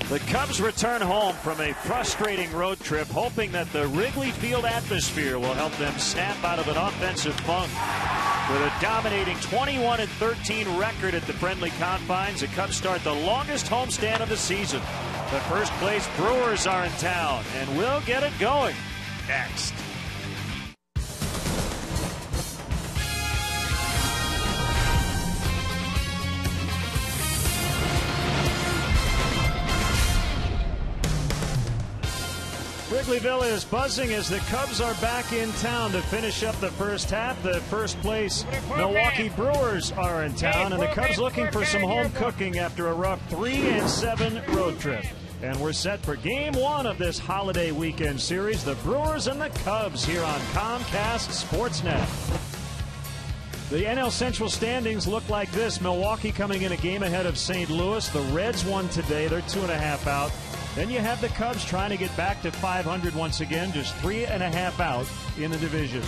The Cubs return home from a frustrating road trip, hoping that the Wrigley Field atmosphere will help them snap out of an offensive funk. With a dominating 21-13 record at the friendly confines, the Cubs start the longest homestand of the season. The first place Brewers are in town, and we'll get it going next. Wrigleyville is buzzing as the Cubs are back in town to finish up the first half. The first place Milwaukee Brewers are in town, and the Cubs looking for some home cooking after a rough 3-7 road trip. And we're set for game one of this holiday weekend series, the Brewers and the Cubs, here on Comcast Sportsnet. The NL Central standings look like this. Milwaukee coming in a game ahead of St. Louis. The Reds won today. They're 2.5 out. Then you have the Cubs trying to get back to 500 once again, just 3.5 out in the division.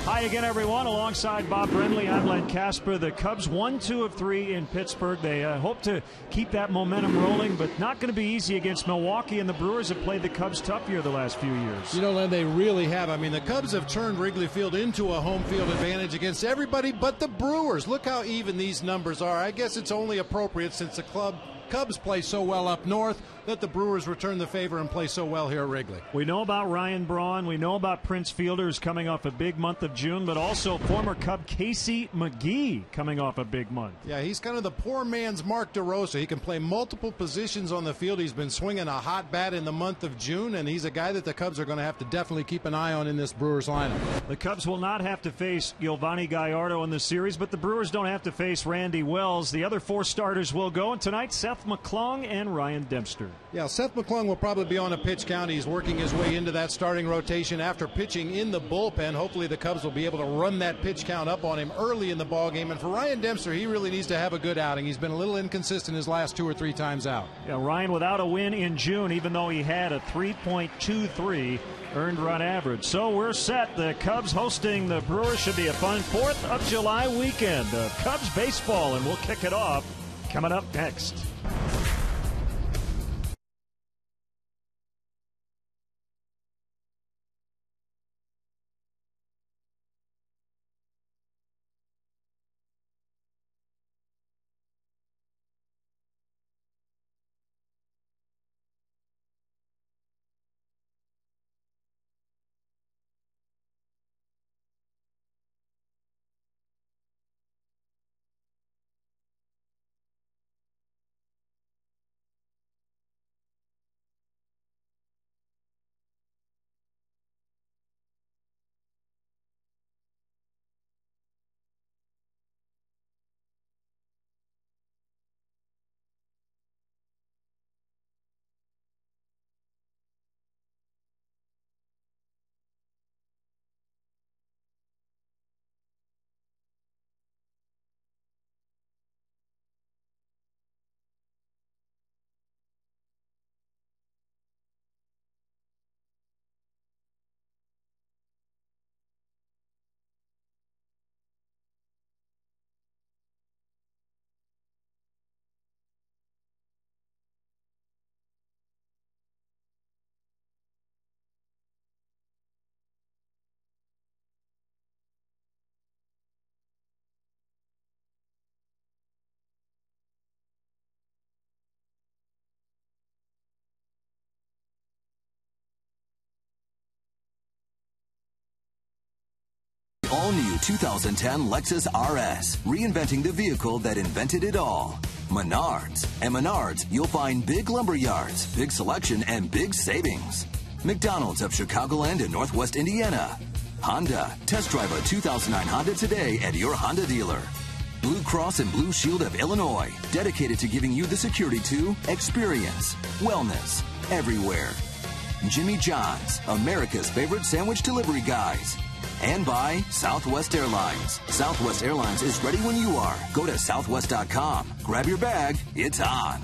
Hi again, everyone. Alongside Bob Brenly, I'm Len Casper. The Cubs 1-2 of 3 in Pittsburgh. They hope to keep that momentum rolling, but not going to be easy against Milwaukee, and the Brewers have played the Cubs tough here the last few years. You know, Len, they really have. I mean, the Cubs have turned Wrigley Field into a home field advantage against everybody but the Brewers. Look how even these numbers are. I guess it's only appropriate since the Cubs play so well up north that the Brewers return the favor and play so well here at Wrigley. We know about Ryan Braun. We know about Prince Fielder, who's coming off a big month of June, but also former Cub Casey McGee coming off a big month. Yeah, he's kind of the poor man's Mark DeRosa. He can play multiple positions on the field. He's been swinging a hot bat in the month of June, and he's a guy that the Cubs are going to have to definitely keep an eye on in this Brewers lineup. The Cubs will not have to face Giovanni Gallardo in the series, but the Brewers don't have to face Randy Wells. The other 4 starters will go, and tonight Seth McClung and Ryan Dempster. Yeah, Seth McClung will probably be on a pitch count. He's working his way into that starting rotation after pitching in the bullpen. Hopefully the Cubs will be able to run that pitch count up on him early in the ballgame. And for Ryan Dempster, he really needs to have a good outing. He's been a little inconsistent his last 2 or 3 times out. Yeah, Ryan without a win in June, even though he had a 3.23 earned run average. So we're set. The Cubs hosting the Brewers should be a fun 4th of July weekend of Cubs baseball, and we'll kick it off coming up next. All-new 2010 Lexus RS, reinventing the vehicle that invented it all. Menards. At Menards, you'll find big lumber yards, big selection, and big savings. McDonald's of Chicagoland and Northwest Indiana. Honda. Test drive a 2009 Honda today at your Honda dealer. Blue Cross and Blue Shield of Illinois, dedicated to giving you the security to experience wellness everywhere. Jimmy John's, America's favorite sandwich delivery guys. And by Southwest Airlines. Southwest Airlines is ready when you are. Go to southwest.com. Grab your bag. It's on.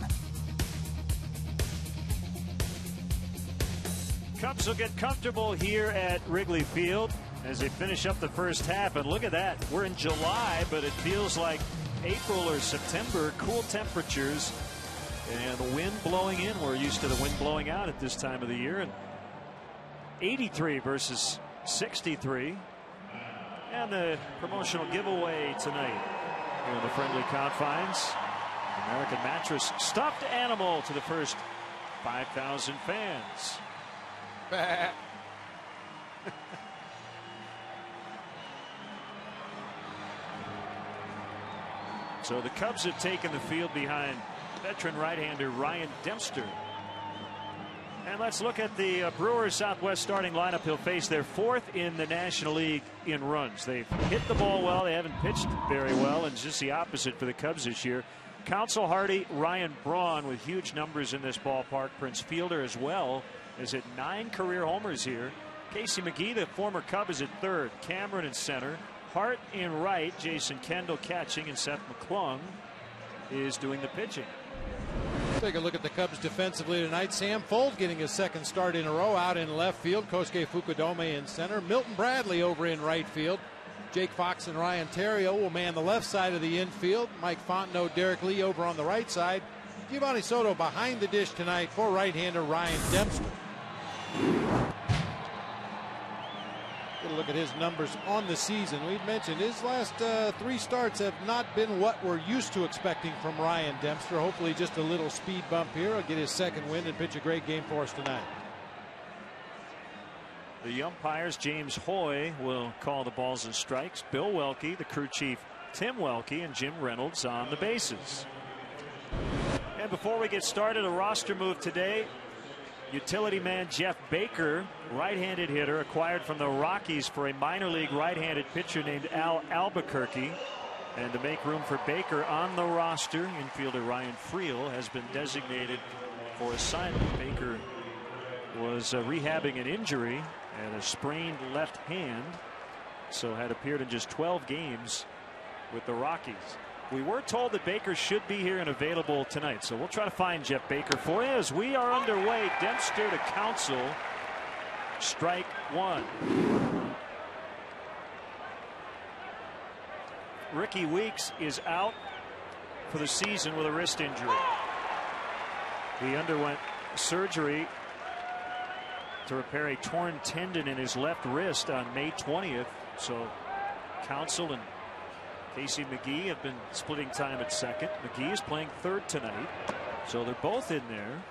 Cubs will get comfortable here at Wrigley Field as they finish up the first half. And look at that. We're in July, but it feels like April or September. Cool temperatures. And the wind blowing in. We're used to the wind blowing out at this time of the year. And 83 versus 63. And the promotional giveaway tonight here in the friendly confines. American Mattress stuffed animal to the first 5,000 fans. So the Cubs have taken the field behind veteran right-hander Ryan Dempster. And let's look at the Brewers Southwest starting lineup. He'll face their fourth in the National League in runs. They've hit the ball well. They haven't pitched very well, and just the opposite for the Cubs this year. Counsell, Hardy, Ryan Braun with huge numbers in this ballpark. Prince Fielder as well is at 9 career homers here. Casey McGee, the former Cub, is at third. Cameron in center. Hart in right. Jason Kendall catching, and Seth McClung is doing the pitching. Take a look at the Cubs defensively tonight. Sam Fold getting his second start in a row out in left field. Kosuke Fukudome in center. Milton Bradley over in right field. Jake Fox and Ryan Theriot will man the left side of the infield. Mike Fontenot, Derek Lee over on the right side. Giovanni Soto behind the dish tonight for right-hander Ryan Dempster. Get a look at his numbers on the season. We've mentioned his last 3 starts have not been what we're used to expecting from Ryan Dempster. Hopefully just a little speed bump here. He'll get his second win and pitch a great game for us tonight. The umpires, James Hoy, will call the balls and strikes. Bill Welke, the crew chief Tim Welke, and Jim Reynolds on the bases. And before we get started, a roster move today. Utility man Jeff Baker, right-handed hitter, acquired from the Rockies for a minor league right-handed pitcher named Al Albuquerque. And to make room for Baker on the roster, infielder Ryan Friel has been designated for assignment. Baker was rehabbing an injury and a sprained left hand, so had appeared in just 12 games with the Rockies. We were told that Baker should be here and available tonight, so we'll try to find Jeff Baker for you as we are underway. Dempster to Counsell, strike one. Ricky Weeks is out for the season with a wrist injury. He underwent surgery to repair a torn tendon in his left wrist on May 20th. So Counsell and Casey McGee have been splitting time at second. McGee is playing third tonight, so they're both in there.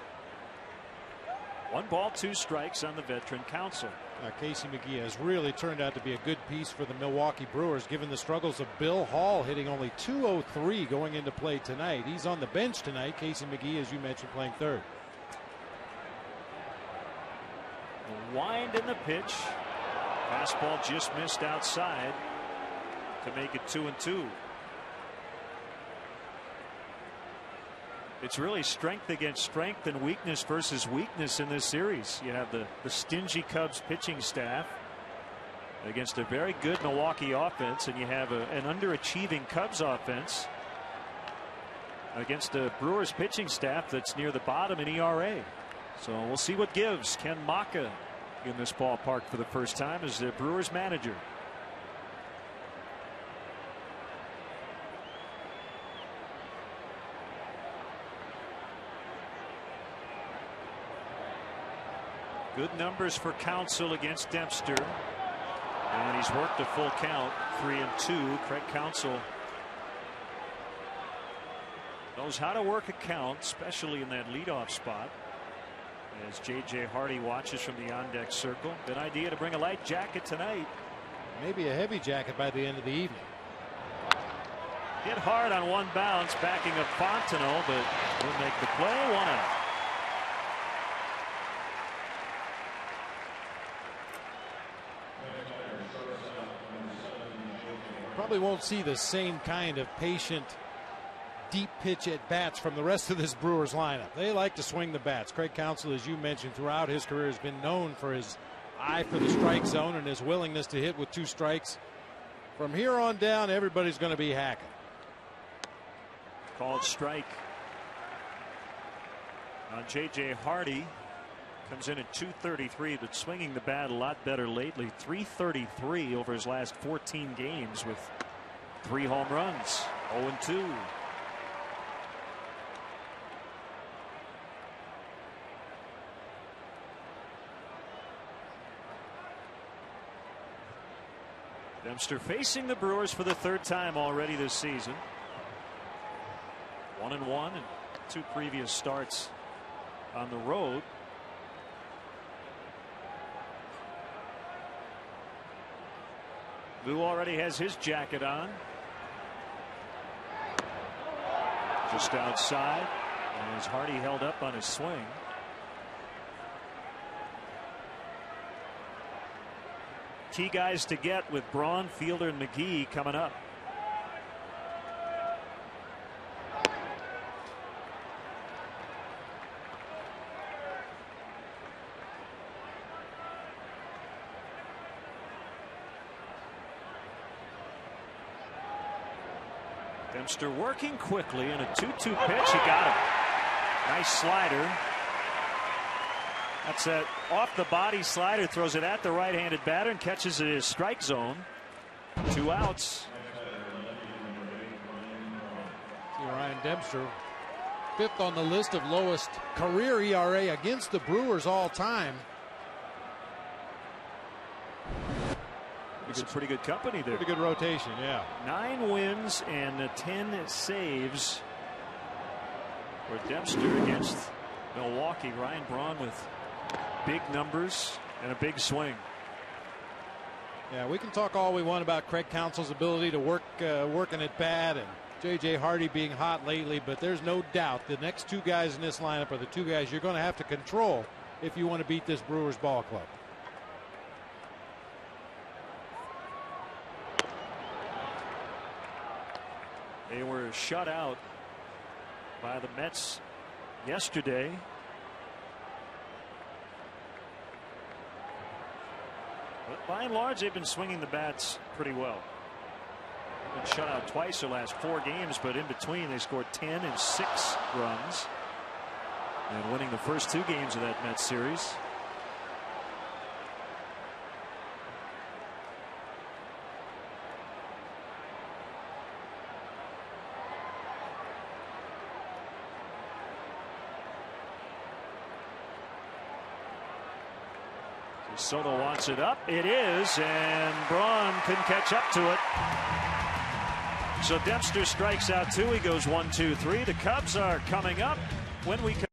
1 ball, 2 strikes on the veteran Counsell. Casey McGee has really turned out to be a good piece for the Milwaukee Brewers, given the struggles of Bill Hall hitting only .203 going into play tonight. He's on the bench tonight. Casey McGee, as you mentioned, playing third. The wind in the pitch. Fastball just missed outside to make it 2-2. It's really strength against strength and weakness versus weakness in this series. You have the stingy Cubs pitching staff against a very good Milwaukee offense, and you have an underachieving Cubs offense against a Brewers pitching staff that's near the bottom in ERA. So we'll see what gives. Ken Maka in this ballpark for the first time as the Brewers manager. Good numbers for Counsell against Dempster, and he's worked a full count, 3-2. Craig Counsell knows how to work a count, especially in that leadoff spot. As J.J. Hardy watches from the on-deck circle. Good idea to bring a light jacket tonight. Maybe a heavy jacket by the end of the evening. Hit hard on one bounce, backing up Fontenot, but will make the play. 1 out. Probably won't see the same kind of patient, deep pitch at bats from the rest of this Brewers lineup. They like to swing the bats. Craig Counsell, as you mentioned, throughout his career has been known for his eye for the strike zone and his willingness to hit with 2 strikes. From here on down, everybody's going to be hacking. Called strike on J.J. Hardy. Comes in at 233, but swinging the bat a lot better lately. 333 over his last 14 games with 3 home runs. 0-2. Dempster facing the Brewers for the third time already this season. 1-1 and 2 previous starts on the road. Lou already has his jacket on. Just outside, and as Hardy held up on his swing. Key guys to get with Braun, Fielder, and McGee coming up. Dempster working quickly in a 2-2 pitch. He got him. Nice slider. That's an off the body slider. Throws it at the right-handed batter and catches it in his strike zone. 2 outs. Ryan Dempster, 5th on the list of lowest career ERA against the Brewers all time. It's a pretty good company there. Pretty good rotation, yeah. 9 wins and 10 saves for Dempster against Milwaukee. Ryan Braun with big numbers and a big swing. Yeah, we can talk all we want about Craig Counsell's ability to working at bat and J.J. Hardy being hot lately, but there's no doubt the next 2 guys in this lineup are the 2 guys you're going to have to control if you want to beat this Brewers ball club. They were shut out by the Mets yesterday. But by and large, they've been swinging the bats pretty well. Been shut out twice their last 4 games, but in between they scored 10 and 6 runs. And winning the first 2 games of that Mets series. Soto wants it up. It is, and Braun couldn't catch up to it. So Dempster strikes out 2. He goes 1-2-3. The Cubs are coming up when we come.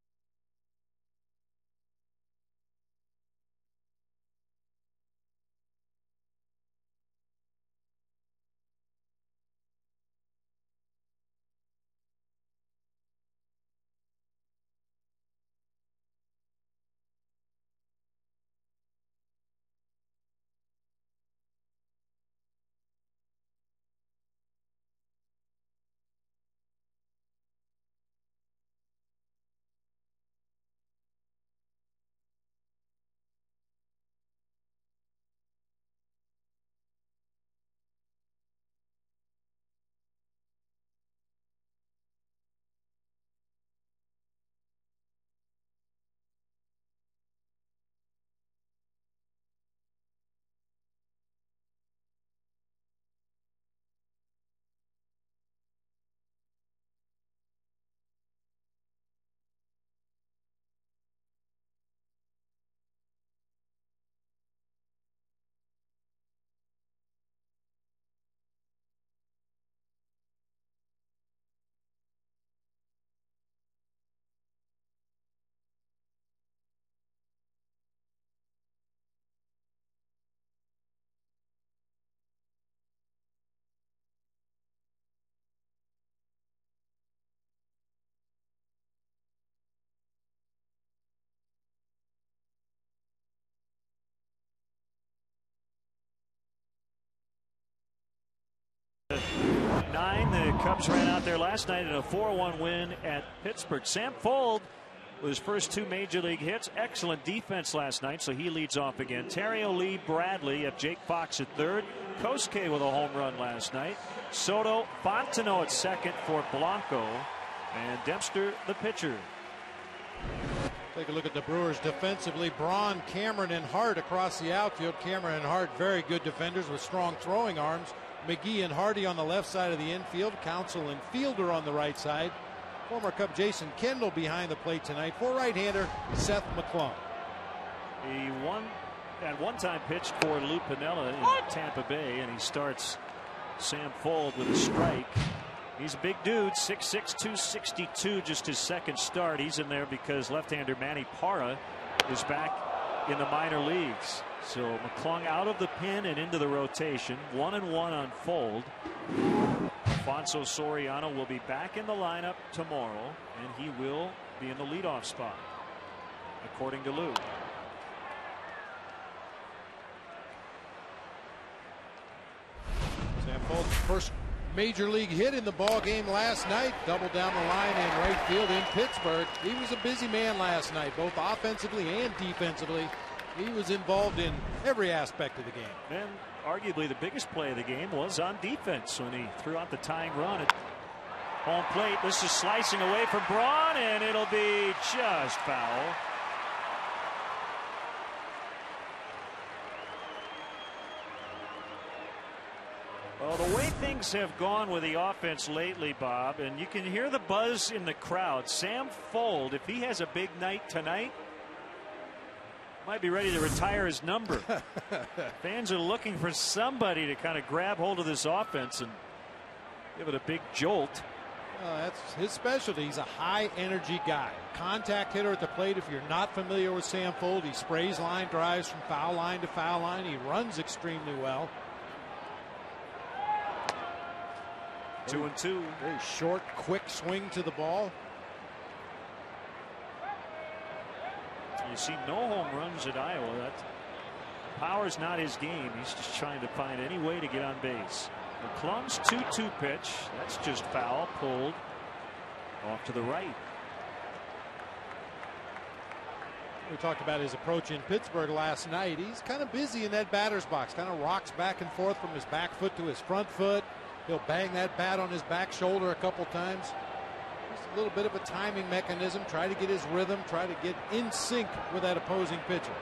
The Cubs ran out there last night in a 4-1 win at Pittsburgh. Sam Fuld with his first 2 major league hits. Excellent defense last night, so he leads off again. Terrio, Lee, Bradley at Jake Fox at 3rd. Kosuke with a home run last night. Soto, Fontenot at 2nd for Blanco, and Dempster the pitcher. Take a look at the Brewers defensively. Braun, Cameron, and Hart across the outfield. Cameron and Hart very good defenders with strong throwing arms. McGee and Hardy on the left side of the infield. Counsell and Fielder on the right side. Former Cub Jason Kendall behind the plate tonight for right-hander Seth McClung. The At one time pitched for Lou Piniella in Tampa Bay, and he starts Sam Fuld with a strike. He's a big dude, 6'6", 262, just his second start. He's in there because left-hander Manny Parra is back in the minor leagues. So McClung out of the pen and into the rotation. 1-1 on Fuld. Alfonso Soriano will be back in the lineup tomorrow, and he will be in the leadoff spot, according to Lou. Sam Fuld's first major league hit in the ball game last night. Doubled down the line in right field in Pittsburgh. He was a busy man last night, both offensively and defensively. He was involved in every aspect of the game. And arguably the biggest play of the game was on defense when he threw out the tying run at home plate. This is slicing away from Braun, and it'll be just foul. Well, the way things have gone with the offense lately, Bob, and you can hear the buzz in the crowd. Sam Fuld, if he has a big night tonight, might be ready to retire his number. Fans are looking for somebody to kind of grab hold of this offense and give it a big jolt. That's his specialty. He's a high energy guy. Contact hitter at the plate. If you're not familiar with Sam Fuld, he sprays line drives from foul line to foul line. He runs extremely well. 2-2. Very short, quick swing to the ball. You see no home runs at Iowa. That power's not his game. He's just trying to find any way to get on base. McClung's 2-2 pitch. That's just foul. Pulled off to the right. We talked about his approach in Pittsburgh last night. He's kind of busy in that batter's box. Kind of rocks back and forth from his back foot to his front foot. He'll bang that bat on his back shoulder a couple times. Just a little bit of a timing mechanism. Try to get his rhythm. Try to get in sync with that opposing pitcher.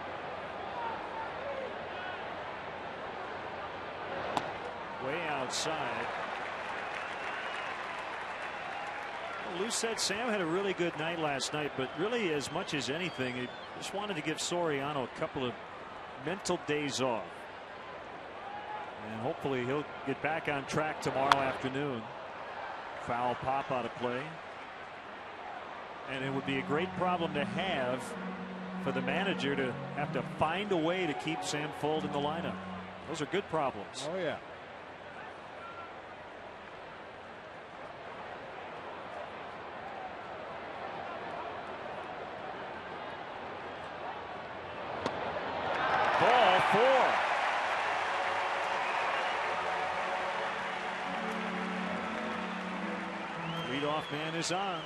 Way outside. Well, Lou said Sam had a really good night last night, but really as much as anything, he just wanted to give Soriano a couple of mental days off. And hopefully he'll get back on track tomorrow afternoon. Foul pop out of play. And it would be a great problem to have for the manager to have to find a way to keep Sam Fuld in the lineup. Those are good problems. Oh, yeah. Ball 4. Leadoff man is on.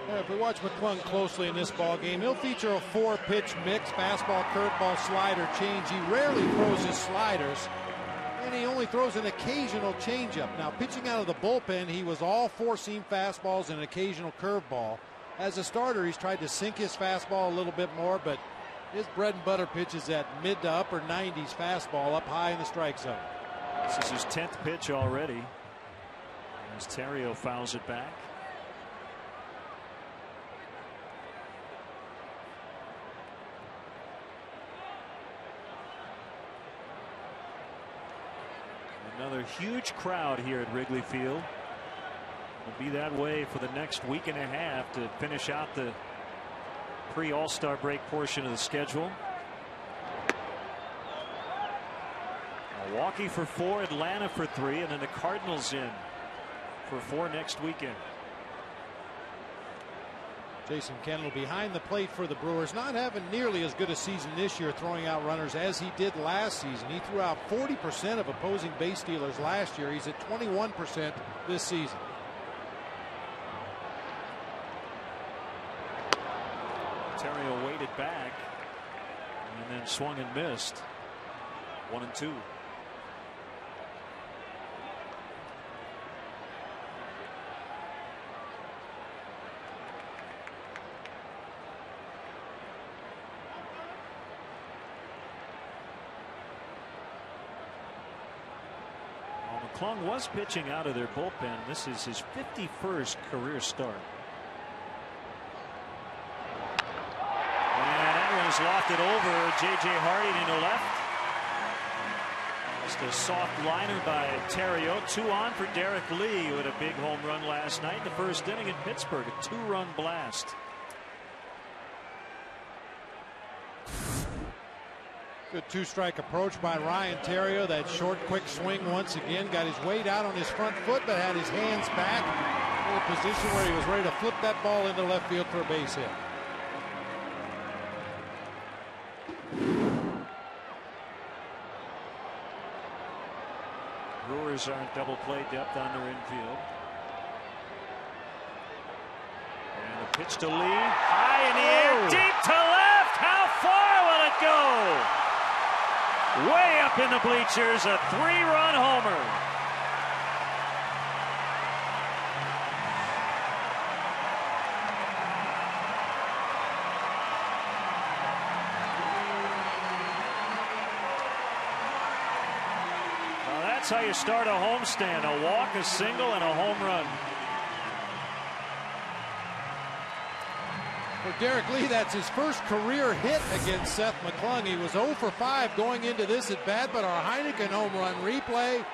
If we watch McClung closely in this ball game, he'll feature a 4-pitch mix: fastball, curveball, slider, change. He rarely throws his sliders, and he only throws an occasional changeup. Now, pitching out of the bullpen, he was all 4-seam fastballs and an occasional curveball. As a starter, he's tried to sink his fastball a little bit more, but his bread and butter pitch is that mid to upper 90s fastball up high in the strike zone. This is his 10th pitch already, as Terrio fouls it back. Another huge crowd here at Wrigley Field. Will be that way for the next week and a half to finish out the pre-All-Star break portion of the schedule. Milwaukee for 4, Atlanta for 3, and then the Cardinals in for 4 next weekend. Jason Kendall behind the plate for the Brewers, not having nearly as good a season this year throwing out runners as he did last season. He threw out 40% of opposing base stealers last year. He's at 21% this season. Terrio waited back and then swung and missed. 1-2. McClung was pitching out of their bullpen. This is his 51st career start. And that Cubs lofted over J.J. Harding into left. Just a soft liner by Theriot. 2 on for Derek Lee, who had a big home run last night in the first inning in Pittsburgh. A 2-run blast. Good 2-strike approach by Ryan Theriot. That short, quick swing once again. Got his weight out on his front foot, but had his hands back in a position where he was ready to flip that ball into left field for a base hit. Brewers aren't double play depth on their infield. And a pitch to Lee. High in the air, deep to left. How far will it go? Way up in the bleachers, a 3-run homer. Well, that's how you start a homestand: a walk, a single, and a home run. For Derek Lee, that's his first career hit against Seth McClung. He was 0 for 5 going into this at bat, but our Heineken home run replay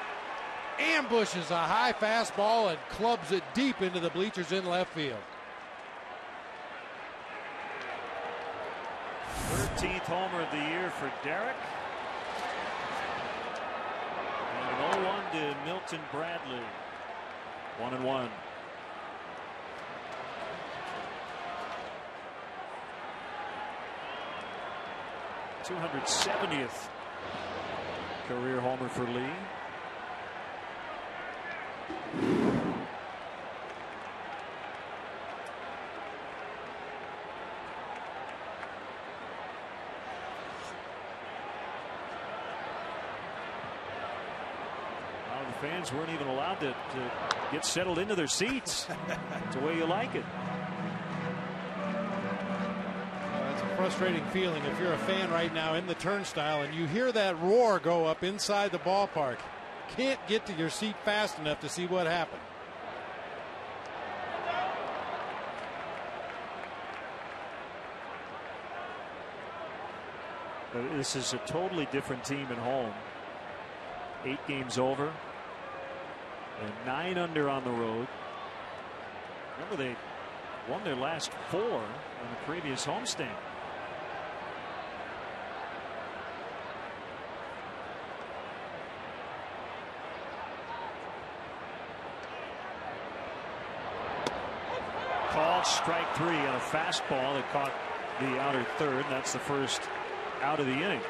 ambushes a high fastball and clubs it deep into the bleachers in left field. 13th homer of the year for Derek. And an 0-1 to Milton Bradley. 1-1. 270th career homer for Lee. The fans weren't even allowed to get settled into their seats. It's the way you like it. Frustrating feeling if you're a fan right now in the turnstile and you hear that roar go up inside the ballpark. Can't get to your seat fast enough to see what happened. This is a totally different team at home. 8 games over and 9 under on the road. Remember, they won their last 4 on the previous homestand. Called strike 3 on a fastball that caught the outer third. That's the first out of the inning.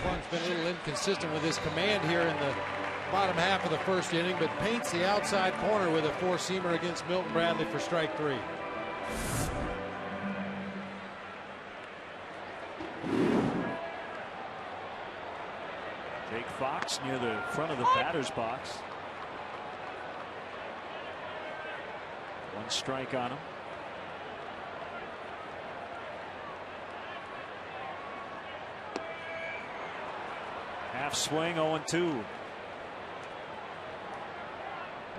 Clung's been a little inconsistent with his command here in the bottom half of the first inning, but paints the outside corner with a 4-seamer against Milton Bradley for strike 3. Jake Fox near the front of the batter's box. 1 strike on him. Half swing, 0-2.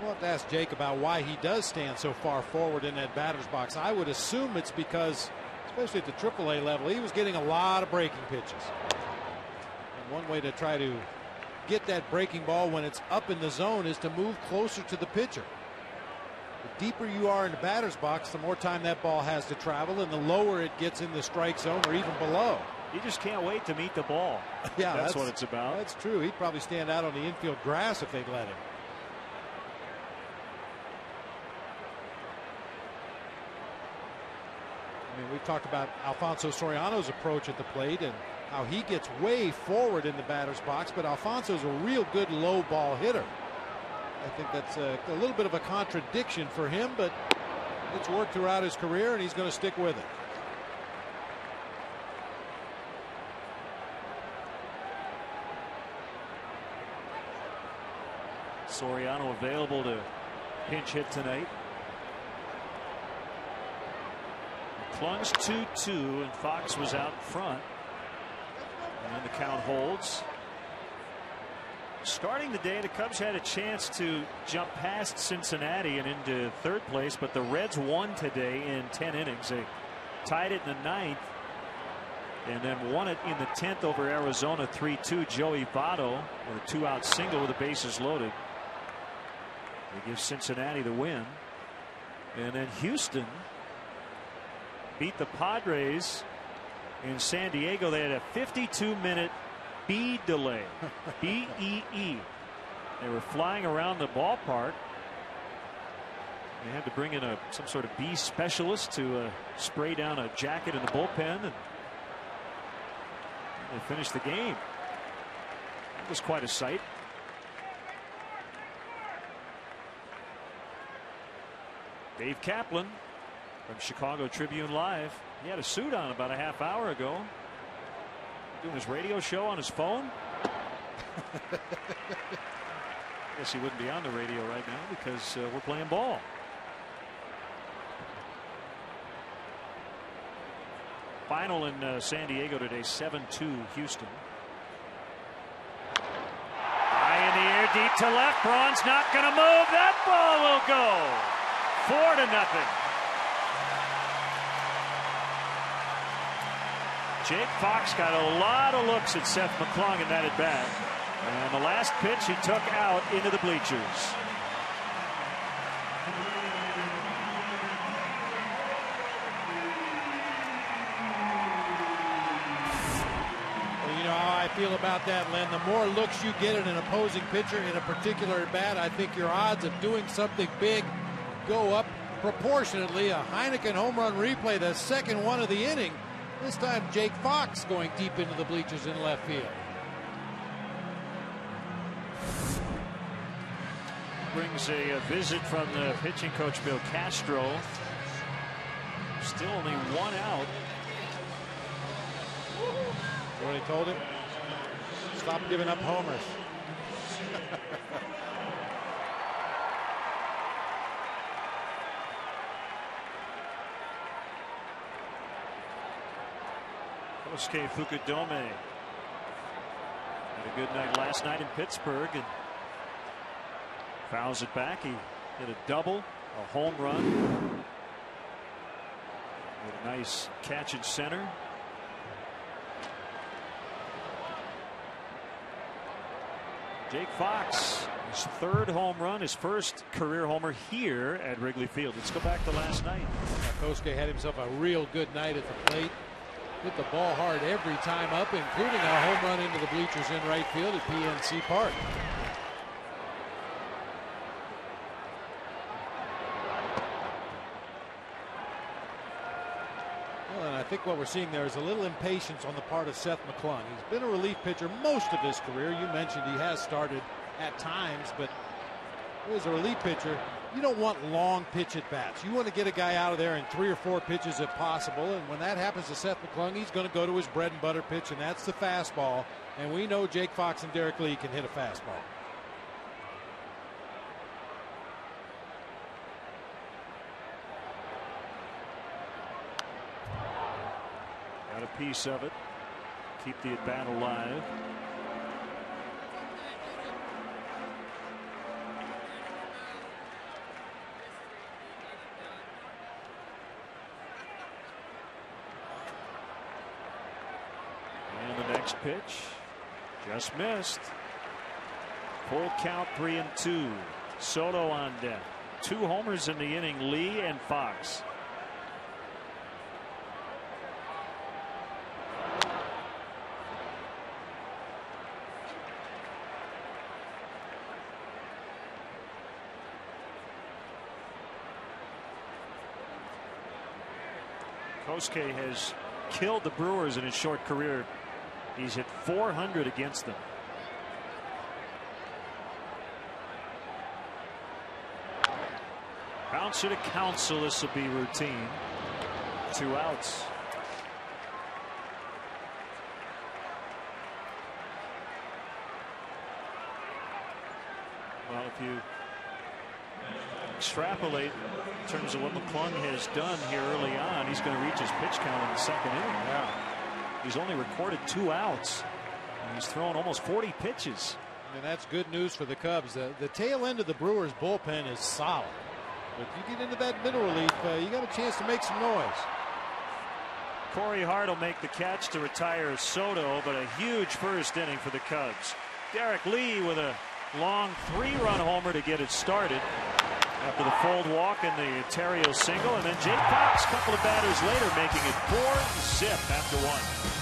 We'll have to ask Jake about why he does stand so far forward in that batter's box. I would assume it's because, especially at the AAA level, he was getting a lot of breaking pitches. And one way to try to get that breaking ball when it's up in the zone is to move closer to the pitcher. The deeper you are in the batter's box, the more time that ball has to travel, and the lower it gets in the strike zone or even below. You just can't wait to meet the ball. Yeah, that's what it's about. That's true. He'd probably stand out on the infield grass if they'd let him. I mean, we've talked about Alfonso Soriano's approach at the plate and how he gets way forward in the batter's box, but Alfonso's a real good low ball hitter. I think that's a little bit of a contradiction for him, but it's worked throughout his career, and he's going to stick with it. Soriano available to pinch hit tonight. Klung's 2-2, and Fox was out in front. And the count holds. Starting the day, the Cubs had a chance to jump past Cincinnati and into third place, but the Reds won today in 10 innings. They tied it in the 9th and then won it in the 10th over Arizona 3-2. Joey Votto with a 2-out single with the bases loaded. They give Cincinnati the win. And then Houston beat the Padres in San Diego. They had a 52-minute B delay. B-E-E. They were flying around the ballpark. They had to bring in some sort of bee specialist to spray down a jacket in the bullpen, and they finished the game. It was quite a sight. Dave Kaplan from Chicago Tribune Live. He had a suit on about a half hour ago. Doing his radio show on his phone. I guess he wouldn't be on the radio right now because we're playing ball. Final in San Diego today, 7-2 Houston. High in the air, deep to left. Braun's not going to move. That ball will go. 4-0. Jake Fox got a lot of looks at Seth McClung in that at bat. And the last pitch he took out into the bleachers. Well, you know how I feel about that, Len. The more looks you get at an opposing pitcher in a particular at bat, I think your odds of doing something big go up proportionately. A Heineken home run replay, the second one of the inning. This time Jake Fox going deep into the bleachers in left field. Brings a visit from the pitching coach Bill Castro. Still only 1 out. You know what he told him? Stop giving up homers. Kosuke Fukudome had a good night last night in Pittsburgh and fouls it back. He hit a double, a home run, with a nice catch in center. Jake Fox, his 3rd home run, his 1st career homer here at Wrigley Field. Let's go back to last night. Kosuke had himself a real good night at the plate. Hit the ball hard every time up, including a home run into the bleachers in right field at PNC Park. Well, and I think what we're seeing there is a little impatience on the part of Seth McClung. He's been a relief pitcher most of his career. You mentioned he has started at times, but as a relief pitcher, you don't want long pitch at bats. You want to get a guy out of there in 3 or 4 pitches if possible. And when that happens to Seth McClung, he's going to go to his bread and butter pitch, and that's the fastball. And we know Jake Fox and Derek Lee can hit a fastball. Got a piece of it. Keep the at bat alive. Pitch just missed. Full count, 3-2. Soto on deck. 2 homers in the inning, Lee and Fox. Kosuke has killed the Brewers in his short career. He's hit 400 against them. Bouncer to Counsell. This will be routine. 2 outs. Well, if you extrapolate in terms of what McClung has done here early on, he's going to reach his pitch count in the 2nd inning. Yeah. He's only recorded 2 outs. And he's thrown almost 40 pitches. And that's good news for the Cubs. The tail end of the Brewers bullpen is solid. But if you get into that middle relief, you got a chance to make some noise. Corey Hart will make the catch to retire Soto, but a huge first inning for the Cubs. Derek Lee with a long 3-run homer to get it started after the fold walk and the Ontario single, and then Jake Fox a couple of batters later making it 4-zip after 1.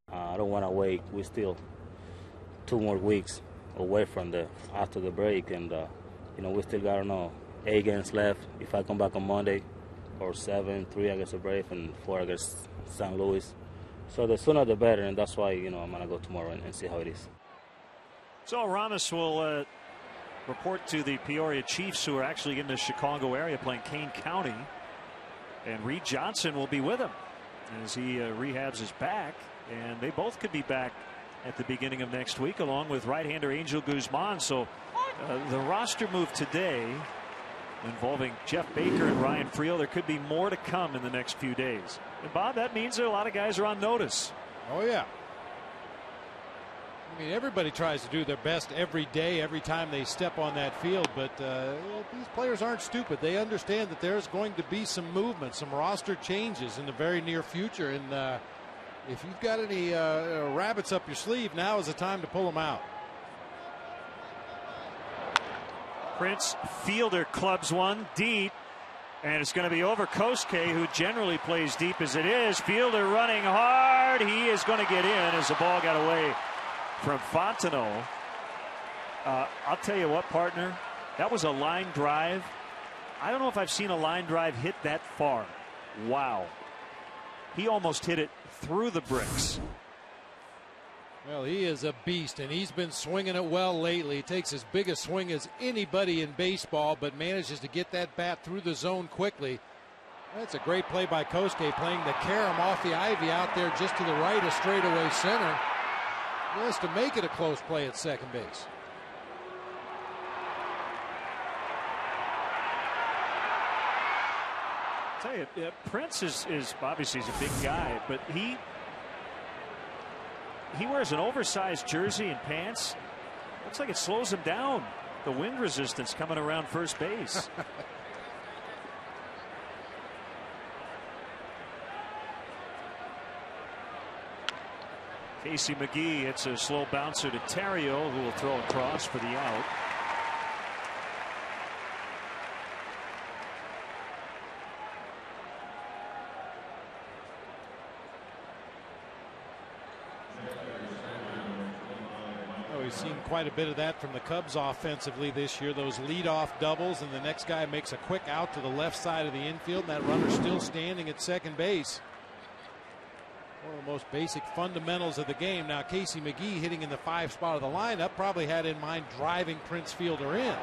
I don't want to wait. We're still 2 more weeks away from after the break, and we still got 8 games left. If I come back on Monday, or 7, 3 against the Braves and 4 against St. Louis. So the sooner the better, and that's why I'm gonna go tomorrow and see how it is. So Ramos will report to the Peoria Chiefs, who are actually in the Chicago area playing Kane County, and Reed Johnson will be with him as he rehabs his back. And they both could be back at the beginning of next week, along with right-hander Angel Guzman. So the roster move today involving Jeff Baker and Ryan Friel. There could be more to come in the next few days. And Bob, that means that a lot of guys are on notice. Oh yeah. I mean, everybody tries to do their best every day, every time they step on that field. But these players aren't stupid. They understand that there's going to be some movement, some roster changes in the very near future. And if you've got any rabbits up your sleeve, now is the time to pull them out. Prince Fielder clubs one deep, and it's going to be over Kosuke, who generally plays deep as it is. Fielder running hard. He is going to get in as the ball got away from Fontenot. I'll tell you what, partner, that was a line drive. I don't know if I've seen a line drive hit that far. Wow. He almost hit it through the bricks. Well, he is a beast, and he's been swinging it well lately. He takes as big a swing as anybody in baseball, but manages to get that bat through the zone quickly. That's a great play by Kosuke, playing the carom off the ivy out there just to the right of straightaway center. Just to make it a close play at second base. I'll tell you, Prince is obviously he's a big guy, but he wears an oversized jersey and pants. Looks like it slows him down. The wind resistance coming around first base. Casey McGee hits a slow bouncer to Terrio, who will throw across for the out. We've seen quite a bit of that from the Cubs offensively this year. Those leadoff doubles, and the next guy makes a quick out to the left side of the infield, and that runner still standing at second base. One of the most basic fundamentals of the game. Now Casey McGee, hitting in the 5 spot of the lineup, probably had in mind driving Prince Fielder in.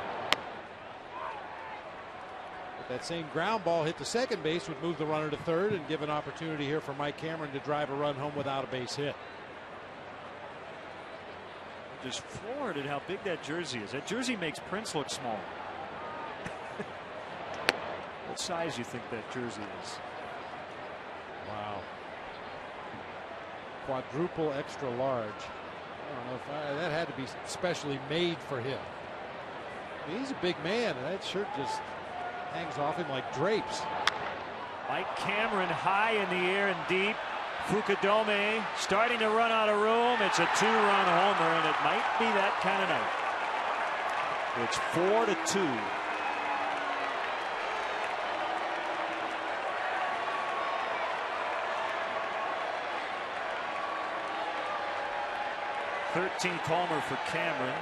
That same ground ball hit the second base would move the runner to third and give an opportunity here for Mike Cameron to drive a run home without a base hit. Just floored at how big that jersey is. That jersey makes Prince look small. What size you think that jersey is? Wow. Quadruple extra large. I don't know if that had to be specially made for him. I mean, he's a big man, and that shirt just hangs off him like drapes. Mike Cameron high in the air and deep. Fukudome starting to run out of room. It's a two-run homer, and it might be that kind of night. It's 4-2. .13th homer for Cameron.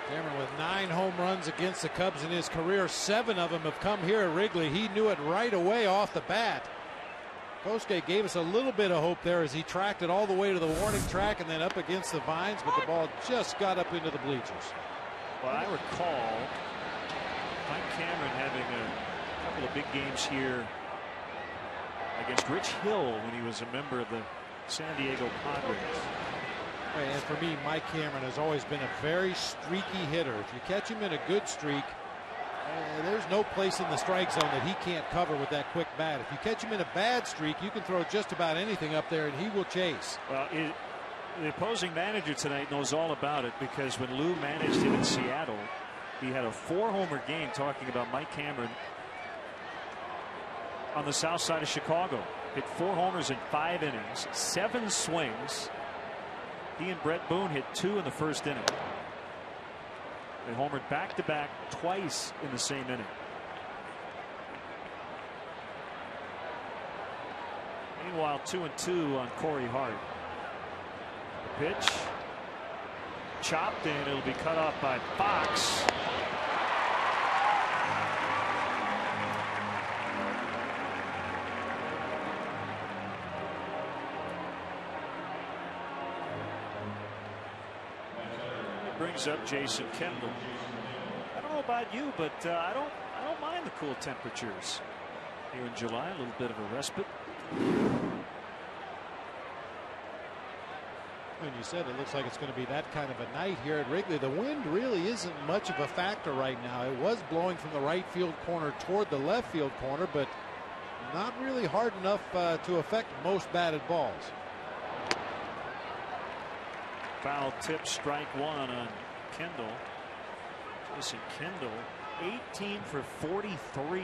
Cameron with 9 home runs against the Cubs in his career. 7 of them have come here at Wrigley. He knew it right away off the bat. Kosuke gave us a little bit of hope there as he tracked it all the way to the warning track and then up against the vines, but the ball just got up into the bleachers. Well, I recall Mike Cameron having a couple of big games here against Rich Hill when he was a member of the San Diego Padres. And for me, Mike Cameron has always been a very streaky hitter. If you catch him in a good streak, there's no place in the strike zone that he can't cover with that quick bat. If you catch him in a bad streak, you can throw just about anything up there and he will chase. Well, the opposing manager tonight knows all about it, because when Lou managed him in Seattle, he had a 4-homer game talking about Mike Cameron on the south side of Chicago. Hit 4 homers in 5 innings, 7 swings. He and Brett Boone hit 2 in the first inning. They homered back-to-back twice in the same inning. Meanwhile, 2-2 on Corey Hart. The pitch chopped, and it'll be cut off by Fox. Brings up Jason Kendall. I don't know about you, but I don't mind the cool temperatures here in July. A little bit of a respite. And you said it looks like it's going to be that kind of a night here at Wrigley. The wind really isn't much of a factor right now. It was blowing from the right field corner toward the left field corner, but not really hard enough to affect most batted balls. Foul tip, strike 1 on Kendall. Jason Kendall, 18 for 43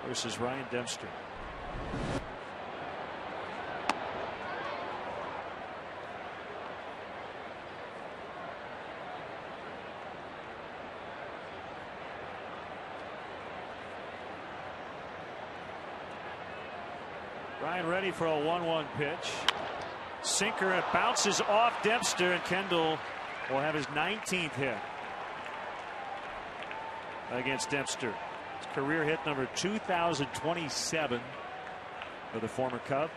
versus Ryan Dempster. Ryan ready for a 1-1 pitch. Sinker, it bounces off Dempster, and Kendall will have his 19th hit against Dempster. His career hit number 2027 for the former Cub.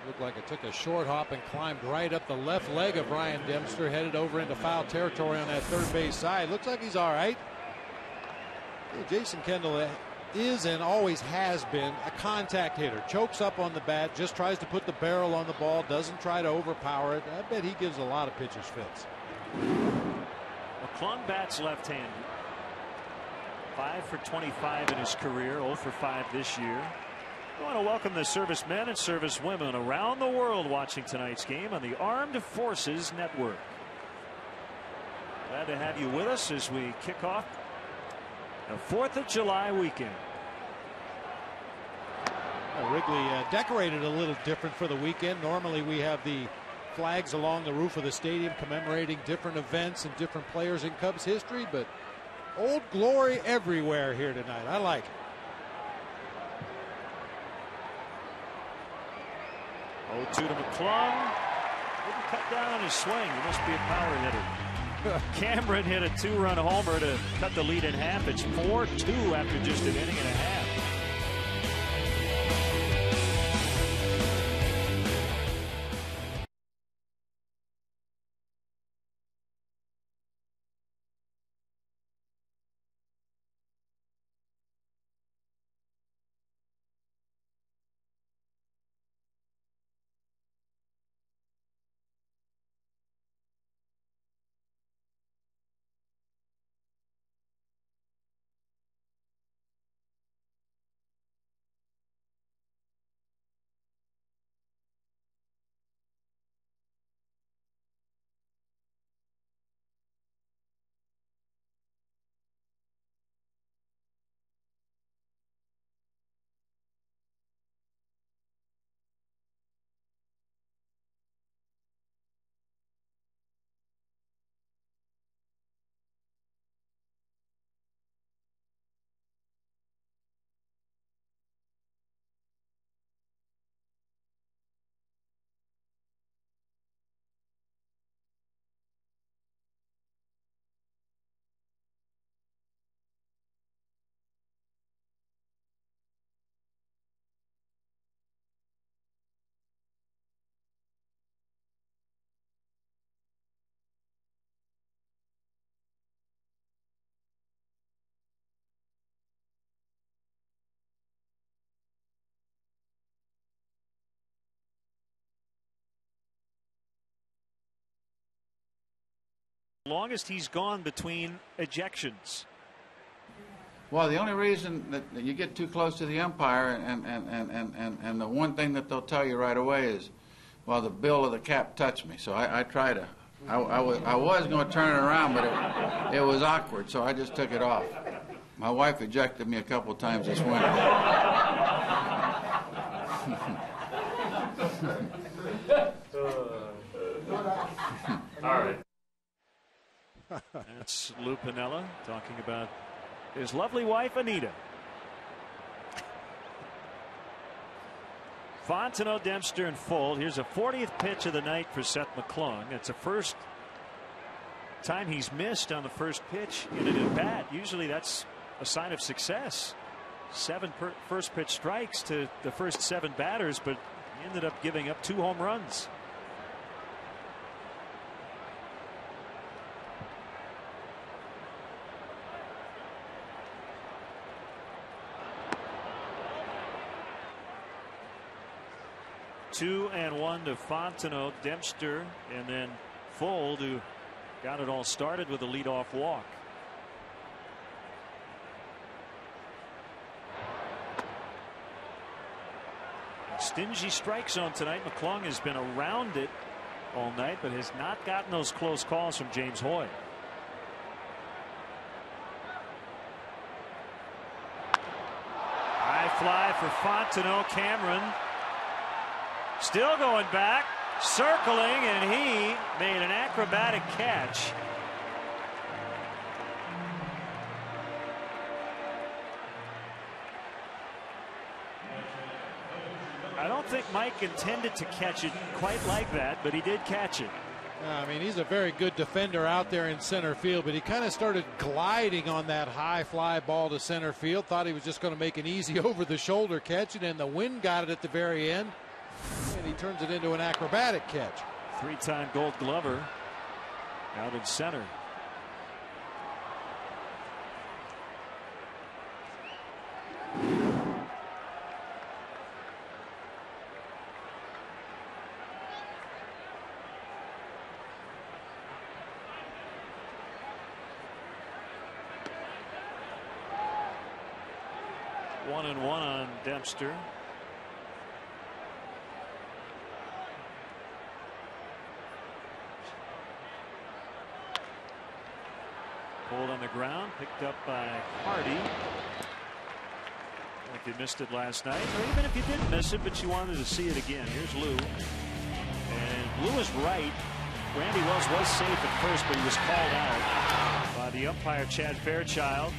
Looked like it took a short hop and climbed right up the left leg of Ryan Dempster, headed over into foul territory on that third base side. Looks like he's all right. Jason Kendall is and always has been a contact hitter. Chokes up on the bat, just tries to put the barrel on the ball, doesn't try to overpower it. I bet he gives a lot of pitchers fits. McClung bats left-handed. 5 for 25 in his career, 0 for 5 this year. I want to welcome the servicemen and servicewomen around the world watching tonight's game on the Armed Forces Network. Glad to have you with us as we kick off the 4th of July weekend. Wrigley decorated a little different for the weekend. Normally we have the flags along the roof of the stadium commemorating different events and different players in Cubs history, but Old Glory everywhere here tonight. I like it. 0-2 to McClung. Didn't cut down on his swing. He must be a power hitter. Cameron hit a 2-run homer to cut the lead in half. It's 4-2 after just an inning and a half. longest he's gone between ejections. Well, the only reason that you get too close to the umpire, and the one thing that they'll tell you right away is, well, the bill of the cap touched me. So I try to, I was going to turn it around, but it was awkward, so I just took it off. My wife ejected me a couple times this winter. All right. That's Lou Piniella talking about his lovely wife, Anita. Fontenot, Dempster, and Fold. Here's a 40th pitch of the night for Seth McClung. It's the first time he's missed on the first pitch in an at-bat. Usually that's a sign of success. 7 first pitch strikes to the first 7 batters, but he ended up giving up 2 home runs. Two and one to Fontenot, Dempster, and then Fold, who got it all started with a leadoff walk. Stingy strike zone tonight. McClung has been around it all night, but has not gotten those close calls from James Hoy. High fly for Fontenot. Cameron still going back, circling, and he made an acrobatic catch. I don't think Mike intended to catch it quite like that, but he did catch it. I mean, he's a very good defender out there in center field, but he kind of started gliding on that high fly ball to center field. Thought he was just going to make an easy over-the-shoulder catch, and then the wind got it at the very end, and he turns it into an acrobatic catch. 3-time Gold Glover out in center. One and one on Dempster. Pulled on the ground, picked up by Hardy. Like you missed it last night, or even if you didn't miss it, but you wanted to see it again. Here's Lou. And Lou is right. Randy was safe at first, but he was called out by the umpire, Chad Fairchild.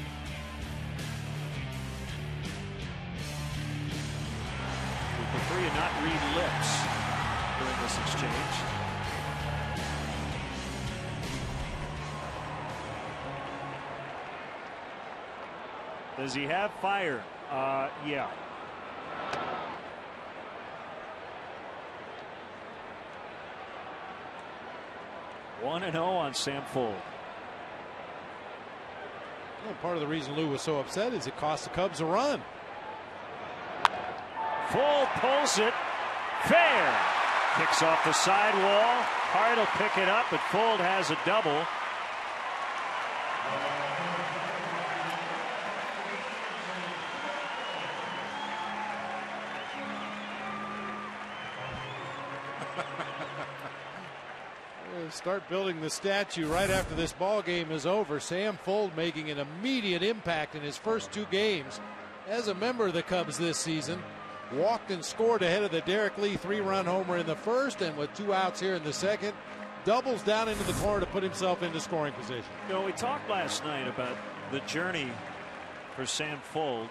We prefer you not read lips during this exchange. Does he have fire? Yeah. One and 0 on Sam Fold. Well, part of the reason Lou was so upset is it cost the Cubs a run. Fold pulls it. Fair. Kicks off the sidewall. Hart will pick it up, but Fold has a double. Start building the statue right after this ball game is over. Sam Fold making an immediate impact in his first 2 games as a member of the Cubs this season. Walked and scored ahead of the Derek Lee 3-run homer in the first, and with 2 outs here in the second, doubles down into the corner to put himself into scoring position. You know, we talked last night about the journey for Sam Fold.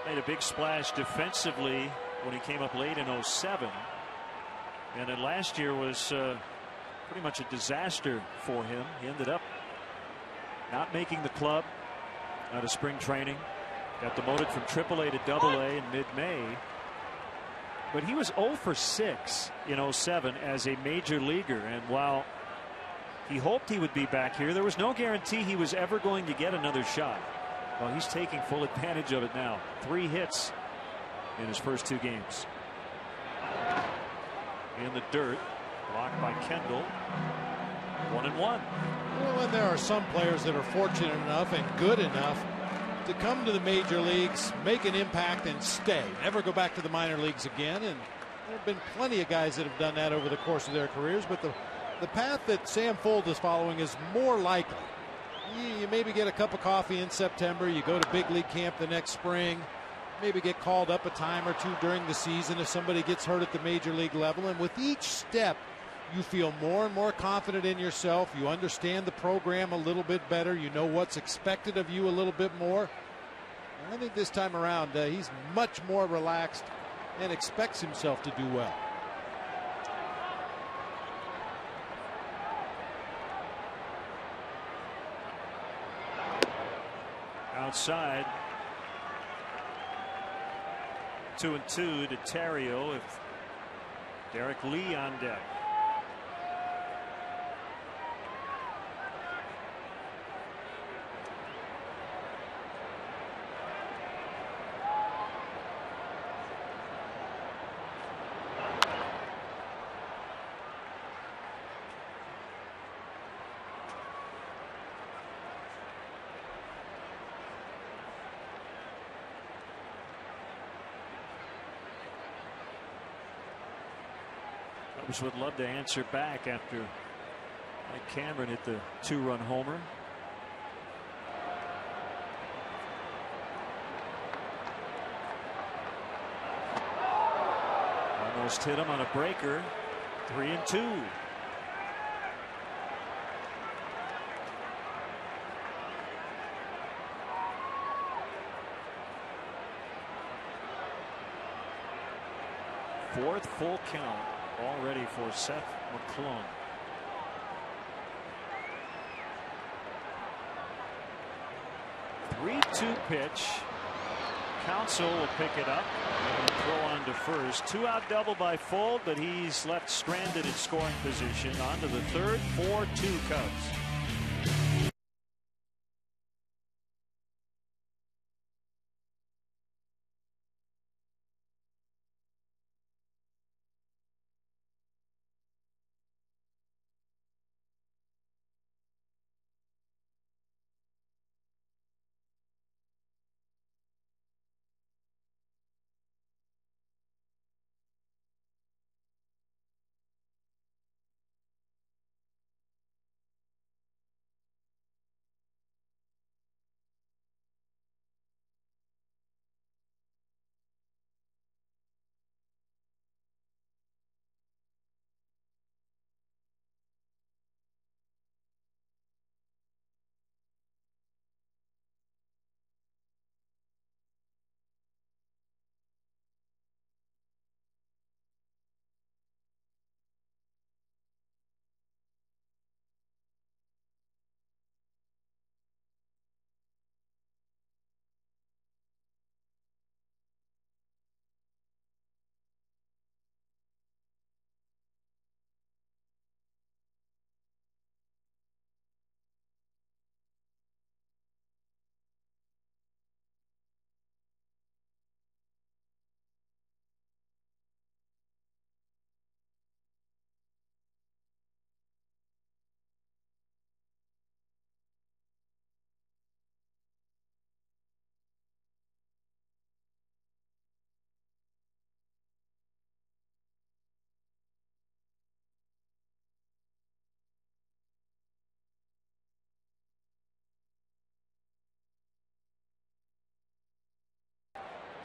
Made a big splash defensively when he came up late in 07. And then last year was pretty much a disaster for him. He ended up not making the club out of spring training. Got demoted from AAA to AA in mid-May. But he was 0 for 6 in 07 as a major leaguer. And while he hoped he would be back here, there was no guarantee he was ever going to get another shot. Well, he's taking full advantage of it now. 3 hits in his first 2 games. In the dirt, blocked by Kendall. 1-1. Well, and there are some players that are fortunate enough and good enough to come to the major leagues, make an impact, and stay. Never go back to the minor leagues again. And there have been plenty of guys that have done that over the course of their careers. But the path that Sam Fuld is following is more likely. You maybe get a cup of coffee in September. You go to big league camp the next spring. Maybe get called up a time or two during the season if somebody gets hurt at the major league level. And with each step, you feel more and more confident in yourself. You understand the program a little bit better. You know what's expected of you a little bit more. And I think this time around, he's much more relaxed and expects himself to do well. Outside. 2-2 to Terrio if Derek Lee on deck. Cubs would love to answer back after Mike Cameron hit the 2-run homer. Almost hit him on a breaker. 3-2. Fourth full count already for Seth McClung. Three-2 pitch. Counsell will pick it up and throw on to first. 2-out double by Fuld, but he's left stranded in scoring position. On to the third. 4-2 Cubs.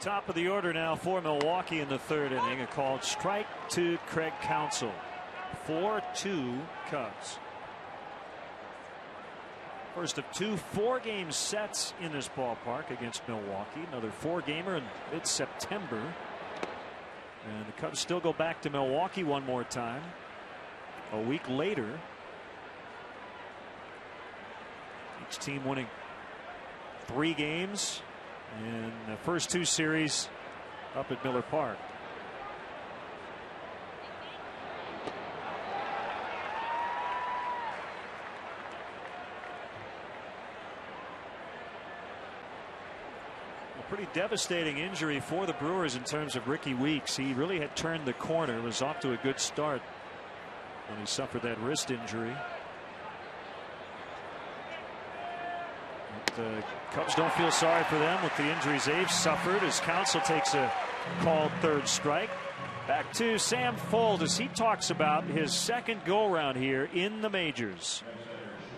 Top of the order now for Milwaukee in the third inning. A called strike to Craig Counsell. 4-2 Cubs. First of two 4-game sets in this ballpark against Milwaukee. Another 4-gamer in mid-September. And the Cubs still go back to Milwaukee one more time a week later. Each team winning 3 games in the first 2 series up at Miller Park. A pretty devastating injury for the Brewers in terms of Ricky Weeks. He really had turned the corner, was off to a good start when he suffered that wrist injury. the Cubs don't feel sorry for them with the injuries they've suffered as Counsell takes a called third strike. Back to Sam Fuld as he talks about his second go-around here in the majors.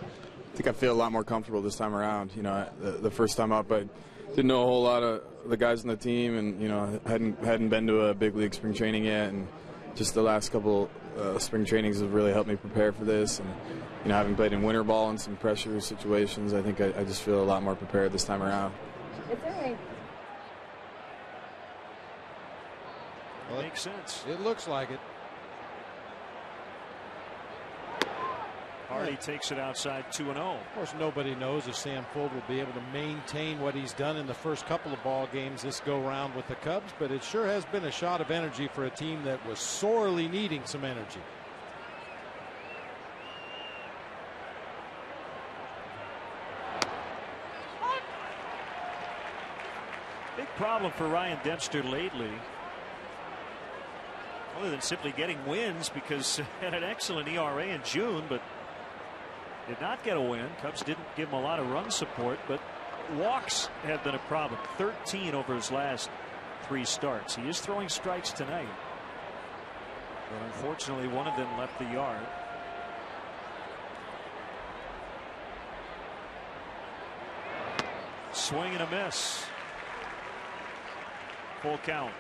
I think I feel a lot more comfortable this time around. You know, the first time up, I didn't know a whole lot of the guys on the team, and you know, hadn't been to a big league spring training yet, and just the last couple spring trainings have really helped me prepare for this. And you know, having played in winter ball and some pressure situations, I think I just feel a lot more prepared this time around. It's all right. Well, makes sense. It looks like it. Hardy takes it outside 2-0. Of course, nobody knows if Sam Fuld will be able to maintain what he's done in the first couple of ball games this go round with the Cubs, but it sure has been a shot of energy for a team that was sorely needing some energy. Big problem for Ryan Dempster lately, other than simply getting wins, because he had an excellent ERA in June, but did not get a win. Cubs didn't give him a lot of run support, but walks have been a problem. 13 over his last 3 starts. He is throwing strikes tonight, but unfortunately one of them left the yard. Swing and a miss. Full count.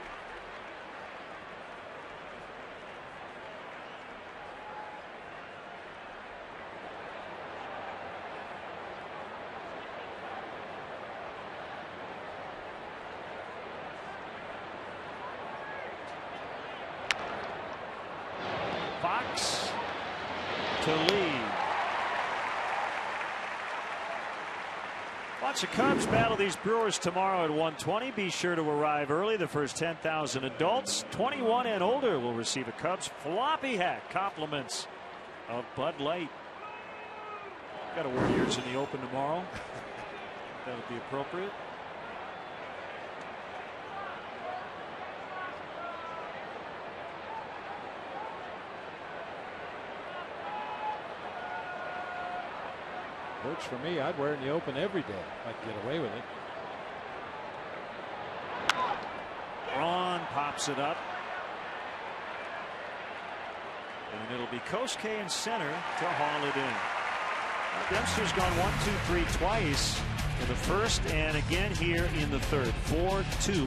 Fox to lead. Watch the Cubs battle these Brewers tomorrow at 1:20. Be sure to arrive early. The first 10,000 adults 21 and older will receive a Cubs floppy hat. Compliments of Bud Light. Got to wear yours in the open tomorrow. That would be appropriate. Works for me. I'd wear it in the open every day if I could get away with it. Braun pops it up. And it'll be Kosuke in center to haul it in. Now Dempster's gone 1-2-3 twice in the first and again here in the third. 4-2.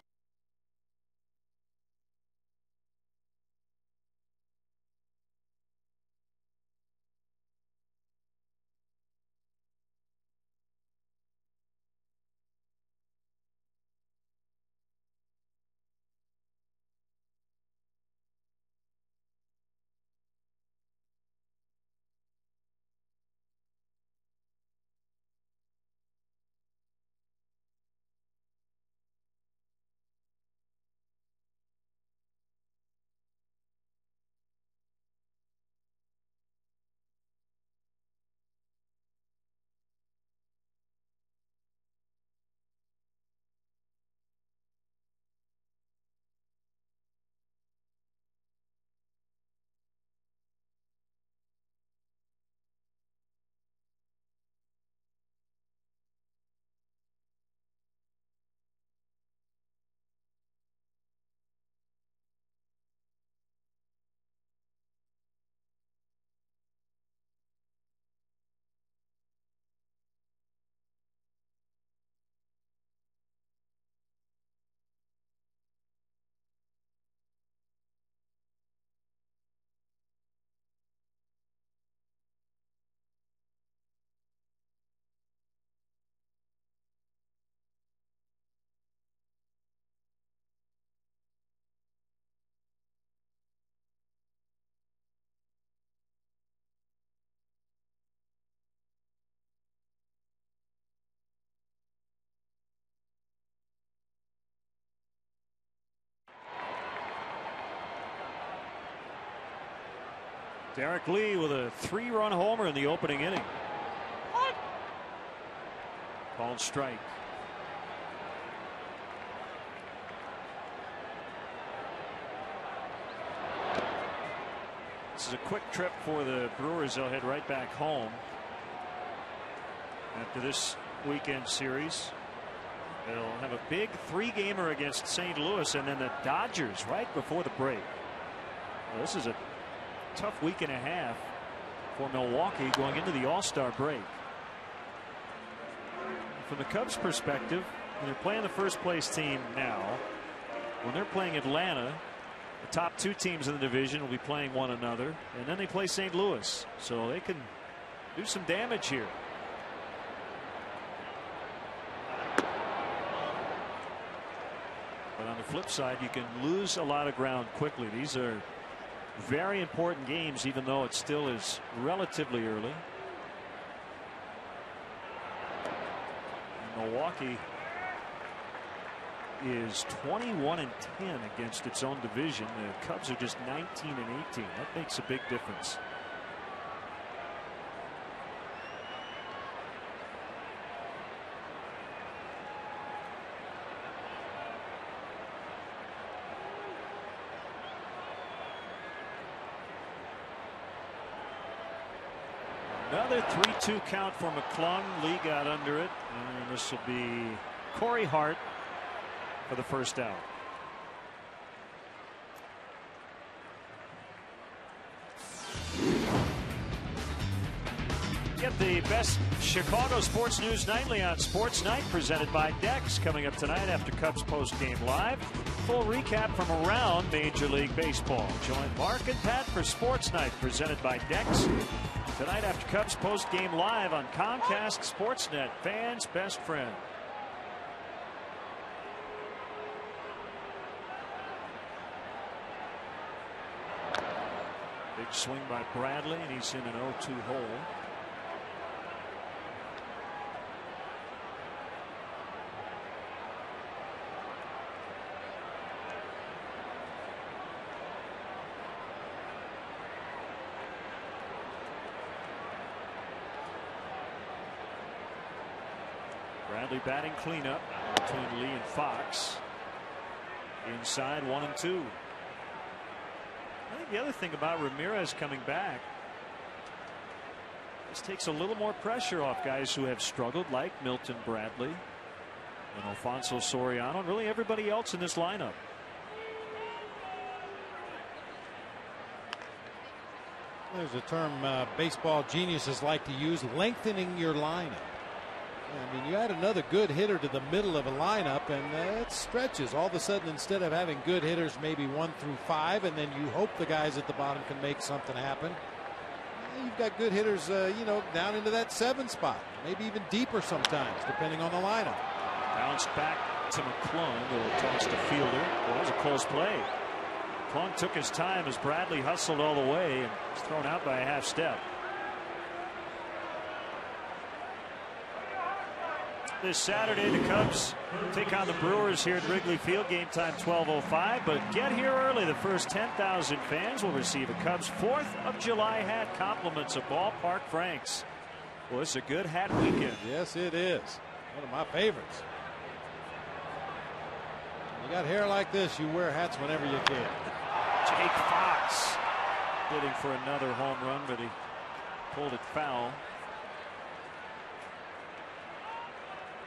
Derek Lee with a 3-run homer in the opening inning. Called strike. This is a quick trip for the Brewers. They'll head right back home after this weekend series. They'll have a big 3-gamer against St. Louis, and then the Dodgers right before the break. Well, this is a tough week and a half for Milwaukee going into the All-Star break. From the Cubs' perspective, when they're playing the first place team now, when they're playing Atlanta, the top 2 teams in the division will be playing one another, and then they play St. Louis, so they can do some damage here. But on the flip side, you can lose a lot of ground quickly. These are very important games, even though it still is relatively early. And Milwaukee is 21-10 against its own division. The Cubs are just 19-18. That makes a big difference. Another 3-2 count for McClung. Lee got under it, and this will be Corey Hart for the first out. Get the best Chicago sports news nightly on Sports Night, presented by Dex. Coming up tonight after Cubs post-game live. Full recap from around Major League Baseball. Join Mark and Pat for Sports Night, presented by Dex. Tonight after Cubs post-game live on Comcast Sportsnet, fans' best friend. Big swing by Bradley, and he's in an 0-2 hole. Bradley batting cleanup between Lee and Fox. Inside 1-2. I think the other thing about Ramirez coming back, this takes a little more pressure off guys who have struggled, like Milton Bradley and Alfonso Soriano, and really everybody else in this lineup. There's a term baseball geniuses like to use: lengthening your lineup. I mean, you add another good hitter to the middle of a lineup, and it stretches. All of a sudden, instead of having good hitters maybe 1 through 5, and then you hope the guys at the bottom can make something happen, you've got good hitters, you know, down into that 7 spot, maybe even deeper sometimes, depending on the lineup. Bounced back to McClung, a little toss to Fielder. Well, that was a close play. McClung took his time as Bradley hustled all the way and was thrown out by a half step. This Saturday, the Cubs take on the Brewers here at Wrigley Field. Game time 12:05. But get here early. The first 10,000 fans will receive a Cubs 4th of July hat. Compliments of Ballpark Franks. Well, it's a good hat weekend. Yes, it is. One of my favorites. You got hair like this, you wear hats whenever you can. Jake Fox bidding for another home run, but he pulled it foul.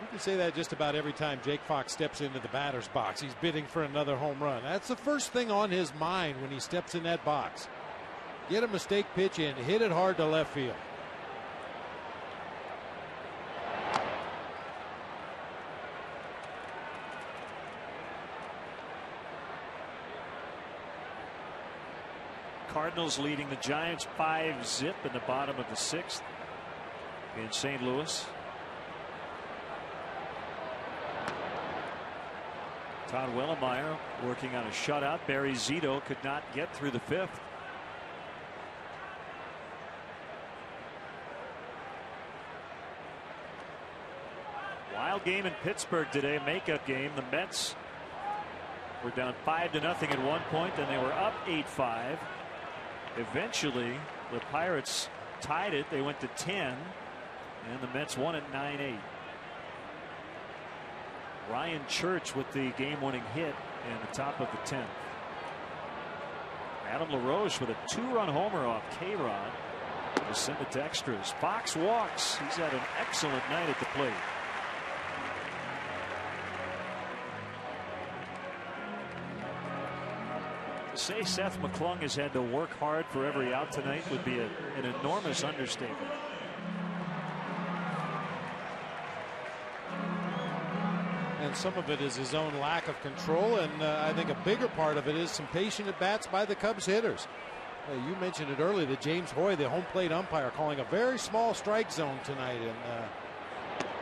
You can say that just about every time Jake Fox steps into the batter's box. He's bidding for another home run. That's the first thing on his mind when he steps in that box. Get a mistake pitch in, hit it hard to left field. Cardinals leading the Giants 5-zip in the bottom of the 6th in St. Louis. Todd Wellemeyer working on a shutout. Barry Zito could not get through the 5th. Wild game in Pittsburgh today, makeup game. The Mets were down 5-0 at one point, then they were up 8-5. Eventually, the Pirates tied it. They went to 10, and the Mets won it 9-8. Ryan Church with the game-winning hit in the top of the 10th. Adam LaRoche with a 2-run homer off K-Rod to send it to extras. Fox walks. He's had an excellent night at the plate. To say Seth McClung has had to work hard for every out tonight would be an enormous understatement. And some of it is his own lack of control, and I think a bigger part of it is some patient at-bats by the Cubs hitters. You mentioned it earlier that James Hoy, the home plate umpire, calling a very small strike zone tonight. And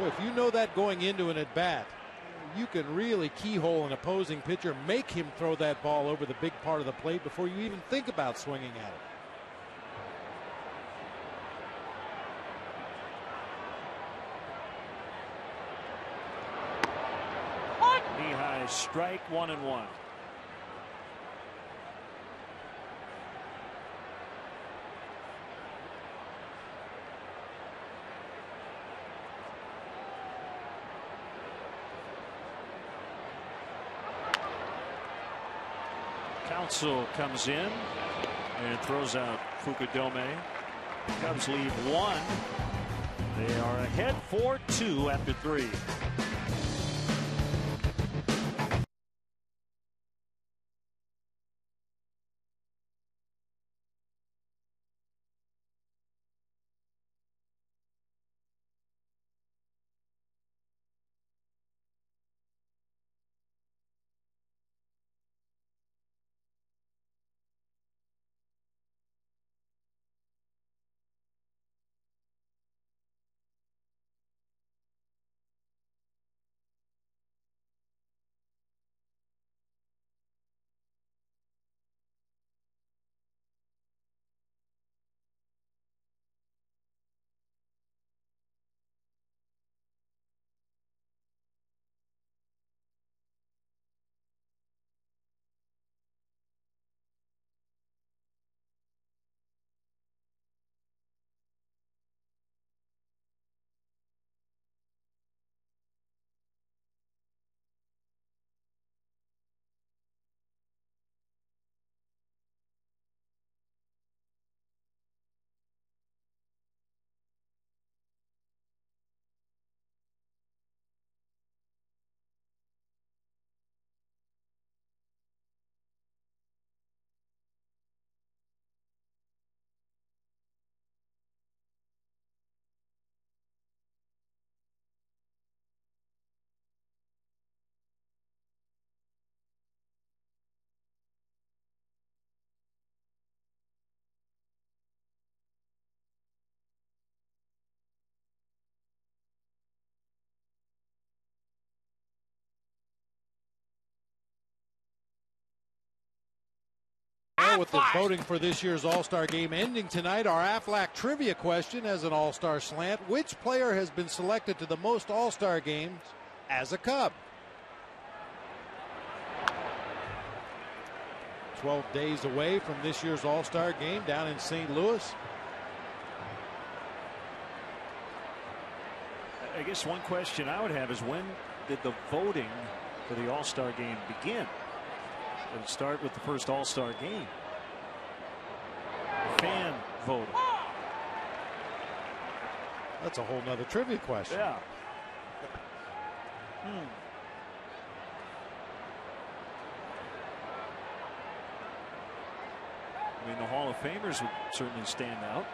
if you know that going into an at-bat, you can really keyhole an opposing pitcher, make him throw that ball over the big part of the plate before you even think about swinging at it. Knee-high strike, 1-1. Counsell comes in and throws out Fukudome. Cubs lead 1. They are ahead 4-2 after 3. With the voting for this year's All-Star Game ending tonight, our Aflac trivia question has an All-Star slant. Which player has been selected to the most All-Star games as a Cub? 12 days away from this year's All-Star Game down in St. Louis. I guess one question I would have is, when did the voting for the All-Star Game begin? Did it start with the first All-Star Game? Fan voting. That's a whole nother trivia question. Yeah. I mean, the Hall of Famers would certainly stand out.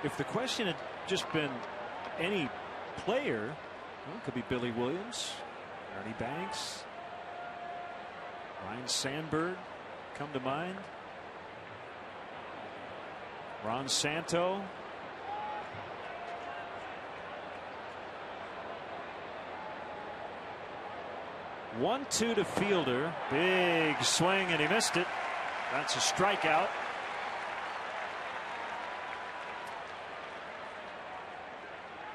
If the question had just been any player, well, it could be Billy Williams, Ernie Banks, Ryan Sandberg come to mind. Ron Santo. One-two to Fielder. Big swing, and he missed it. That's a strikeout.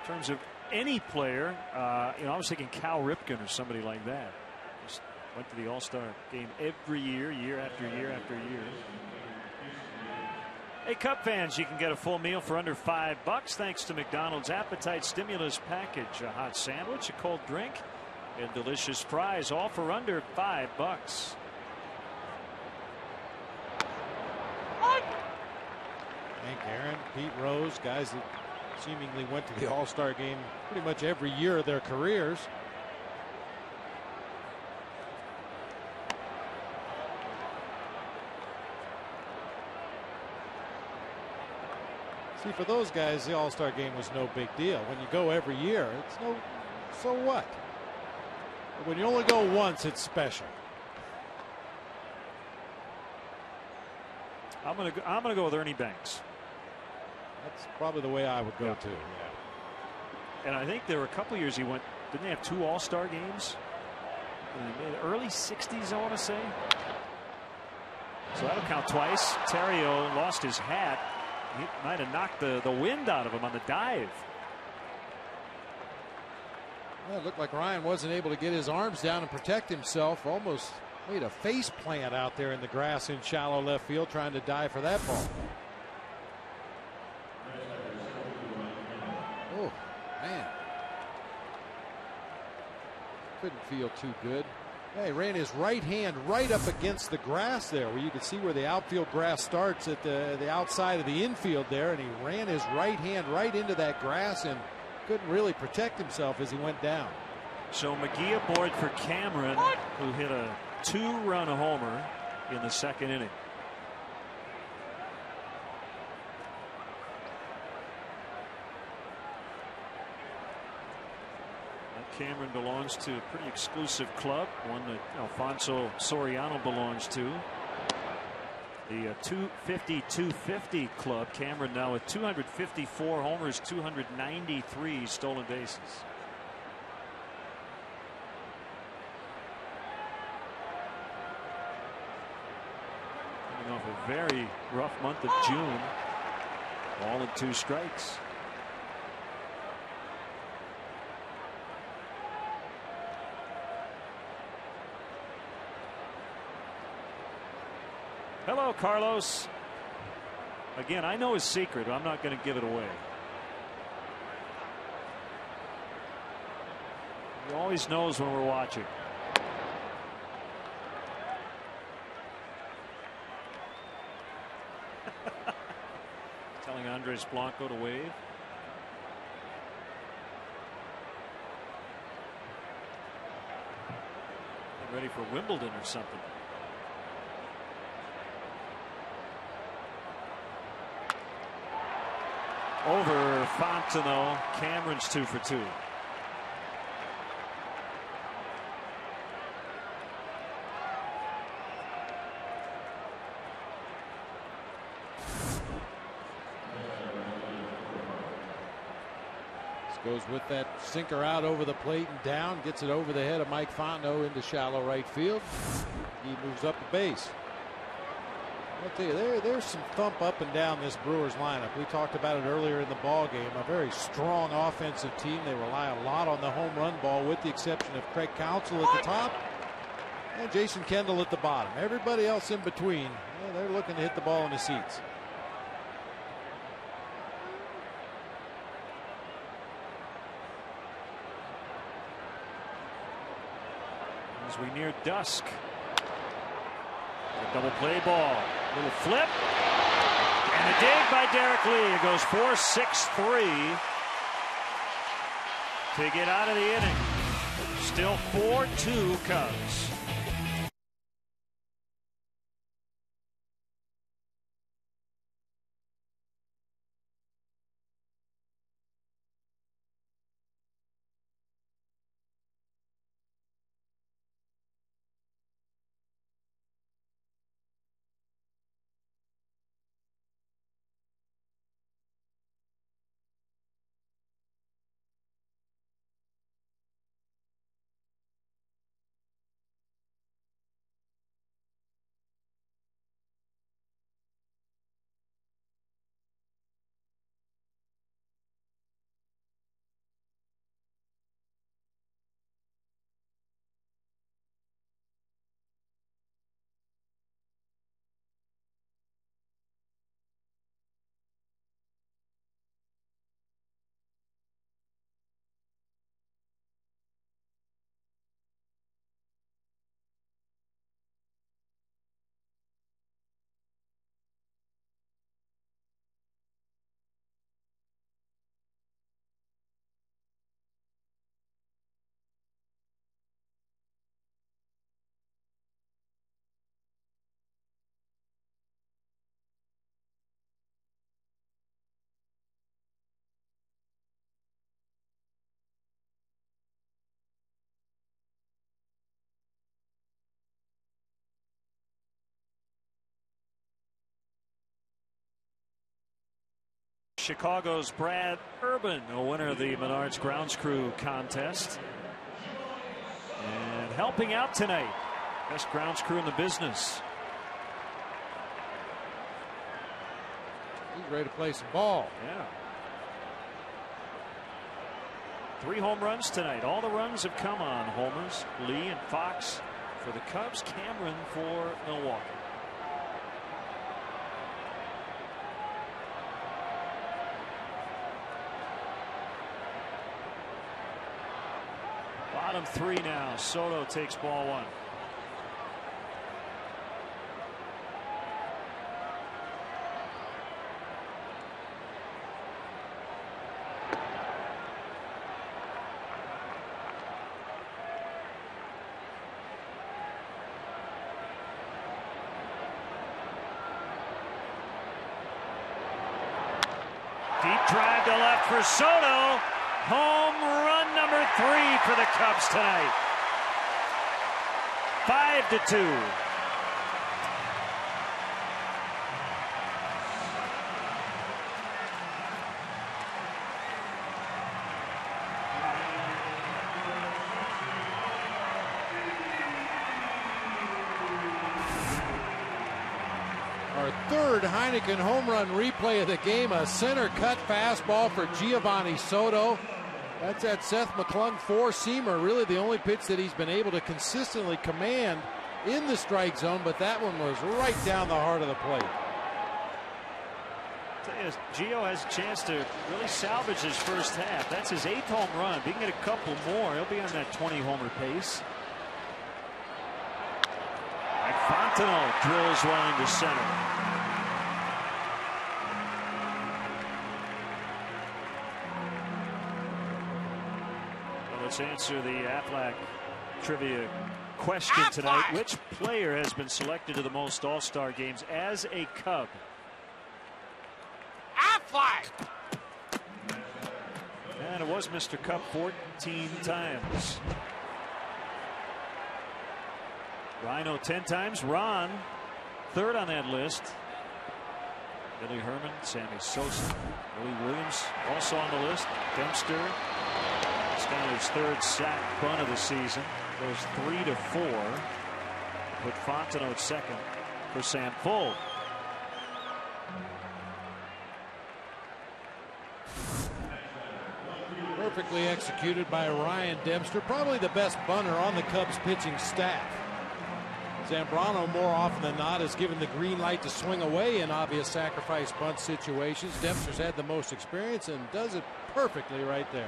In terms of any player, I was thinking Cal Ripken or somebody like that. Just went to the All-Star game every year, year after year after year. Hey, Cub fans, you can get a full meal for under $5 thanks to McDonald's Appetite Stimulus Package. A hot sandwich, a cold drink, and delicious fries, all for under $5. Hank Aaron, Pete Rose, guys that seemingly went to the All-Star game pretty much every year of their careers. See, for those guys, the All-Star game was no big deal. When you go every year, it's no, so what? But when you only go once, it's special. I'm gonna go with Ernie Banks. That's probably the way I would go too. Yeah. And I think there were a couple years he went. Didn't they have 2 All-Star games? In the early 60s, I want to say. So that'll count twice. Terrio lost his hat. He might have knocked the wind out of him on the dive. Well, it looked like Ryan wasn't able to get his arms down and protect himself. Almost made a face plant out there in the grass in shallow left field trying to dive for that ball. Oh, man. Couldn't feel too good. Yeah, he ran his right hand right up against the grass there, where you could see where the outfield grass starts at the outside of the infield there, and he ran his right hand right into that grass and couldn't really protect himself as he went down. So McGee aboard for Cameron, who hit a 2-run homer in the second inning. Cameron belongs to a pretty exclusive club, one that Alfonso Soriano belongs to. The 250-250 club. Cameron now with 254 homers, 293 stolen bases. Coming off a very rough month of June. All in 2 strikes. Hello, Carlos. Again, I know his secret, but I'm not going to give it away. He always knows when we're watching. Telling Andres Blanco to wave. Get ready for Wimbledon or something. Over Fontenot. Cameron's 2 for 2. This goes with that sinker out over the plate and down, gets it over the head of Mike Fontenot into shallow right field. He moves up the base. I'll tell you, there's some thump up and down this Brewers lineup. We talked about it earlier in the ball game. A very strong offensive team. They rely a lot on the home run ball, with the exception of Craig Counsell at the top and Jason Kendall at the bottom. Everybody else in between, they're looking to hit the ball in the seats. As we near dusk, a double play ball. Little flip. And a dig by Derek Lee. It goes 4-6-3 to get out of the inning. Still 4-2 Cubs. Chicago's Brad Urban, a winner of the Menards Grounds Crew contest. And helping out tonight, best grounds crew in the business. He's ready to play some ball. Yeah. 3 home runs tonight. All the runs have come on homers. Lee and Fox for the Cubs. Cameron for Milwaukee. Bottom 3 now. Soto takes ball 1. Deep drive to left for Soto. Home run number 3 for the Cubs tonight. 5-2. Our third Heineken home run replay of the game. A center cut fastball for Giovanni Soto. That's that Seth McClung 4-seamer. Really the only pitch that he's been able to consistently command in the strike zone, but that one was right down the heart of the plate. Gio has a chance to really salvage his first half. That's his 8th home run. If he can get a couple more, he'll be on that 20-homer pace. Fontenot drills one into center. Well, let's answer the Aflac trivia question tonight. Which player has been selected to the most All-Star games as a Cub? Aflac! And it was Mr. Cup 14 times. Rhino 10 times. Ron, 3rd on that list. Billy Herman, Sammy Sosa, Willie Williams also on the list. Dempster, it's got his 3rd sack bunt of the season. Goes 3-4. Put Fontenot at 2nd for Sam Fuld. Perfectly executed by Ryan Dempster. Probably the best bunter on the Cubs pitching staff. Zambrano, more often than not, is given the green light to swing away in obvious sacrifice bunt situations. Dempster's had the most experience and does it perfectly right there.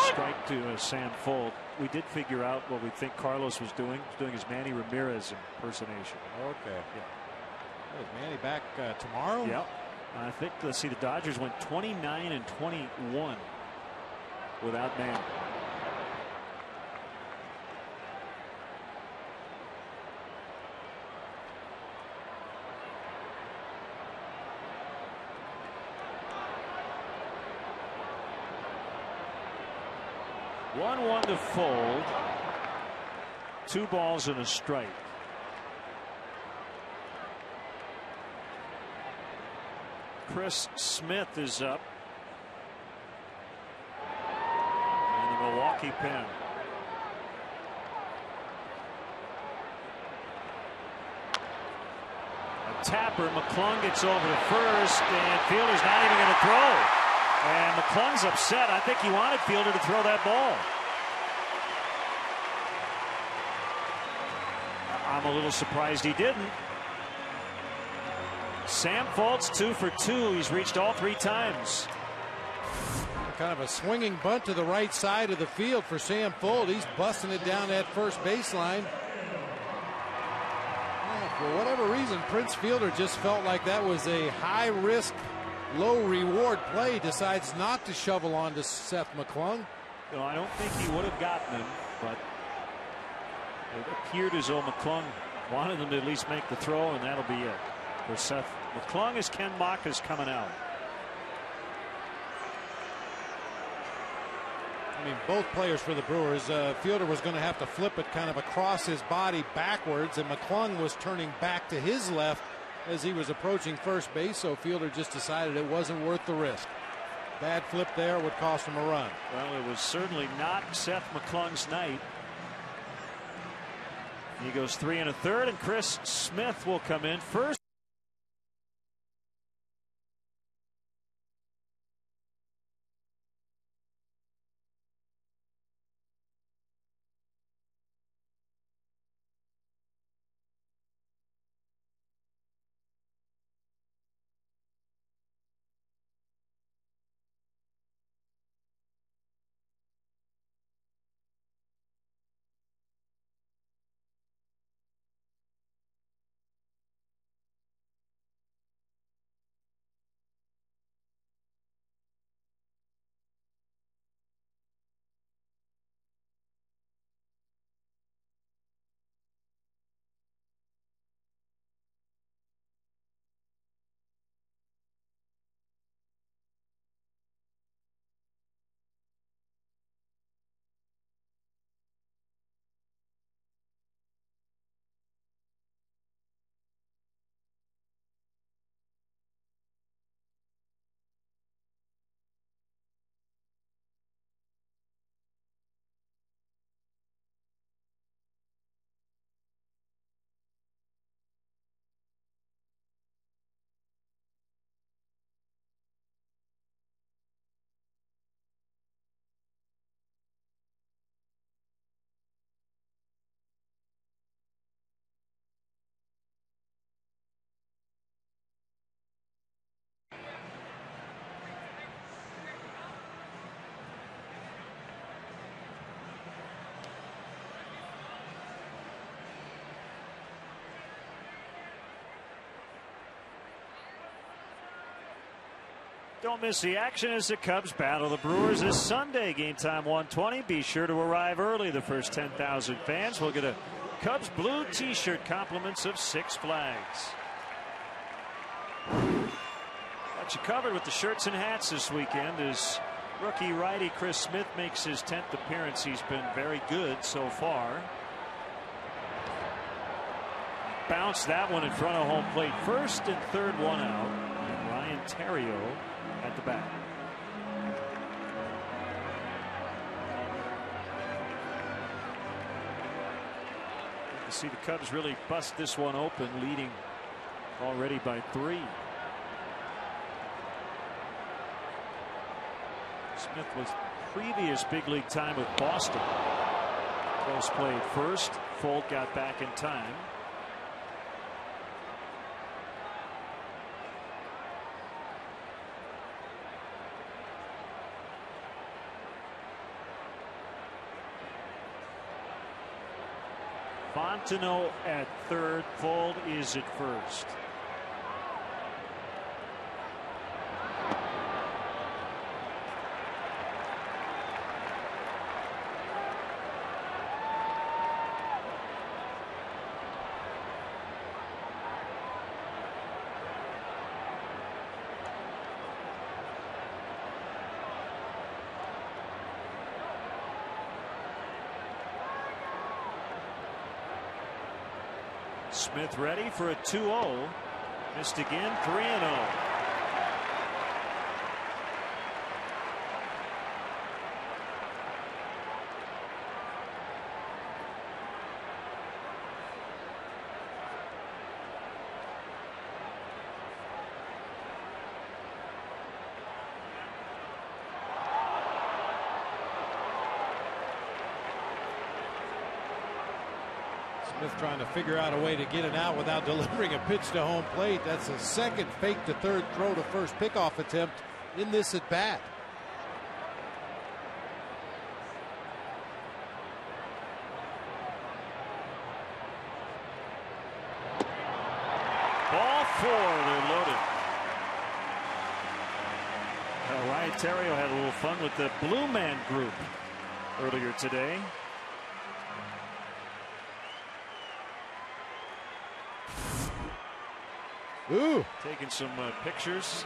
Strike to Sam Fuld. We did figure out what we think Carlos was doing. He's doing his Manny Ramirez impersonation. Okay. Yeah. Is Manny back tomorrow? Yep. I think, let's see, the Dodgers went 29-21 without Manny. One to Fuld. 2 balls and a strike. Chris Smith is up. And the Milwaukee pen. A tapper. McClung gets over to first, and Fielder's not even going to throw. And McClung's upset. I think he wanted Fielder to throw that ball. I'm a little surprised he didn't. Sam Fuld's 2 for 2. He's reached all 3 times. Kind of a swinging bunt to the right side of the field for Sam Fuld. He's busting it down that first baseline. For whatever reason, Prince Fielder just felt like that was a high-risk, low-reward play. Decides not to shovel on to Seth McClung. You know, I don't think he would have gotten him, but it appeared as though McClung wanted him to at least make the throw, and that'll be it for Seth McClung as Ken Mock is coming out. I mean, both players for the Brewers. Fielder was going to have to flip it kind of across his body backwards, and McClung was turning back to his left as he was approaching first base, so Fielder just decided it wasn't worth the risk. Bad flip there would cost him a run. Well, it was certainly not Seth McClung's night. He goes 3 1/3, and Chris Smith will come in first. Don't miss the action as the Cubs battle the Brewers this Sunday. Game time 1:20. Be sure to arrive early. The first 10,000 fans will get a Cubs blue T-shirt compliments of 6 Flags. Got you covered with the shirts and hats this weekend as rookie righty Chris Smith makes his 10th appearance. He's been very good so far. Bounced that one in front of home plate. First and third, one out. And Ryan Theriot at the bat. You see the Cubs really bust this one open, leading already by 3. Smith was previous big league time with Boston. Close play at first. Folt got back in time. Fontenot at third. Folt is at first. Smith ready for a 2-0. Missed again. 3-0. Smith trying to figure out a way to get it out without delivering a pitch to home plate. That's a second fake to third throw to first pickoff attempt in this at bat. Ball 4. They're loaded. Ryan Theriot had a little fun with the Blue Man Group earlier today. Ooh. Taking some pictures.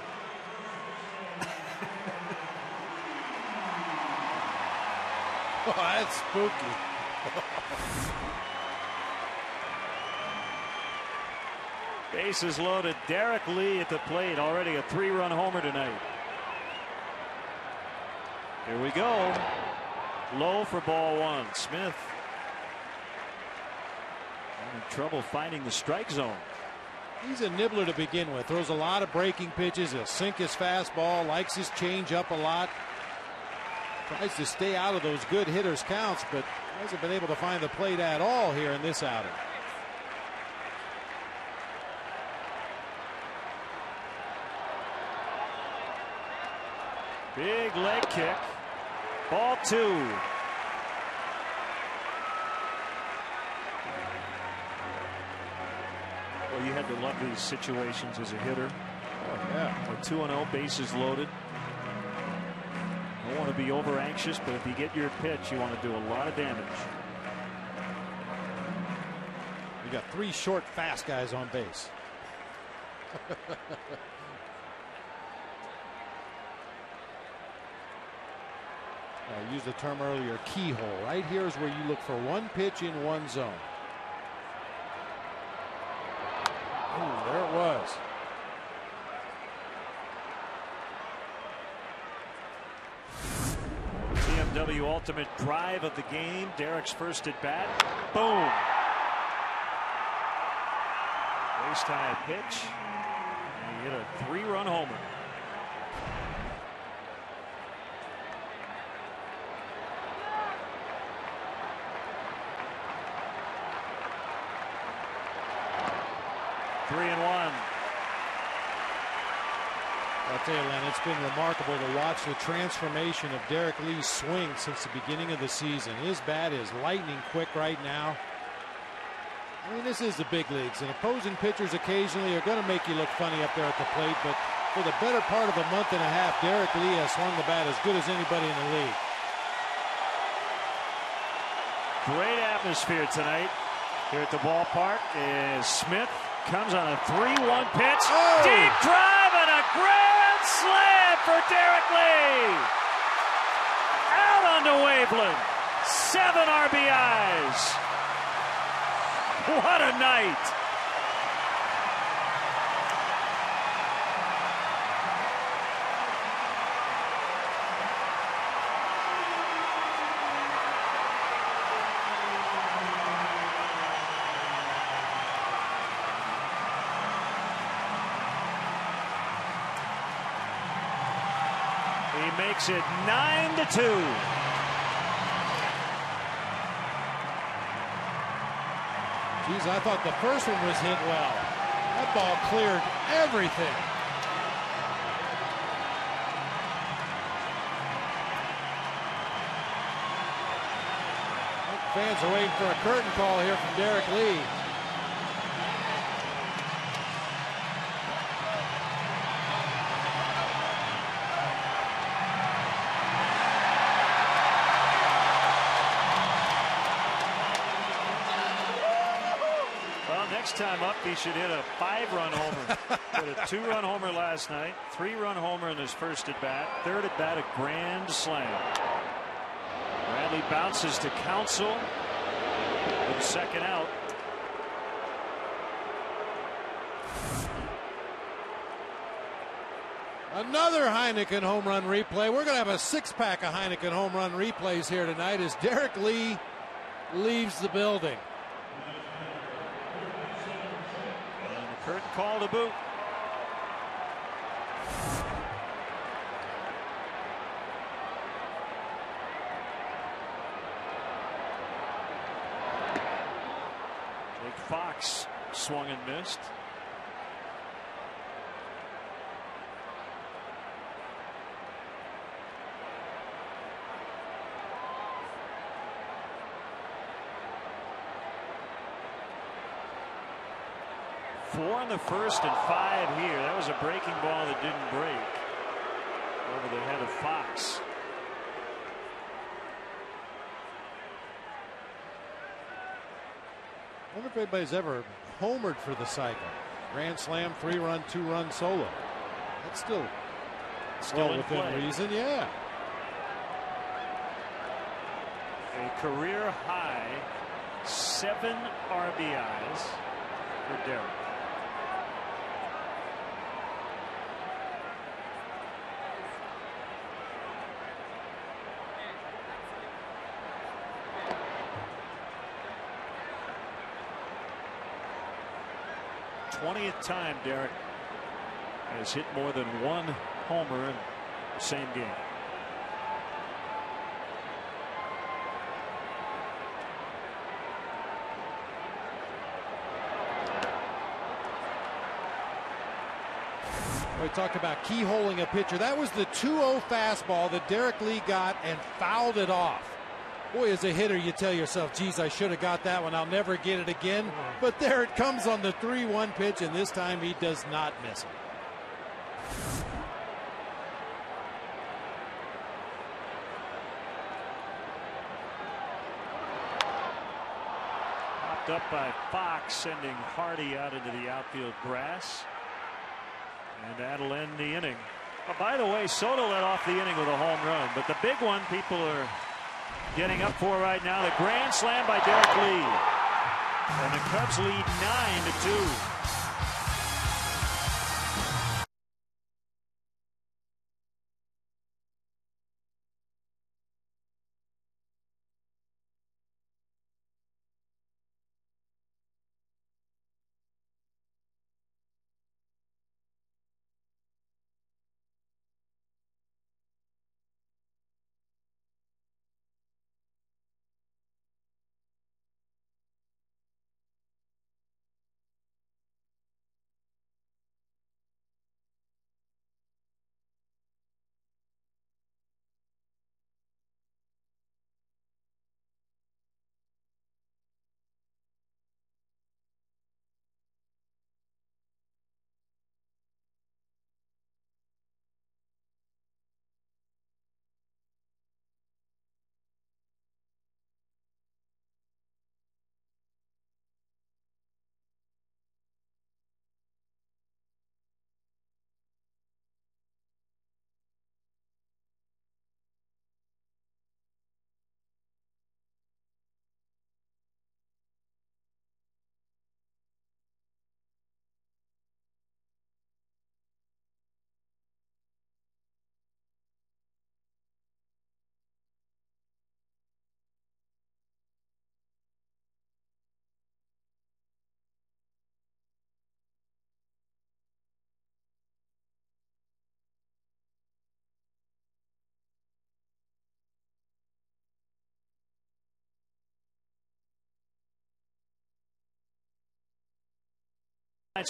Oh, that's spooky. Bases loaded. Derek Lee at the plate. Already a 3-run homer tonight. Here we go. Low for ball 1. Smith having trouble finding the strike zone. He's a nibbler to begin with. Throws a lot of breaking pitches. He'll sink his fastball. Likes his changeup a lot. Tries to stay out of those good hitters' counts, but hasn't been able to find the plate at all here in this outing. Big leg kick. Ball 2. Well, you had to love these situations as a hitter. Oh, yeah. With 2-0, bases loaded. Don't want to be over anxious, but if you get your pitch, you want to do a lot of damage. You got 3 short, fast guys on base. I used the term earlier, keyhole. Right here is where you look for one pitch in one zone. Oh, there it was. BMW ultimate drive of the game. Derek's first at bat. Boom. Base high pitch. And he hit a 3-run homer. Three and one. I'll tell you, Len, it's been remarkable to watch the transformation of Derek Lee's swing since the beginning of the season. His bat is lightning quick right now. I mean, this is the big leagues, and opposing pitchers occasionally are going to make you look funny up there at the plate, but for the better part of a month and a half, Derek Lee has swung the bat as good as anybody in the league. Great atmosphere tonight here at the ballpark as Smith comes on a 3-1 pitch. Oh! Deep drive and a grand slam for Derek Lee. Out onto Waveland. 7 RBIs. What a night. He makes it 9-2. Geez, I thought the first one was hit well. That ball cleared everything. Fans are waiting for a curtain call here from Derek Lee. Next time up, he should hit a 5-run homer. Hit a 2-run homer last night, 3-run homer in his first at bat, third at bat, a grand slam. Bradley bounces to Counsell with second out. Another Heineken home run replay. We're going to have a 6-pack of Heineken home run replays here tonight as Derek Lee leaves the building. Curtain call to boot. Jake Fox swung and missed. Four in the first and 5 here. That was a breaking ball that didn't break over the head of Fox. I wonder if anybody's ever homered for the cycle. Grand slam, 3-run, 2-run solo. That's still Still within play. reason, yeah. A career high 7 RBIs for Derek. th time Derek has hit more than 1 homer in the same game. We talked about keyholing a pitcher. That was the 2-0 fastball that Derek Lee got and fouled it off. Boy, as a hitter, you tell yourself, geez, I should have got that one. I'll never get it again. But there it comes on the 3-1 pitch, and this time he does not miss it. Popped up by Fox, sending Hardy out into the outfield grass. And that'll end the inning. Oh, by the way, Soto led off the inning with a home run. But the big one people are getting up for right now, the grand slam by Derek Lee. And the Cubs lead 9-2.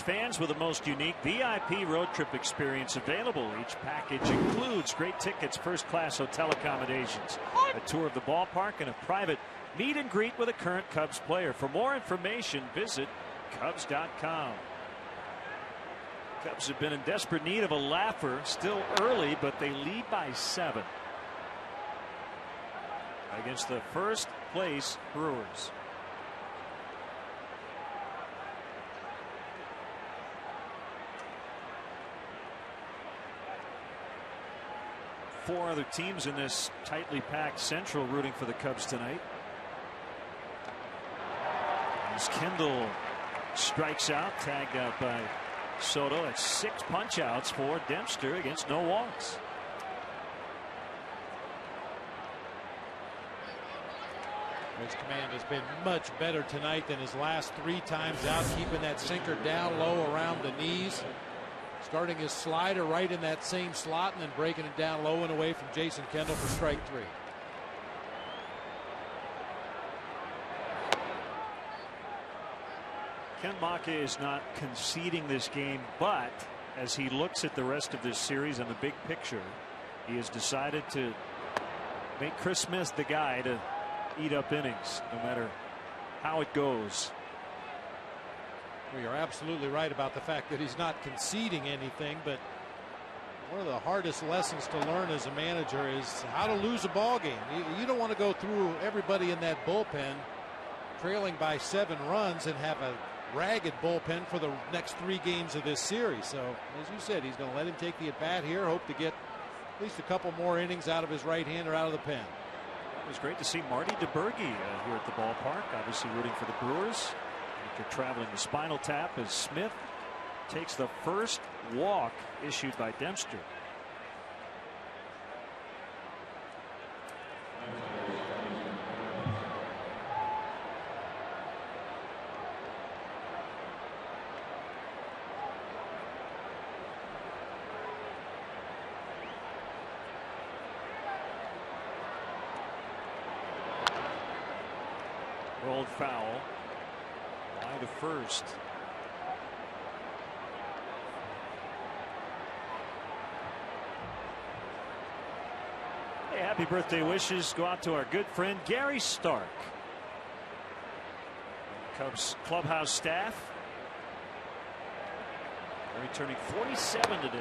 Fans with the most unique VIP road trip experience available. Each package includes great tickets, first-class hotel accommodations, a tour of the ballpark, and a private meet and greet with a current Cubs player. For more information, visit Cubs.com. Cubs have been in desperate need of a laugher. Still early, but they lead by 7 against the first-place Brewers. Four other teams in this tightly packed Central rooting for the Cubs tonight. As Kendall strikes out, tagged out by Soto. That's 6 punch outs for Dempster against no walks. His command has been much better tonight than his last 3 times out, keeping that sinker down low around the knees. Starting his slider right in that same slot and then breaking it down low and away from Jason Kendall for strike 3. Ken Maka is not conceding this game, but as he looks at the rest of this series and the big picture, he has decided to make Chris Smith the guy to eat up innings no matter how it goes. Well, you're absolutely right about the fact that he's not conceding anything, but one of the hardest lessons to learn as a manager is how to lose a ball game. You don't want to go through everybody in that bullpen trailing by 7 runs and have a ragged bullpen for the next 3 games of this series. So as you said, he's going to let him take the at bat here, hope to get at least a couple more innings out of his right hander out of the pen. It was great to see Marty DeBerge here at the ballpark, obviously rooting for the Brewers. After traveling the spinal tap as Smith takes the first walk issued by Dempster. Rolled foul. Line to first. Hey, happy birthday wishes go out to our good friend Gary Stark. Cubs clubhouse staff. Gary turning 47 today.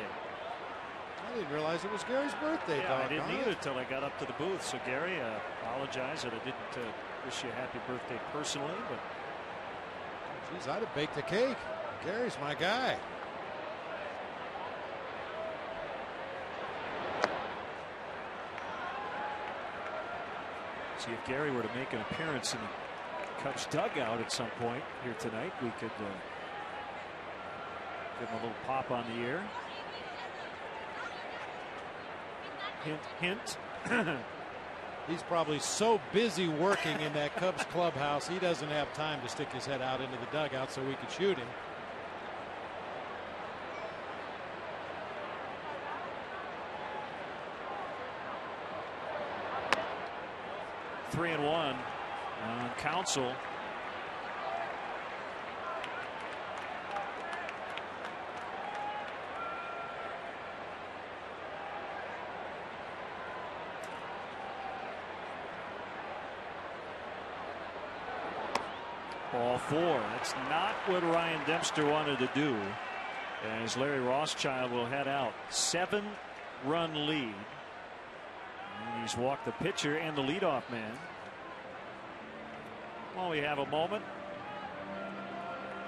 I didn't realize it was Gary's birthday. Yeah, I didn't either until I got up to the booth. So Gary, apologize that I didn't wish you a happy birthday personally, but geez, I'd have baked a cake. Gary's my guy. see if Gary were to make an appearance in the Cubs dugout at some point here tonight, we could give him a little pop on the ear. Hint, hint. He's probably so busy working in that Cubs clubhouse, he doesn't have time to stick his head out into the dugout so we could shoot him. Three and one on Counsell. Ball four. That's not what Ryan Dempster wanted to do, as Larry Rothschild will head out. 7-run lead. And he's walked the pitcher and the leadoff man. Well, we have a moment.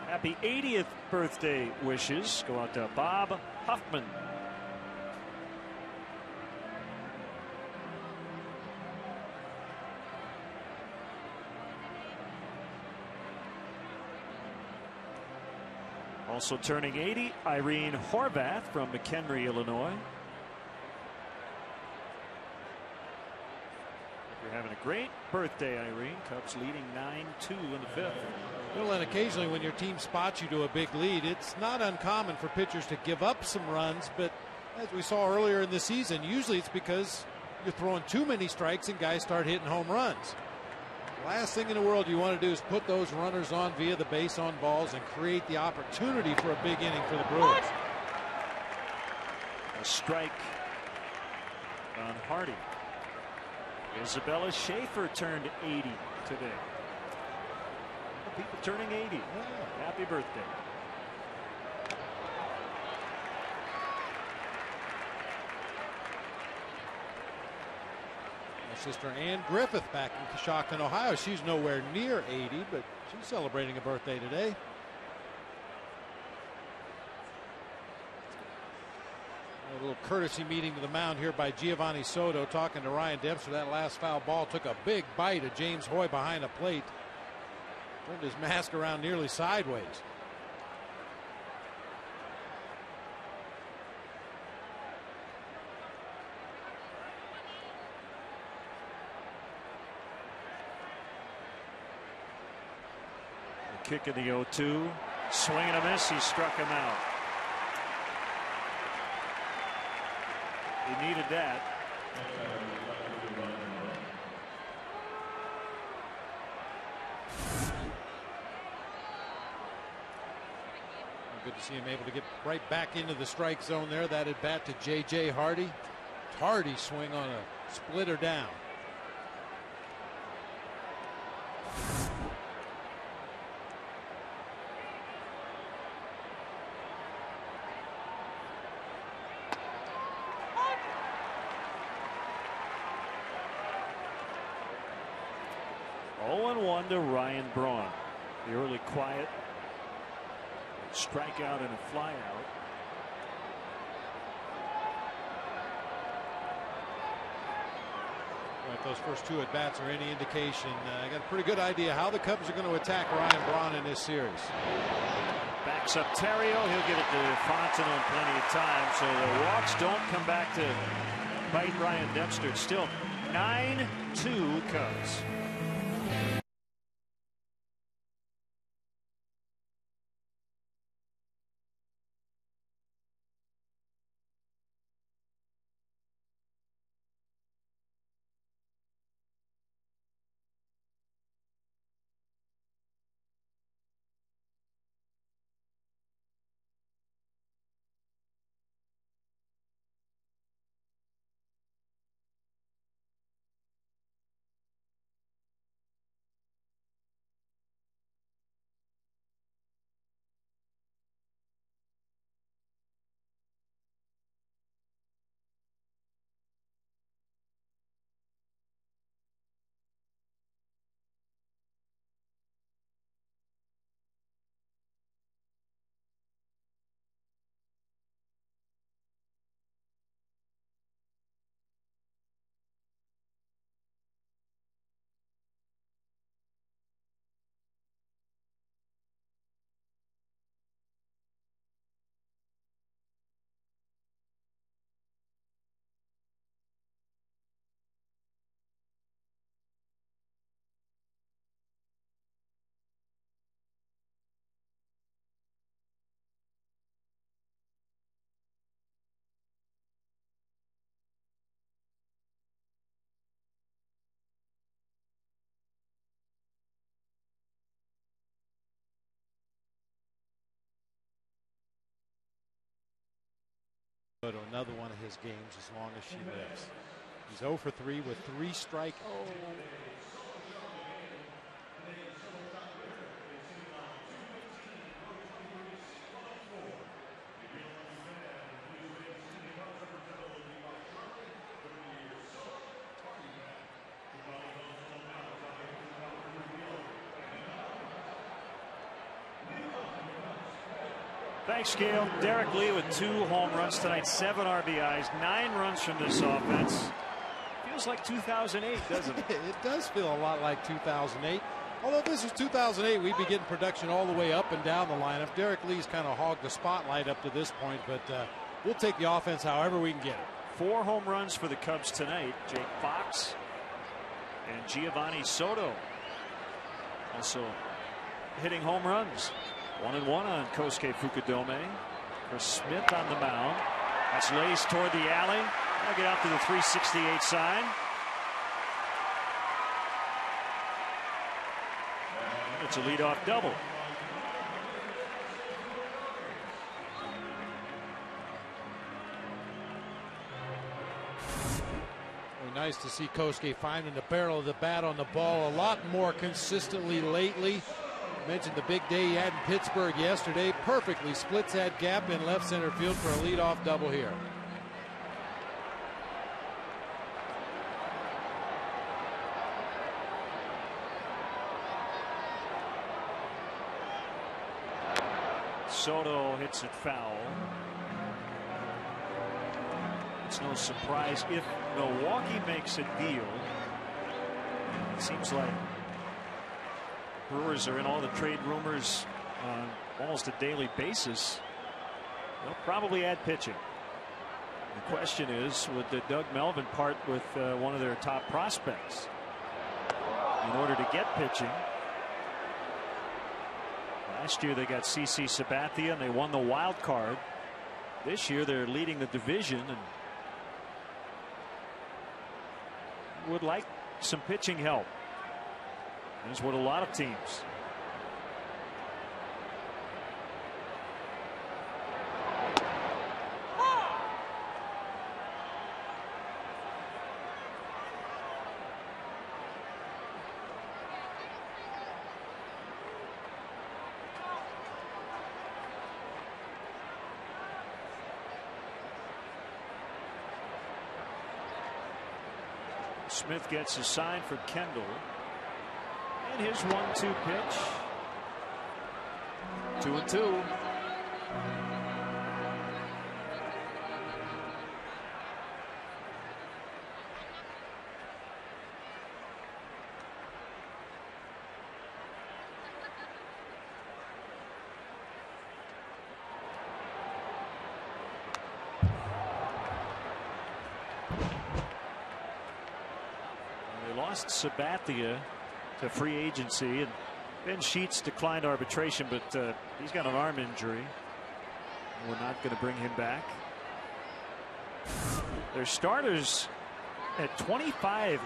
Happy 80th birthday wishes go out to Bob Huffman. Also turning 80, Irene Horvath from McHenry, Illinois. You're having a great birthday, Irene. Cubs leading 9-2 in the fifth. Well, and occasionally when your team spots you to a big lead, it's not uncommon for pitchers to give up some runs, but as we saw earlier in the season, usually it's because you're throwing too many strikes and guys start hitting home runs. Last thing in the world you want to do is put those runners on via the base on balls and create the opportunity for a big inning for the Brewers. A strike on Hardy. Isabella Schaefer turned 80 today. People turning 80. Yeah. Happy birthday. My sister Ann Griffith back in Coshocton, Ohio. She's nowhere near 80, but she's celebrating a birthday today. A little courtesy meeting to the mound here by Giovanni Soto, talking to Ryan Dempster. That last foul ball took a big bite of James Hoy behind the plate. Turned his mask around nearly sideways. The kick in the 0-2. Swing and a miss. He struck him out. He needed that. Good to see him able to get right back into the strike zone there. That at bat to J.J. Hardy. Hardy swing on a splitter down. To Ryan Braun. The early quiet strikeout and a flyout. if those first 2 at-bats are any indication, I got a pretty good idea how the Cubs are going to attack Ryan Braun in this series. Backs up Terrio. He'll get it to Fontenot in plenty of time, so the walks don't come back to bite Ryan Dempster. It's still 9-2 Cubs. To another one of his games as long as she lives. He's 0 for 3 with 3 strikeouts. Thanks, Gail. Derek Lee with 2 home runs tonight, 7 RBIs, 9 runs from this offense. Feels like 2008, doesn't it? It does feel a lot like 2008. Although this is 2008, we'd be getting production all the way up and down the lineup. Derek Lee's kind of hogged the spotlight up to this point, but we'll take the offense however we can get it. 4 home runs for the Cubs tonight. Jake Fox and Giovanni Soto also hitting home runs. 1-1 on Kosuke Fukudome. Chris Smith on the mound. That's laced toward the alley. I'll get out to the 368 sign. It's a leadoff double. Nice to see Kosuke finding the barrel of the bat on the ball a lot more consistently lately. Mentioned the big day he had in Pittsburgh yesterday. Perfectly splits that gap in left center field for a leadoff double here. Soto hits it foul. It's no surprise if Milwaukee makes a deal. It seems like Brewers are in all the trade rumors on almost a daily basis. They'll probably add pitching. The question is, would Doug Melvin part with one of their top prospects in order to get pitching? Last year they got CC Sabathia and they won the wild card. This year they're leading the division and would like some pitching help. That's what a lot of teams. Smith gets a sign for Kendall. And his 1-2 pitch. 2-2. lost Sabathia to free agency, and Ben Sheets declined arbitration, but he's got an arm injury. We're not going to bring him back. Their starters at 25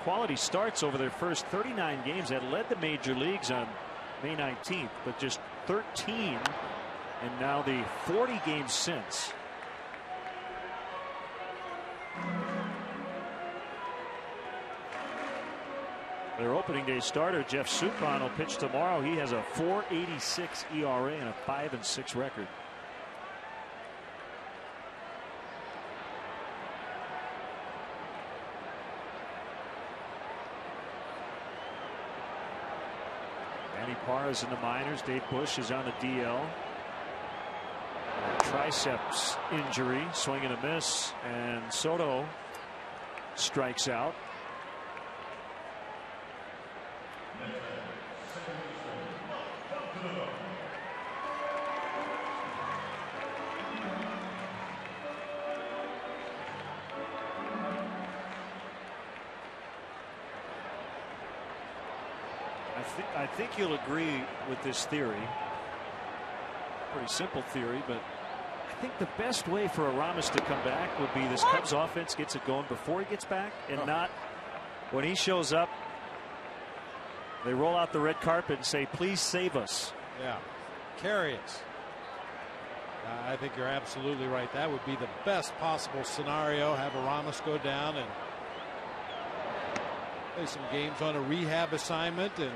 quality starts over their first 39 games that led the major leagues on May 19th, but just 13 and now the 40 games since. Their opening day starter, Jeff Suppan, will pitch tomorrow. He has a .486 ERA and a 5-6 record. Manny Parra is in the minors. Dave Bush is on the DL. Triceps injury, swing and a miss, and Soto strikes out. I think you'll agree with this theory. Pretty simple theory, but I think the best way for Aramis to come back would be this Cubs offense gets it going before he gets back, and not when he shows up. They roll out the red carpet and say, please save us. Yeah, carry us. I think you're absolutely right. That would be the best possible scenario. Have Aramis go down and play some games on a rehab assignment, and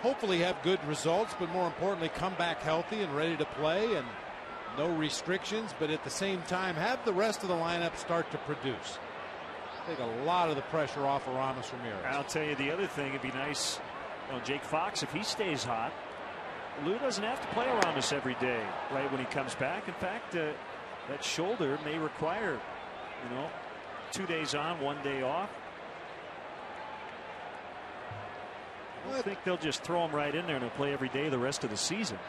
hopefully have good results, but more importantly come back healthy and ready to play, and no restrictions, but at the same time have the rest of the lineup start to produce. Take a lot of the pressure off of Aramis Ramirez. I'll tell you the other thing, it'd be nice, Jake Fox, if he stays hot, Lou doesn't have to play Aramis every day right when he comes back. In fact, that shoulder may require 2 days on, 1 day off. I think they'll just throw him right in there and he'll play every day the rest of the season.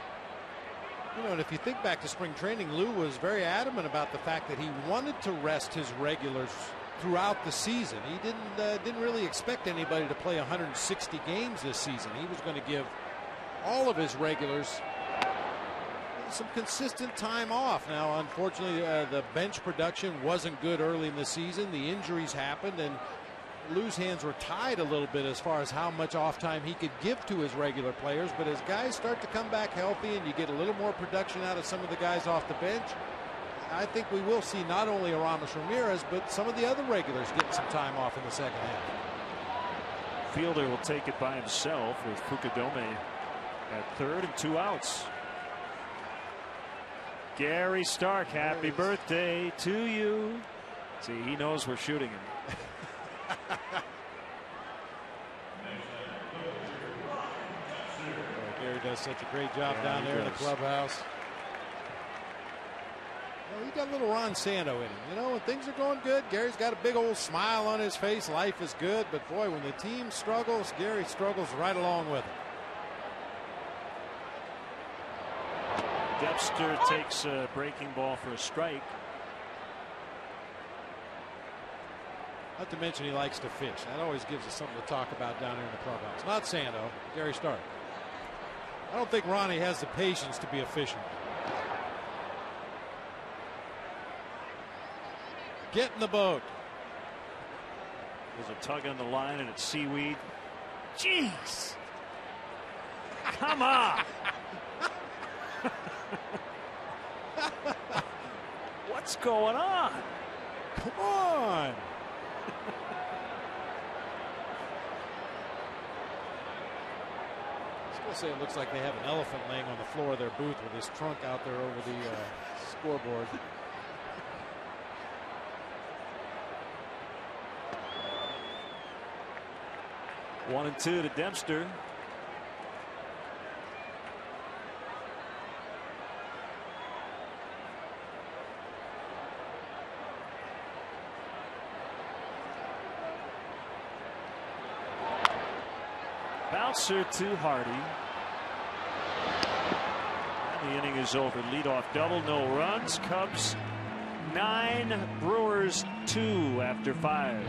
And if you think back to spring training, Lou was very adamant about the fact that he wanted to rest his regulars throughout the season. He didn't really expect anybody to play 160 games this season. He was going to give all of his regulars some consistent time off. Now, unfortunately, the bench production wasn't good early in the season. The injuries happened, and Lou's hands were tied a little bit as far as how much off time he could give to his regular players. But as guys start to come back healthy and you get a little more production out of some of the guys off the bench, I think we will see not only Aramis Ramirez, but some of the other regulars getting some time off in the second half. Fielder will take it by himself with Fukudome at third and 2 outs. Gary Stark, happy birthday to you. See, he knows we're shooting him. Gary does such a great job down there in the clubhouse. He got a little Ron Santo in him. When things are going good, Gary's got a big old smile on his face. Life is good. But boy, when the team struggles, Gary struggles right along with it. Dempster takes a breaking ball for a strike. Not to mention he likes to fish. That always gives us something to talk about down there in the clubhouse. Not Santo, Gary Stark. I don't think Ronnie has the patience to be a fisherman. Get in the boat. There's a tug on the line and it's seaweed. Jeez. Come on. What's going on? Come on. I was going to say it looks like they have an elephant laying on the floor of their booth with his trunk out there over the scoreboard. One and two to Dempster. Bouncer to Hardy. And the inning is over. Leadoff double, no runs. Cubs 9, Brewers 2 after 5.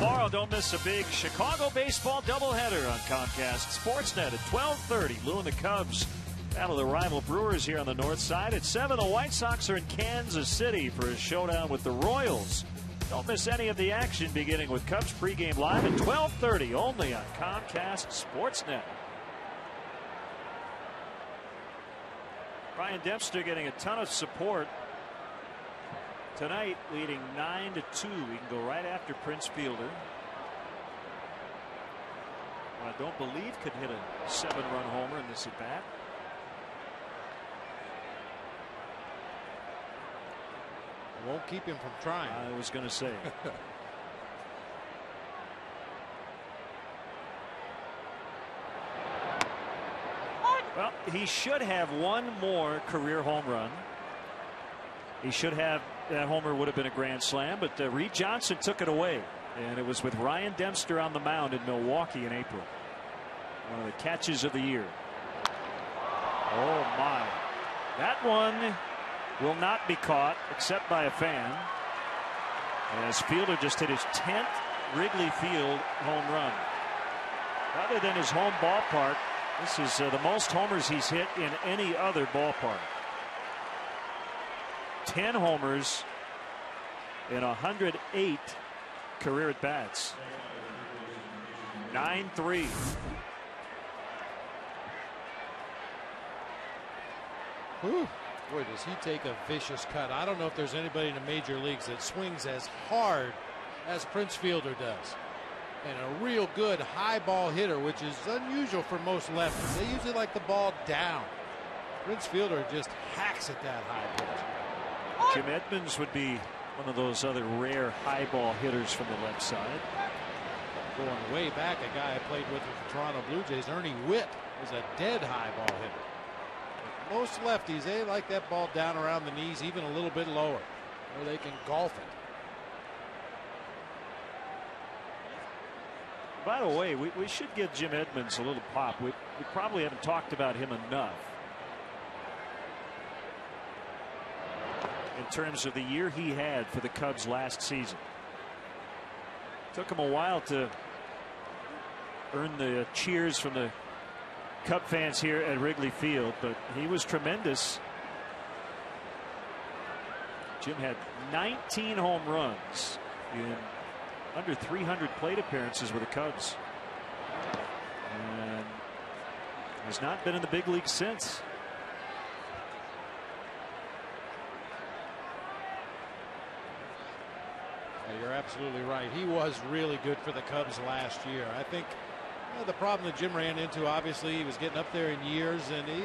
Tomorrow, don't miss a big Chicago baseball doubleheader on Comcast Sportsnet at 12:30. Lou and the Cubs battle the rival Brewers here on the north side. At 7, the White Sox are in Kansas City for a showdown with the Royals. Don't miss any of the action beginning with Cubs pregame live at 12:30 only on Comcast Sportsnet. Ryan Dempster getting a ton of support tonight, leading 9-2. He can go right after Prince Fielder. I don't believe could hit a 7-run homer in this at bat. Won't keep him from trying. I was going to say. Well, he should have one more career home run. He should have, that homer would have been a grand slam, but Reed Johnson took it away. And it was with Ryan Dempster on the mound in Milwaukee in April. One of the catches of the year. Oh my. That one will not be caught except by a fan, as Fielder just hit his 10th Wrigley Field home run. Other than his home ballpark, this is the most homers he's hit in any other ballpark. 10 homers in 108 career at bats. 9-3. Whew. Boy, does he take a vicious cut. I don't know if there's anybody in the major leagues that swings as hard as Prince Fielder does. And a real good high ball hitter, which is unusual for most lefties. They usually like the ball down. Prince Fielder just hacks at that high pitch. Jim Edmonds would be one of those other rare high ball hitters from the left side. Going way back, a guy I played with the Toronto Blue Jays, Ernie Witt, was a dead high ball hitter. Most lefties, they like that ball down around the knees, even a little bit lower, where they can golf it. By the way, we should give Jim Edmonds a little pop. We probably haven't talked about him enough in terms of the year he had for the Cubs last season. Took him a while to earn the cheers from the Cub fans here at Wrigley Field, but he was tremendous. Jim had 19 home runs in under 300 plate appearances with the Cubs, and has not been in the big league since. You're absolutely right. He was really good for the Cubs last year. I think the problem that Jim ran into, obviously, he was getting up there in years, and he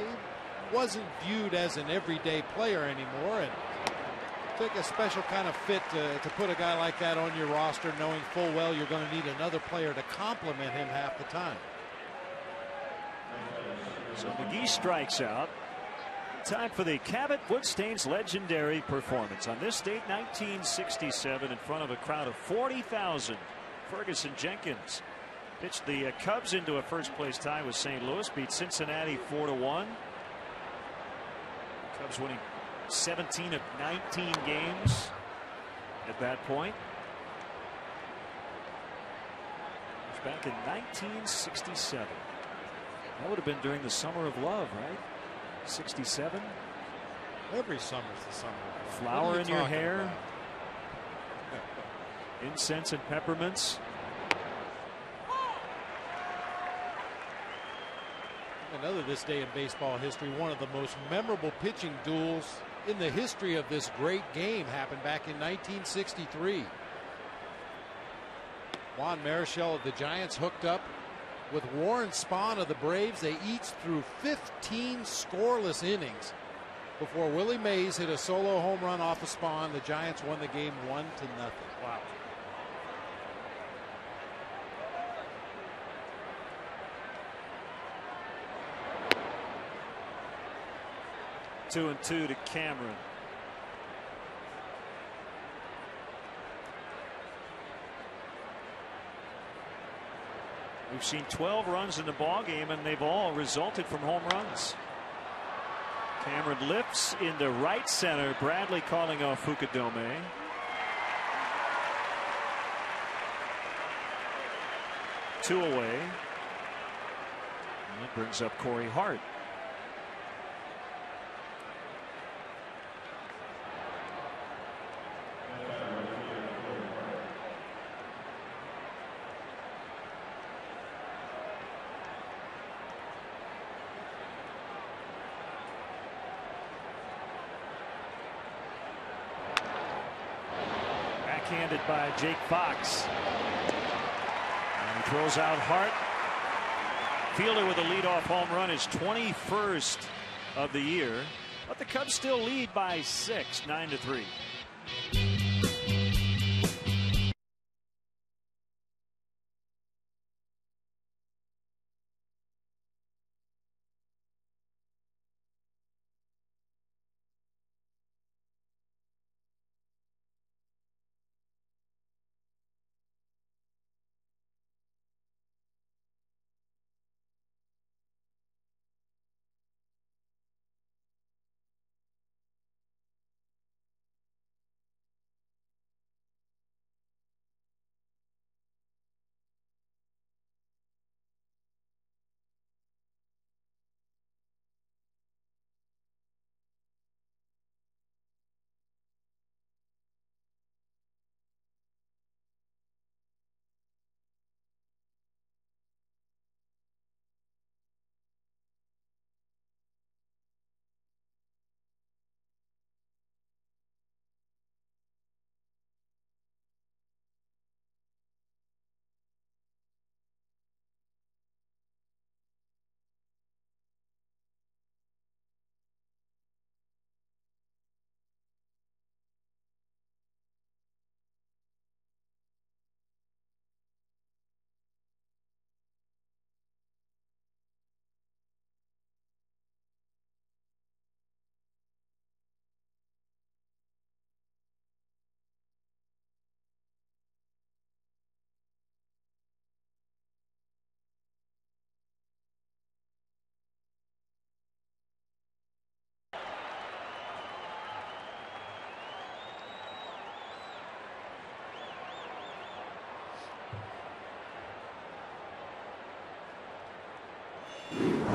wasn't viewed as an everyday player anymore. And it took a special kind of fit to put a guy like that on your roster, knowing full well you're going to need another player to complement him half the time. So McGee strikes out. Time for the Cabot Woodstains legendary performance. On this date, 1967, in front of a crowd of 40,000, Ferguson Jenkins pitched the Cubs into a first-place tie with St. Louis, beat Cincinnati 4-1. Cubs winning 17 of 19 games at that point. It was back in 1967. That would have been during the Summer of Love, right? 67. Every summer's the summer. Flower in your hair. Incense and peppermints. Another this day in baseball history, one of the most memorable pitching duels in the history of this great game happened back in 1963. Juan Marichal of the Giants hooked up with Warren Spahn of the Braves. They each threw 15 scoreless innings before Willie Mays hit a solo home run off of Spahn. The Giants won the game 1-0. Wow. Two and two to Cameron. We've seen 12 runs in the ball game, and they've all resulted from home runs. Cameron lifts into right center. Bradley calling off Fukudome. 2 away. And that brings up Corey Hart. Backhanded by Jake Fox. And he throws out Hart. Fielder with a leadoff home run, is 21st of the year. But the Cubs still lead by 6, 9-3.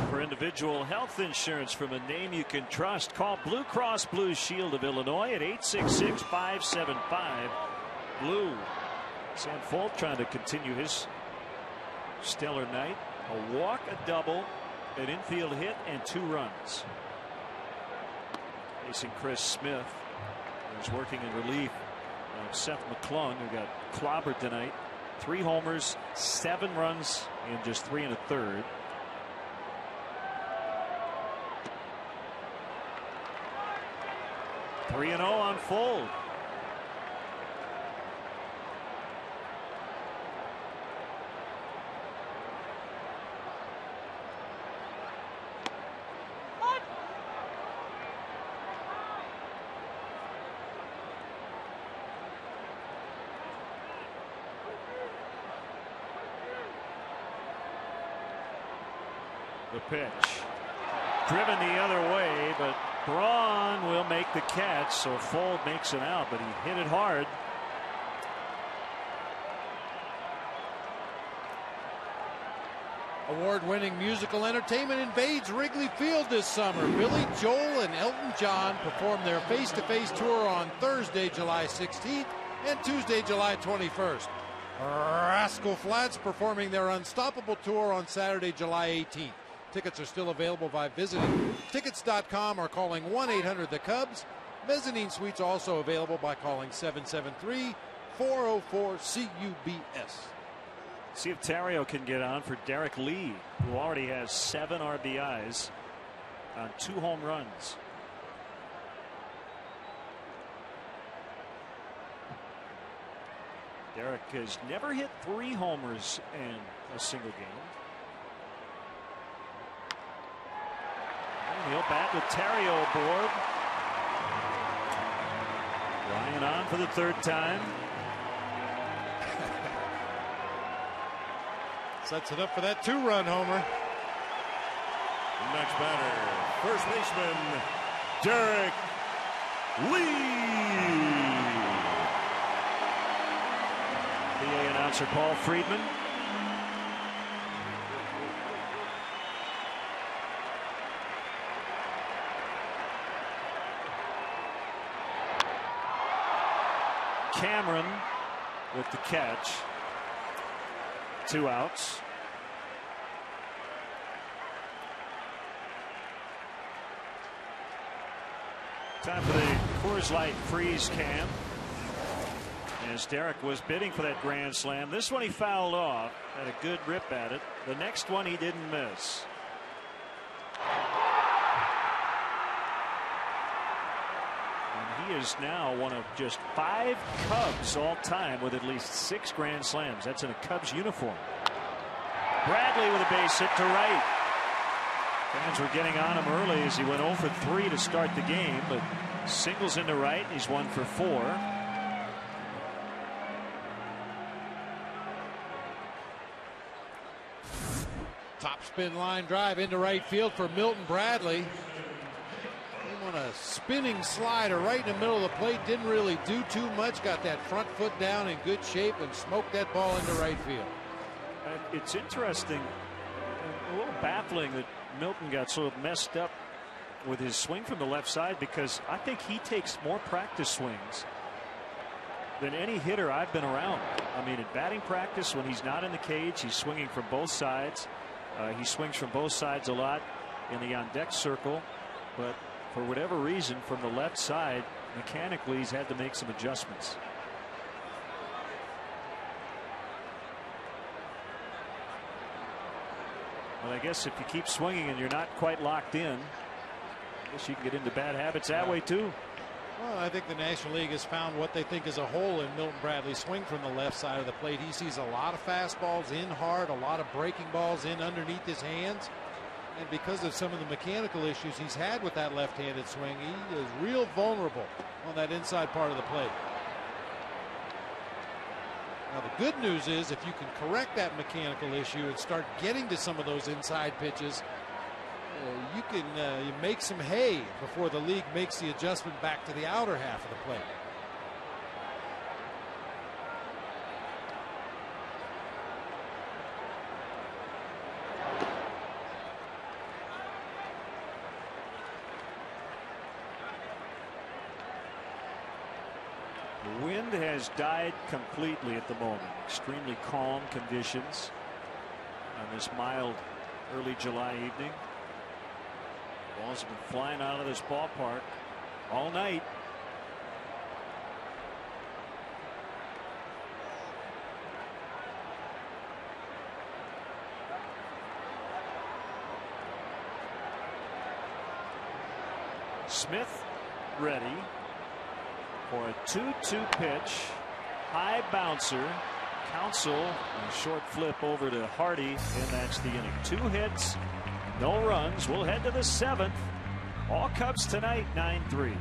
For individual health insurance from a name you can trust, call Blue Cross Blue Shield of Illinois at 866-575-BLUE. Sam Folt trying to continue his stellar night. A walk, a double, an infield hit, and 2 runs. Facing Chris Smith, who's working in relief of Seth McClung, who got clobbered tonight. 3 homers, 7 runs in just 3 1/3. Three and 0 on Fold. The pitch. Driven the other way, but Braun will make the catch, so Fold makes it out, but he hit it hard. Award-winning musical entertainment invades Wrigley Field this summer. Billy Joel and Elton John perform their face-to-face tour on Thursday, July 16th and Tuesday, July 21st. Rascal Flatts performing their Unstoppable tour on Saturday, July 18th. Tickets are still available by visiting tickets.com or calling 1-800-THE-CUBS. Mezzanine suites also available by calling 773-404-CUBS. See if Tario can get on for Derek Lee, who already has 7 RBIs on 2 home runs. Derek has never hit 3 homers in a single game. And he'll bat with Tario aboard. Ryan on for the 3rd time. Sets it up for that 2-run homer. Next batter, first baseman Derek Lee. PA announcer Paul Friedman. Cameron with the catch. 2 outs. Time for the Coors Light freeze can. As Derek was bidding for that grand slam. This one he fouled off. Had a good rip at it. The next one he didn't miss. And he is now one of just 5 Cubs all time with at least 6 grand slams. That's in a Cubs uniform. Bradley with a base hit to right. Fans were getting on him early as he went 0 for 3 to start the game, but singles into right. He's 1 for 4. Top spin line drive into right field for Milton Bradley. He won a spinning slider right in the middle of the plate. Didn't really do too much. Got that front foot down in good shape and smoked that ball into right field. It's interesting, a little baffling that Milton got so messed up with his swing from the left side, because I think he takes more practice swings than any hitter I've been around. I mean, in batting practice, when he's not in the cage, he's swinging from both sides. He swings from both sides a lot in the on deck circle, but for whatever reason, from the left side, mechanically, he's had to make some adjustments. Well, I guess if you keep swinging and you're not quite locked in, I guess you can get into bad habits that way too. Well, I think the National League has found what they think is a hole in Milton Bradley's swing from the left side of the plate. He sees a lot of fastballs in hard, a lot of breaking balls in underneath his hands. And because of some of the mechanical issues he's had with that left-handed swing, he is real vulnerable on that inside part of the plate. Now, the good news is if you can correct that mechanical issue and start getting to some of those inside pitches, you can you make some hay before the league makes the adjustment back to the outer half of the plate. The wind has died completely at the moment. Extremely calm conditions on this mild early July evening. Balls have been flying out of this ballpark all night. Smith ready for a 2-2 pitch. High bouncer. Counsell, a short flip over to Hardy, and that's the inning. 2 hits, no runs. We'll head to the 7th. All Cubs tonight, 9-3.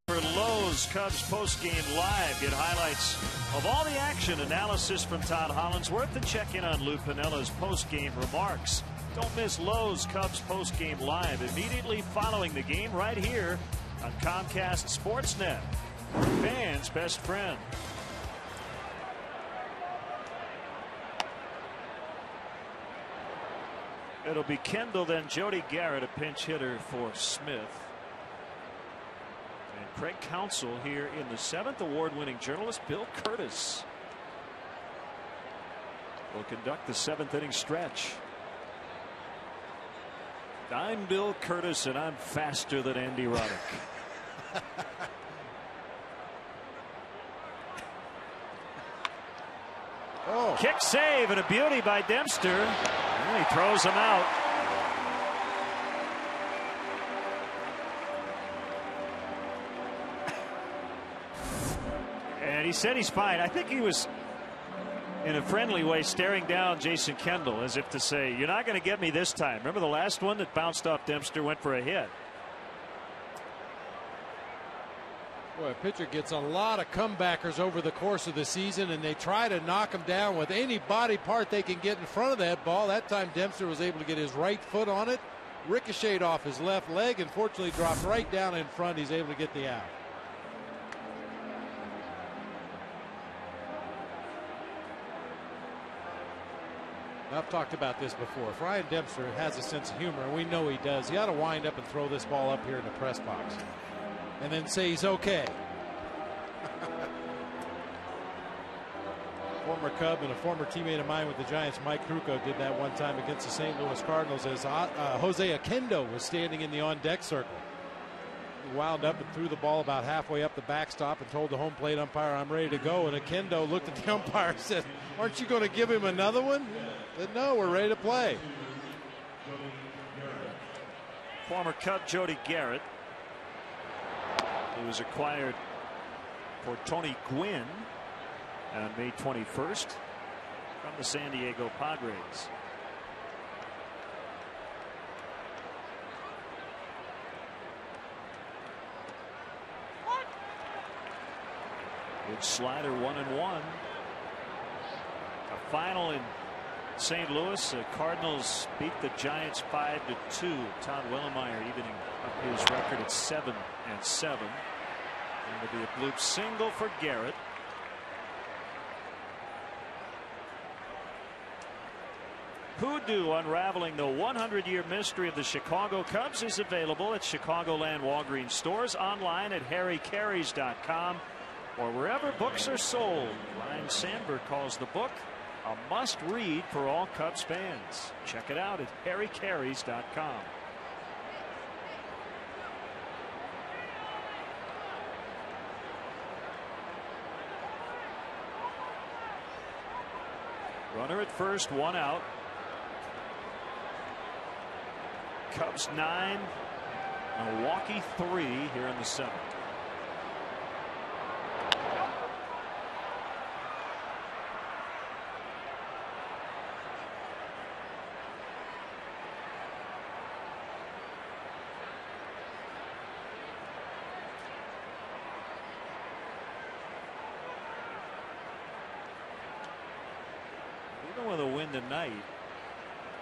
For Lowe's Cubs postgame live, get highlights of all the action, analysis from Todd Hollandsworth, and check in on Lou Pinella's postgame remarks. Don't miss Lowe's Cubs postgame live immediately following the game right here on Comcast Sportsnet. Fans' best friend. It'll be Kendall, then Jody Garrett, a pinch hitter for Smith. And Craig Counsell here in the 7th. Award-winning journalist Bill Curtis will conduct the 7th inning stretch. I'm Bill Curtis, and I'm faster than Andy Roddick. Oh. Kick save and a beauty by Dempster. And he throws him out. And he said he's fine. I think he was, in a friendly way, staring down Jason Kendall as if to say, you're not going to get me this time. Remember the last one that bounced off Dempster, went for a hit. Boy, a pitcher gets a lot of comebackers over the course of the season, and they try to knock him down with any body part they can get in front of that ball. That time Dempster was able to get his right foot on it, ricocheted off his left leg, and fortunately dropped right down in front. He's able to get the out. I've talked about this before. If Ryan Dempster has a sense of humor, and we know he does, he ought to wind up and throw this ball up here in the press box and then say he's okay. Former Cub and a former teammate of mine with the Giants, Mike Krukow, did that one time against the St. Louis Cardinals as Jose Oquendo was standing in the on-deck circle. He wound up and threw the ball about halfway up the backstop and told the home plate umpire, I'm ready to go. And Oquendo looked at the umpire and said, aren't you going to give him another one? He said, no, we're ready to play. Former Cub Jody Garrett. He was acquired for Tony Gwynn on May 21st from the San Diego Padres. Good slider, 1-1. A final in St. Louis. The Cardinals beat the Giants 5-2. Todd Wellemeyer evening up his record at 7-7. And it'll be a bloop single for Garrett. Hoodoo, unraveling the 100-year mystery of the Chicago Cubs, is available at Chicagoland Walgreens stores, online at harrycaries.com, or wherever books are sold. Ryan Sandberg calls the book a must-read for all Cubs fans. Check it out at harrycaries.com. Runner at first, one out. Cubs 9, Milwaukee 3 here in the 7th. Even with a win tonight,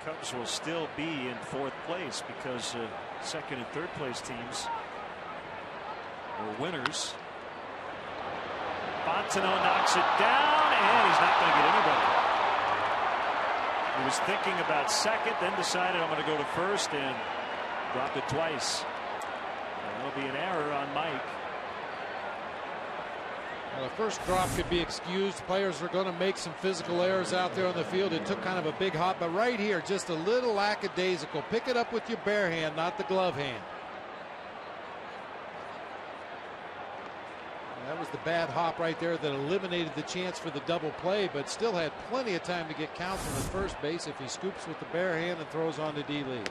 Cubs will still be in 4th place because 2nd and 3rd place teams are winners. Fontenot knocks it down, and he's not going to get anybody. He was thinking about 2nd, then decided I'm going to go to 1st and dropped it twice. That'll be an error on Mike. Well, the first drop could be excused. Players are going to make some physical errors out there on the field. It took kind of a big hop, but right here, just a little lackadaisical. Pick it up with your bare hand, not the glove hand. And that was the bad hop right there that eliminated the chance for the double play, but still had plenty of time to get Counsell at first base if he scoops with the bare hand and throws on to D-Lee.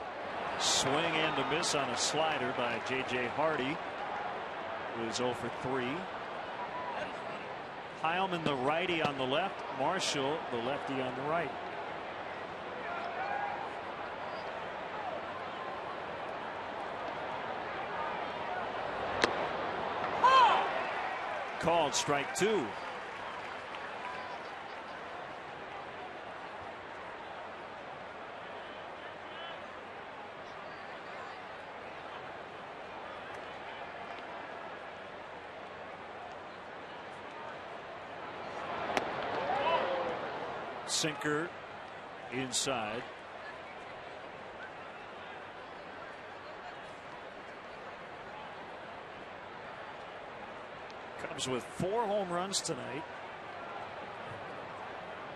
Swing and a miss on a slider by J.J. Hardy, who is 0 for 3. Heilman, the righty, on the left. Marshall, the lefty, on the right. Called strike 2. sinker inside. Cubs with 4 home runs tonight.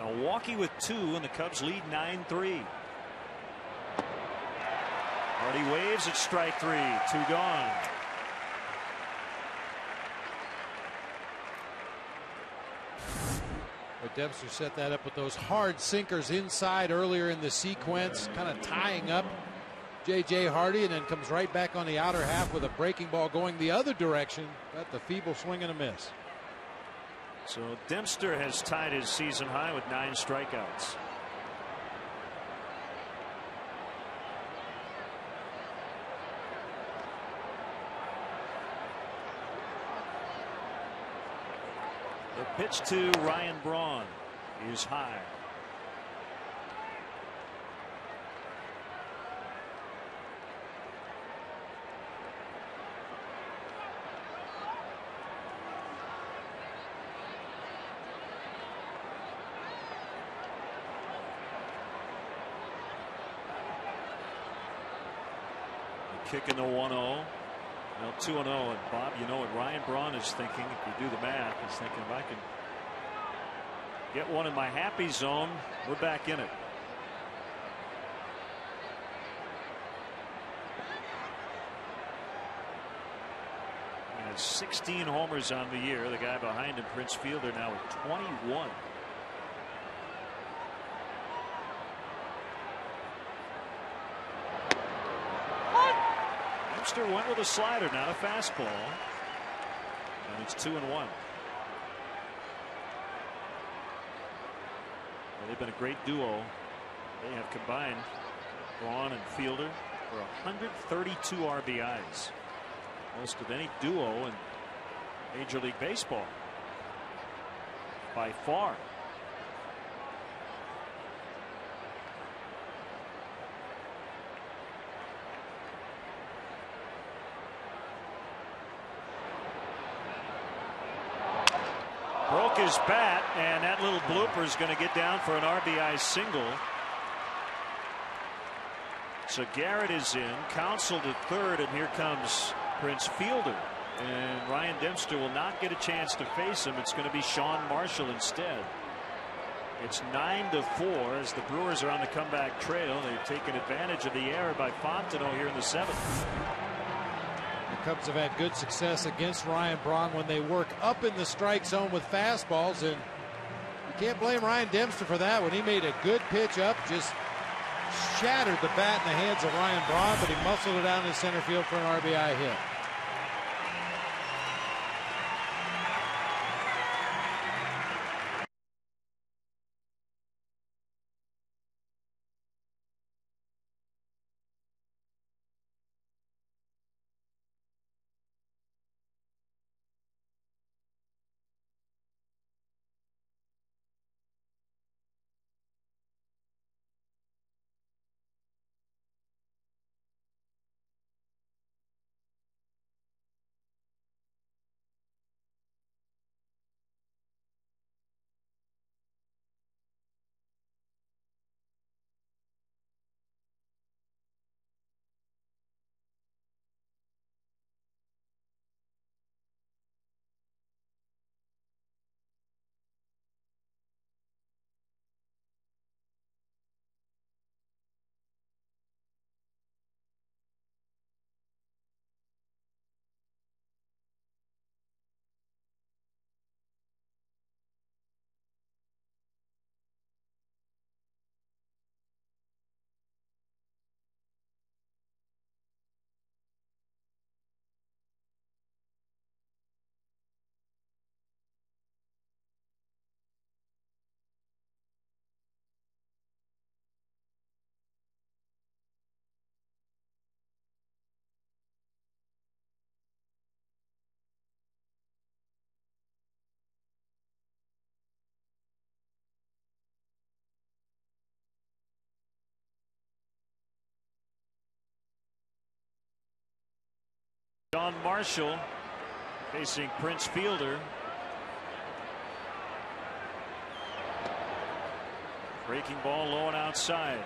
Milwaukee with 2, and the Cubs lead 9-3. Hardy waves at strike 3. 2 gone. But Dempster set that up with those hard sinkers inside earlier in the sequence, kind of tying up J.J. Hardy, and then comes right back on the outer half with a breaking ball going the other direction. Got the feeble swing and a miss. So Dempster has tied his season high with 9 strikeouts. The pitch to Ryan Braun is high. Kick in the 1-0. Now 2-0. And Bob, you know what Ryan Braun is thinking. If you do the math, he's thinking, if I can get one in my happy zone, we're back in it. He has 16 homers on the year. The guy behind him, Prince Fielder, now with 21. Dempster went with a slider, not a fastball. And it's 2-1. Well, they've been a great duo. They have combined, Braun and Fielder, for 132 RBIs. Most of any duo in Major League Baseball. By far. Broke his bat, and that little blooper is going to get down for an RBI single. So Garrett is in, counseled at third, and here comes Prince Fielder. And Ryan Dempster will not get a chance to face him. It's going to be Sean Marshall instead. It's 9-4 as the Brewers are on the comeback trail. They've taken advantage of the error by Fontenot here in the 7th. The Cubs have had good success against Ryan Braun when they work up in the strike zone with fastballs, and you can't blame Ryan Dempster for that. When he made a good pitch up, just shattered the bat in the hands of Ryan Braun, but he muscled it out in center field for an RBI hit. Sean Marshall facing Prince Fielder. Breaking ball low and outside.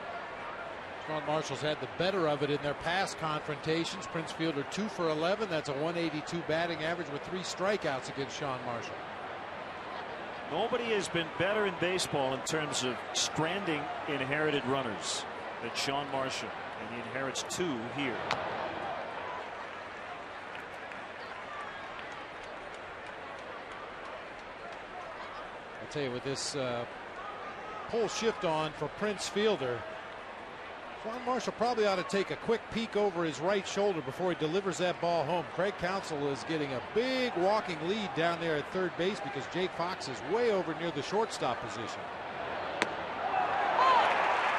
Sean Marshall's had the better of it in their past confrontations. Prince Fielder 2 for 11. That's a 182 batting average with 3 strikeouts against Sean Marshall. Nobody has been better in baseball in terms of stranding inherited runners than Sean Marshall, and he inherits 2 here. I'll tell you, with this pole shift on for Prince Fielder, Sean Marshall probably ought to take a quick peek over his right shoulder before he delivers that ball home. Craig Counsell is getting a big walking lead down there at third base because Jake Fox is way over near the shortstop position.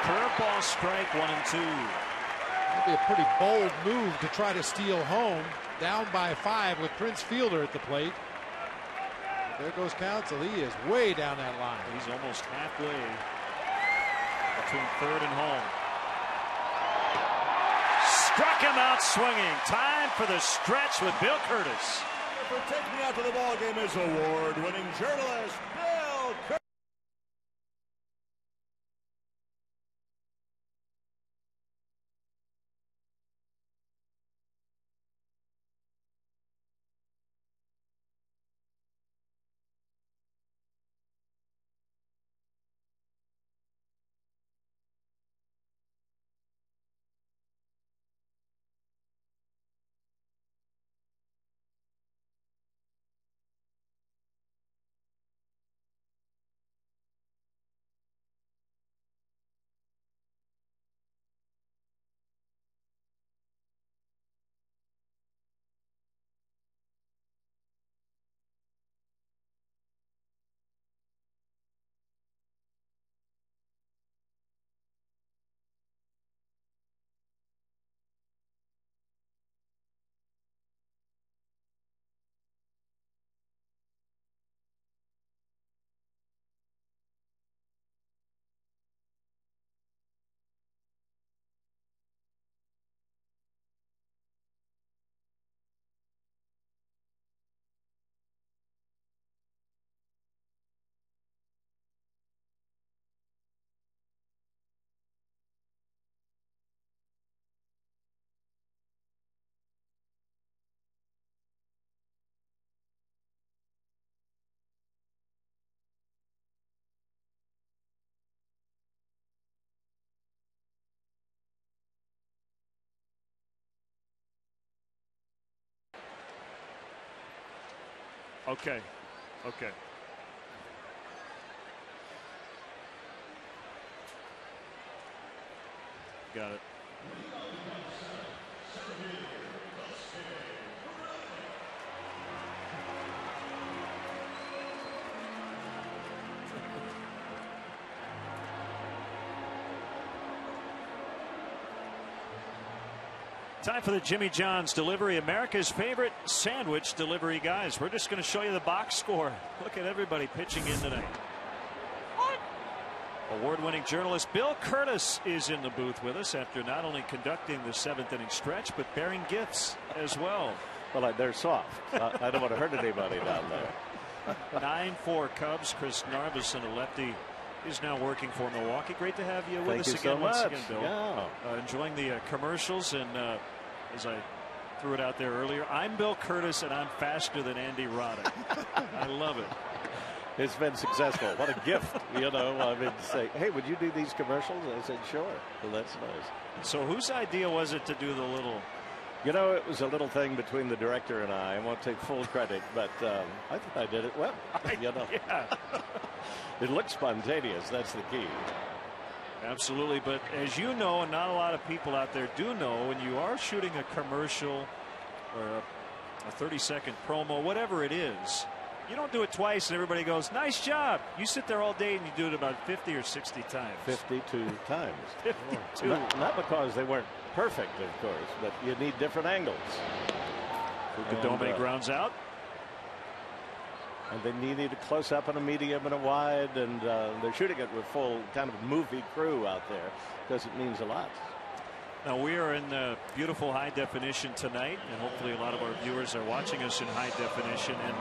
Curveball, strike 1 and 2. That'd be a pretty bold move to try to steal home, down by 5 with Prince Fielder at the plate. But there goes Counsell. He is way down that line. He's almost halfway between third and home. Struck him out swinging. Time for the stretch with Bill Curtis. For taking me out to the ball game is award-winning journalist Bill Curtis. Okay. Got it. Time for the Jimmy John's delivery, America's favorite sandwich delivery guys. We're just going to show you the box score. Look at everybody pitching in tonight. Award-winning journalist Bill Curtis is in the booth with us after not only conducting the 7th inning stretch, but bearing gifts as well. Well, they're soft. I don't want to hurt anybody down there. 9-4 Cubs. Chris Narveson, a lefty, is now working for Milwaukee. Great to have you with Thank us you again so once much. again, Bill. Yeah. Enjoying the commercials, and as I threw it out there earlier, I'm Bill Curtis and I'm faster than Andy Roddick. I love it. It's been successful. What a gift, you know. I mean, say, hey, would you do these commercials? I said, sure. Well, that's nice. So whose idea was it to do the little? You know, it was a little thing between the director and I won't take full credit, but I think I did it well. You know, yeah. It looks spontaneous. That's the key. Absolutely. But as you know, and not a lot of people out there do know, when you are shooting a commercial or a 30-second promo, whatever it is, you don't do it twice and everybody goes, nice job. You sit there all day and you do it about 50 or 60 times. 52 times. 52. Not because they weren't perfect, of course, but you need different angles. Dome grounds out. And they needed a close-up and a medium and a wide, and they're shooting it with full kind of movie crew out there because it means a lot. Now we are in beautiful high definition tonight, and hopefully a lot of our viewers are watching us in high definition, and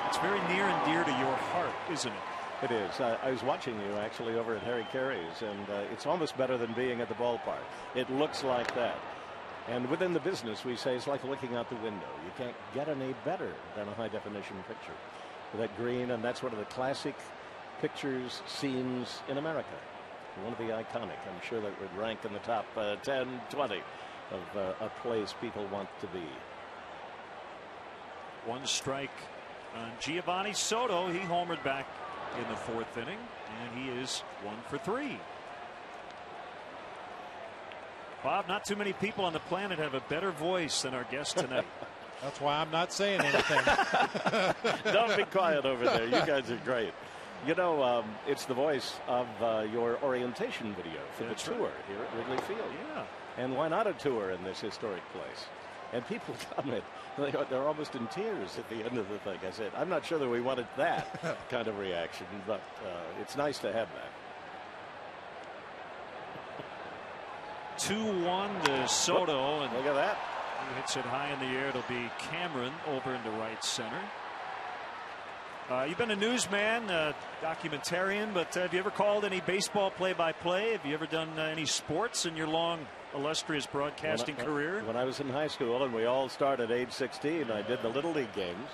it's very near and dear to your heart, isn't it? It is. I was watching you actually over at Harry Carey's, and it's almost better than being at the ballpark. It looks like that. And within the business, we say it's like looking out the window. You can't get any better than a high-definition picture. That green, and that's one of the classic pictures, scenes in America. One of the iconic. I'm sure that would rank in the top 10, 20 of a place people want to be. One strike on Giovanni Soto. He homered back in the 4th inning, and he is 1 for 3. Bob, not too many people on the planet have a better voice than our guest tonight. That's why I'm not saying anything. Don't be quiet over there. You guys are great. You know, it's the voice of your orientation video for the tour here at Wrigley Field. Yeah. And why not a tour in this historic place? And people comment. They're almost in tears at the end of the thing. I said, I'm not sure that we wanted that kind of reaction, but it's nice to have that. 2-1 to Soto. And look at that. He hits it high in the air. It'll be Cameron over into right center. You've been a newsman, documentarian, but have you ever called any baseball play-by-play? Have you ever done any sports in your long, illustrious broadcasting career? When I was in high school, and we all started at age 16, I did the Little League games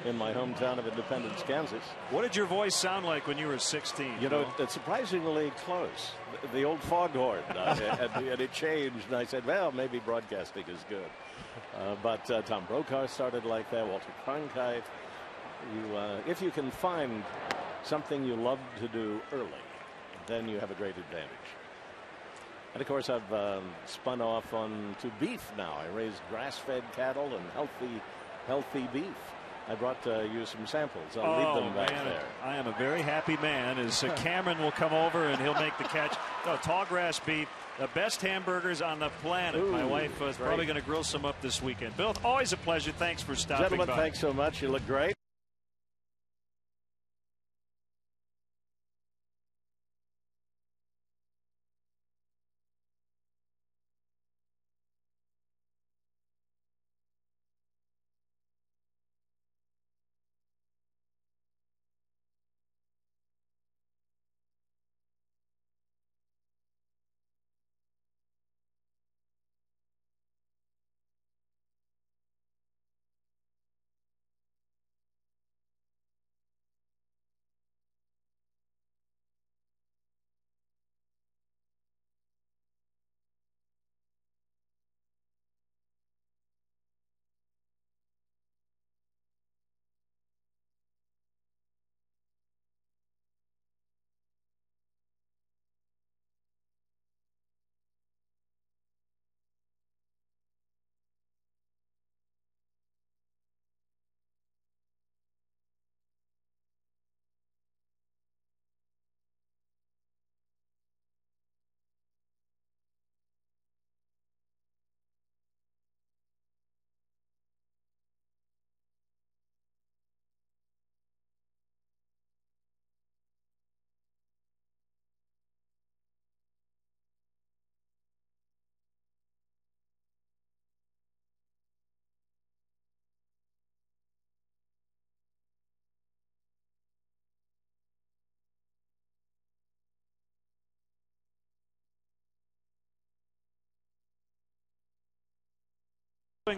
in my hometown of Independence, Kansas. What did your voice sound like when you were 16? You know, it's surprisingly close. The old foghorn, and it changed, and I said, well, maybe broadcasting is good. But Tom Brokaw started like that, Walter Cronkite. If you can find something you love to do early, then you have a great advantage. And of course, I've spun off on to beef now. I raise grass-fed cattle and healthy beef. I brought you some samples. I'll leave them back there. I am a very happy man as Cameron will come over and he'll make the catch. Tall grass beef, the best hamburgers on the planet. Ooh, my wife is probably going to grill some up this weekend. Bill, always a pleasure. Thanks for stopping Gentlemen, by. thanks so much. You look great.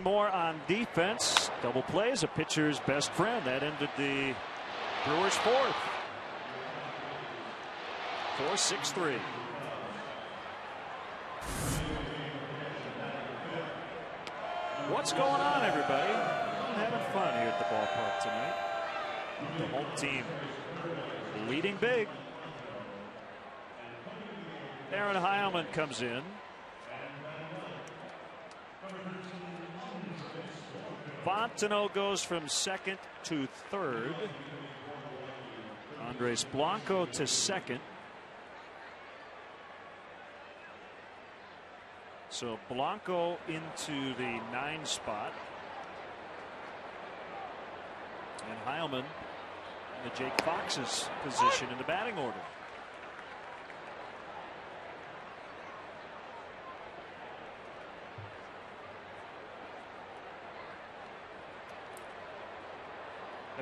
More on defense. Double play is a pitcher's best friend. That ended the Brewers' 4th. 4-6-3. What's going on, everybody? I'm having fun here at the ballpark tonight. The home team leading big. Aaron Heilman comes in. Fontenot goes from second to third. Andres Blanco to second. So Blanco into the 9 spot. And Heilman in the Jake Fox's position in the batting order.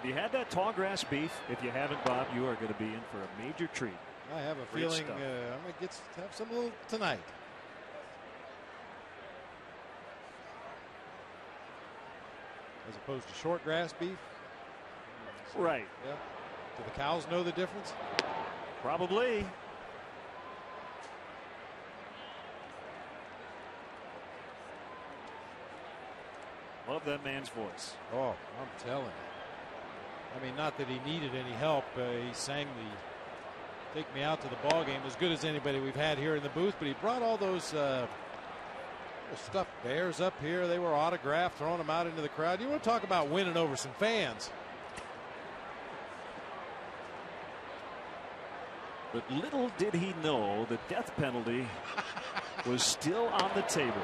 Have you had that tall grass beef? If you haven't, Bob, you are going to be in for a major treat. I have a Great feeling stuff. I'm going to have some little tonight. As opposed to short grass beef. Right. Yeah. Do the cows know the difference? Probably. Love that man's voice. Oh, I'm telling you. I mean, not that he needed any help. He sang the "Take Me Out to the Ball Game" as good as anybody we've had here in the booth. But he brought all those stuffed bears up here. They were autographed, throwing them out into the crowd. You want to talk about winning over some fans? But little did he know the death penalty was still on the table.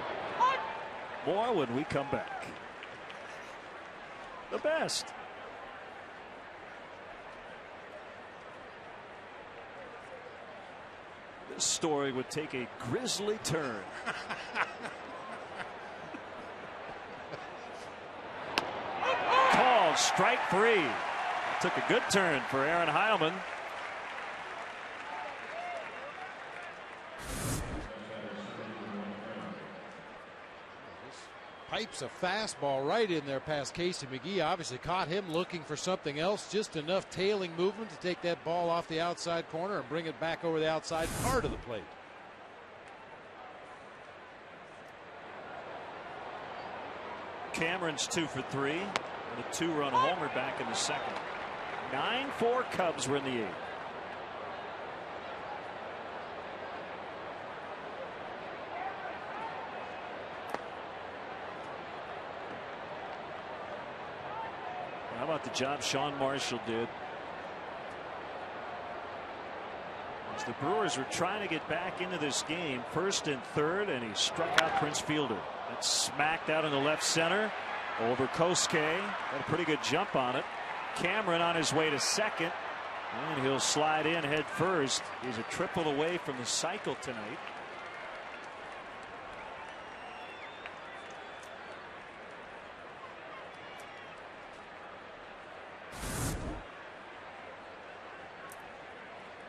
More when we come back. The best. This story would take a grisly turn. Called strike 3. Took a good turn for Aaron Heilman. Pipes a fastball right in there past Casey McGee. Obviously caught him looking for something else. Just enough tailing movement to take that ball off the outside corner and bring it back over the outside part of the plate. Cameron's 2 for 3 and a 2-run homer back in the second. 9-4 Cubs were in the 8th. How about the job Sean Marshall did? As the Brewers were trying to get back into this game, first and third, and he struck out Prince Fielder. That smacked out in the left center over Kosuke. Got a pretty good jump on it. Cameron on his way to second, and he'll slide in head first. He's a triple away from the cycle tonight.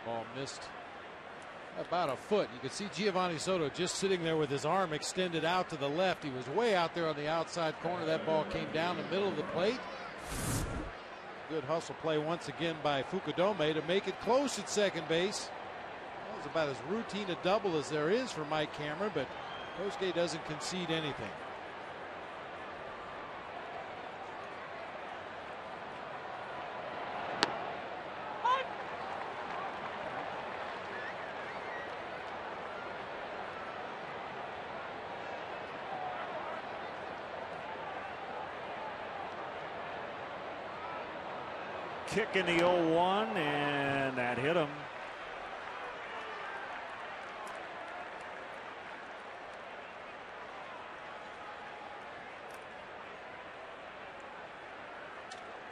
Ball missed about a foot. You could see Giovanni Soto just sitting there with his arm extended out to the left. He was way out there on the outside corner. That ball came down the middle of the plate. Good hustle play once again by Fukudome to make it close at second base. That was about as routine a double as there is for Mike Cameron, but Kosuke doesn't concede anything. Kick in the 0-1, and that hit him.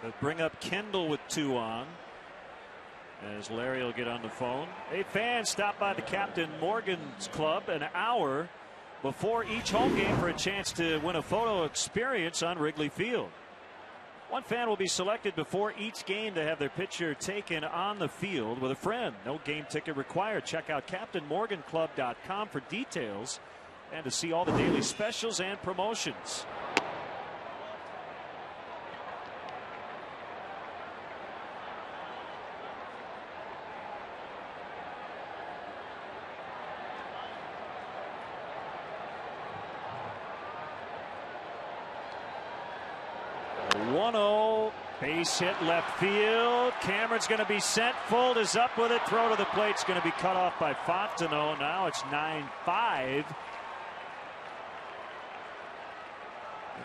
They'll bring up Kendall with 2 on. As Larry will get on the phone. A fan stopped by the Captain Morgan's Club an hour before each home game for a chance to win a photo experience on Wrigley Field. One fan will be selected before each game to have their picture taken on the field with a friend. No game ticket required. Check out CaptainMorganClub.com for details and to see all the daily specials and promotions. Base hit left field. Cameron's going to be sent. Fold is up with it. Throw to the plate's going to be cut off by Fontenot. Now it's 9-5.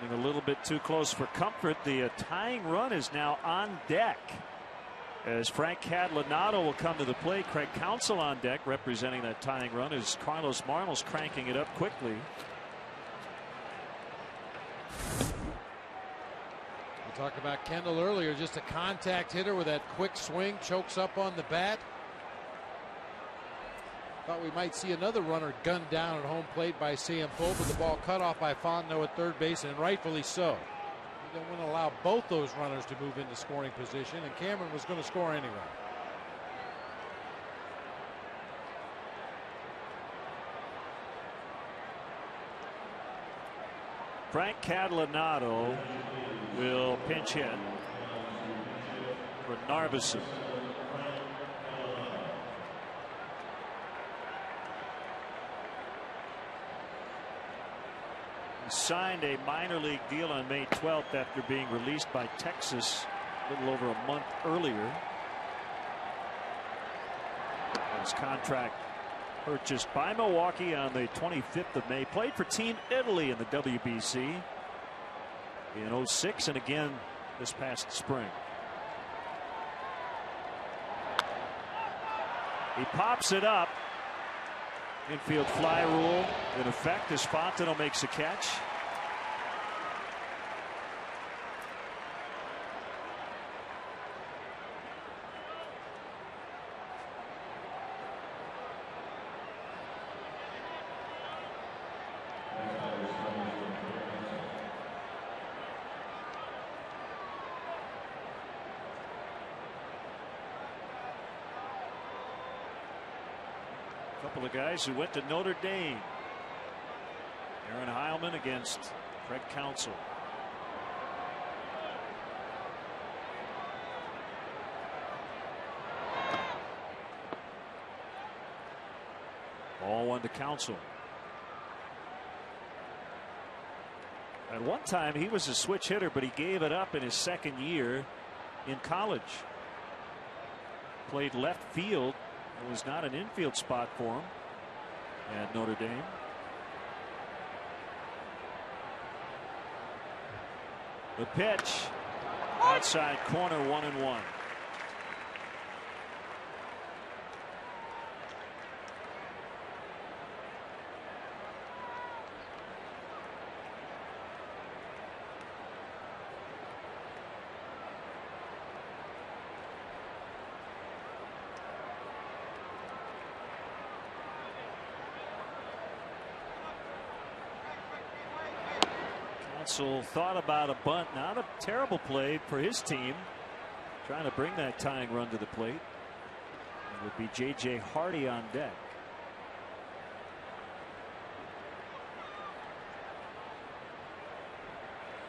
Getting a little bit too close for comfort. The tying run is now on deck. As Frank Catalinato will come to the plate. Craig Counsell on deck representing that tying run as Carlos Marmol's cranking it up quickly. Talked about Kendall earlier, just a contact hitter with that quick swing, chokes up on the bat. Thought we might see another runner gunned down at home plate by Sam Poe, but the ball cut off by Fontenot at third base, and rightfully so. don't want to allow both those runners to move into scoring position, and Cameron was going to score anyway. Frank Catalanato will pinch hit for Narveson. He signed a minor league deal on May 12th after being released by Texas a little over a month earlier. His contract purchased by Milwaukee on the 25th of May. Played for Team Italy in the WBC in 06 and again this past spring. He pops it up. Infield fly rule in effect as Fontenot makes a catch. Couple of guys who went to Notre Dame. Aaron Heilman against Fred Counsell. Ball one to Counsell. At one time he was a switch hitter, but he gave it up in his second year in college. Played left field. It was not an infield spot for him at Notre Dame. The pitch outside corner, 1-1. Counsell thought about a bunt. Not a terrible play for his team. Trying to bring that tying run to the plate. It would be J.J. Hardy on deck.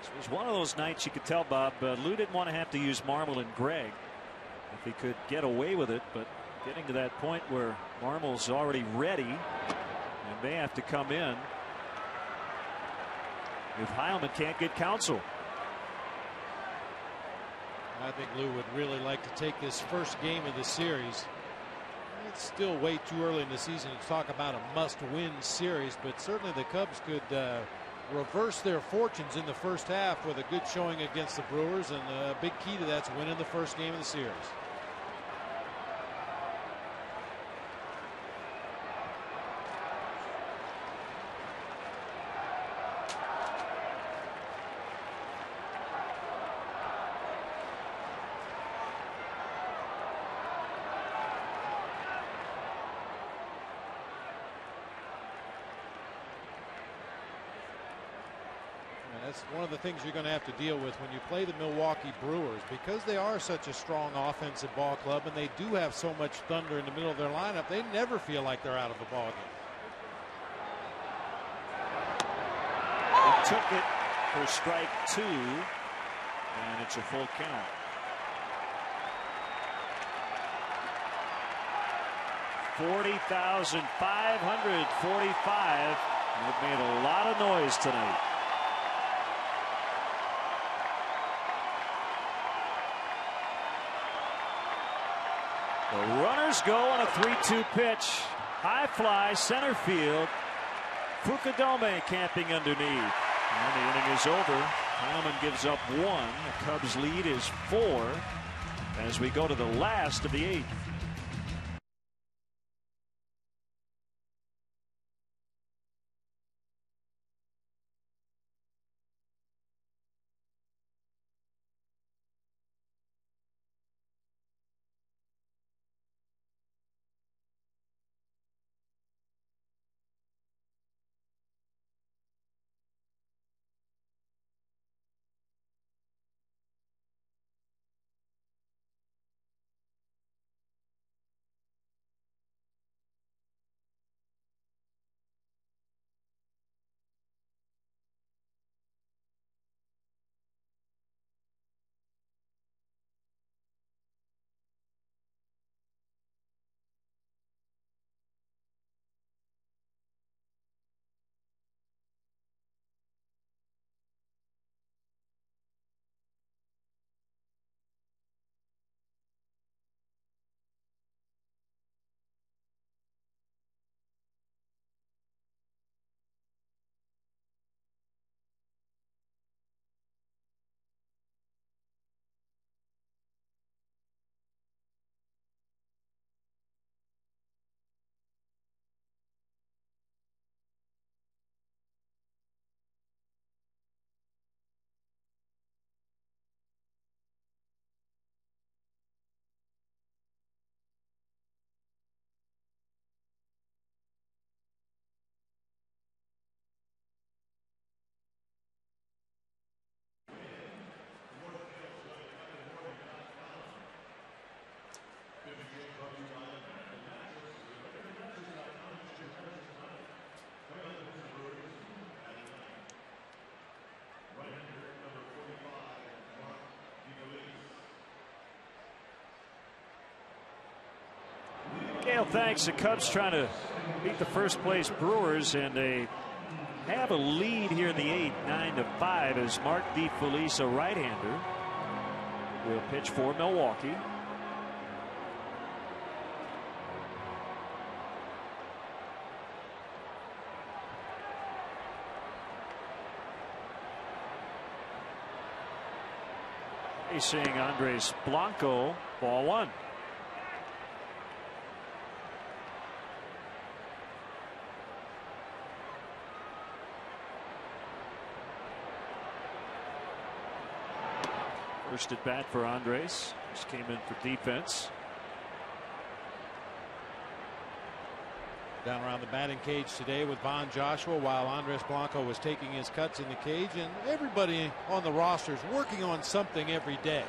This was one of those nights you could tell, Bob, Lou didn't want to have to use Marmol and Gregg if he could get away with it, but getting to that point where Marmol's already ready and they have to come in if Heilman can't get Counsell. I think Lou would really like to take this first game of the series. It's still way too early in the season to talk about a must-win series, but certainly the Cubs could reverse their fortunes in the first half with a good showing against the Brewers, and a big key to that's winning the first game of the series. That's one of the things you're going to have to deal with when you play the Milwaukee Brewers, because they are such a strong offensive ball club and they do have so much thunder in the middle of their lineup. They never feel like they're out of the ball game. He took it for strike 2, and it's a full count. $40,545. They've made a lot of noise tonight. The runners go on a 3-2 pitch. High fly, center field. Fukudome camping underneath. And the inning is over. Heilman gives up 1. The Cubs lead is 4 as we go to the last of the 8th. Dale, thanks. The Cubs trying to beat the first place Brewers, and they have a lead here in the 8th, 9-5, as Mark DeFelice, a right-hander, will pitch for Milwaukee. Facing Andres Blanco, ball 1. First at bat for Andres. Just came in for defense. Down around the batting cage today with Von Joshua while Andres Blanco was taking his cuts in the cage, and everybody on the roster is working on something every day.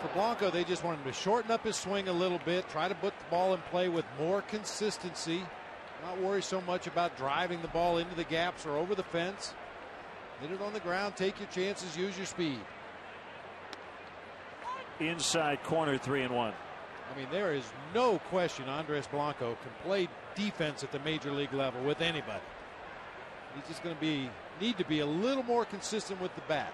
For Blanco, they just want him to shorten up his swing a little bit, try to put the ball in play with more consistency, not worry so much about driving the ball into the gaps or over the fence. Hit it on the ground, take your chances, use your speed. Inside corner, 3-1. I mean, there is no question Andres Blanco can play defense at the major league level with anybody. He's just going to need to be a little more consistent with the bat.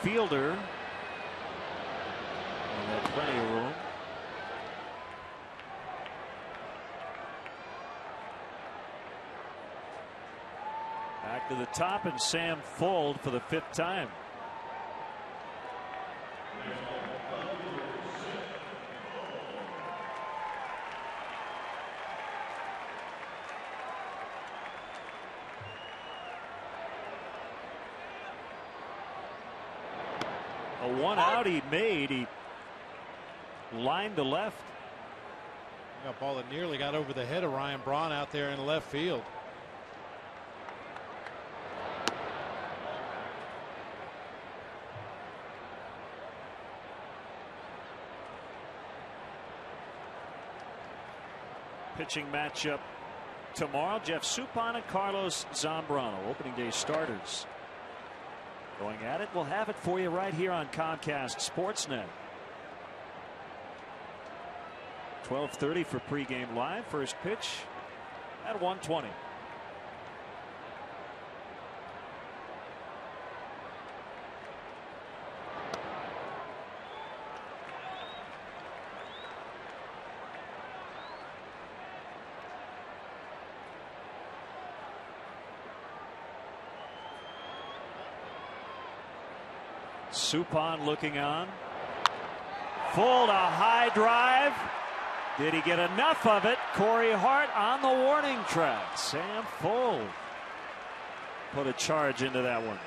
Fielder, and had plenty of room. Back to the top, and Sam Fuld for the 5th time. A 1 out he made. He lined to left. A ball that nearly got over the head of Ryan Braun out there in left field. Pitching matchup tomorrow. Jeff Suppan and Carlos Zambrano, opening day starters. Going at it. We'll have it for you right here on Comcast Sportsnet. 12:30 for pregame live. First pitch at 1:20. Suppan looking on. Fuld, a high drive. Did he get enough of it? Corey Hart on the warning track. Sam Fuld put a charge into that one.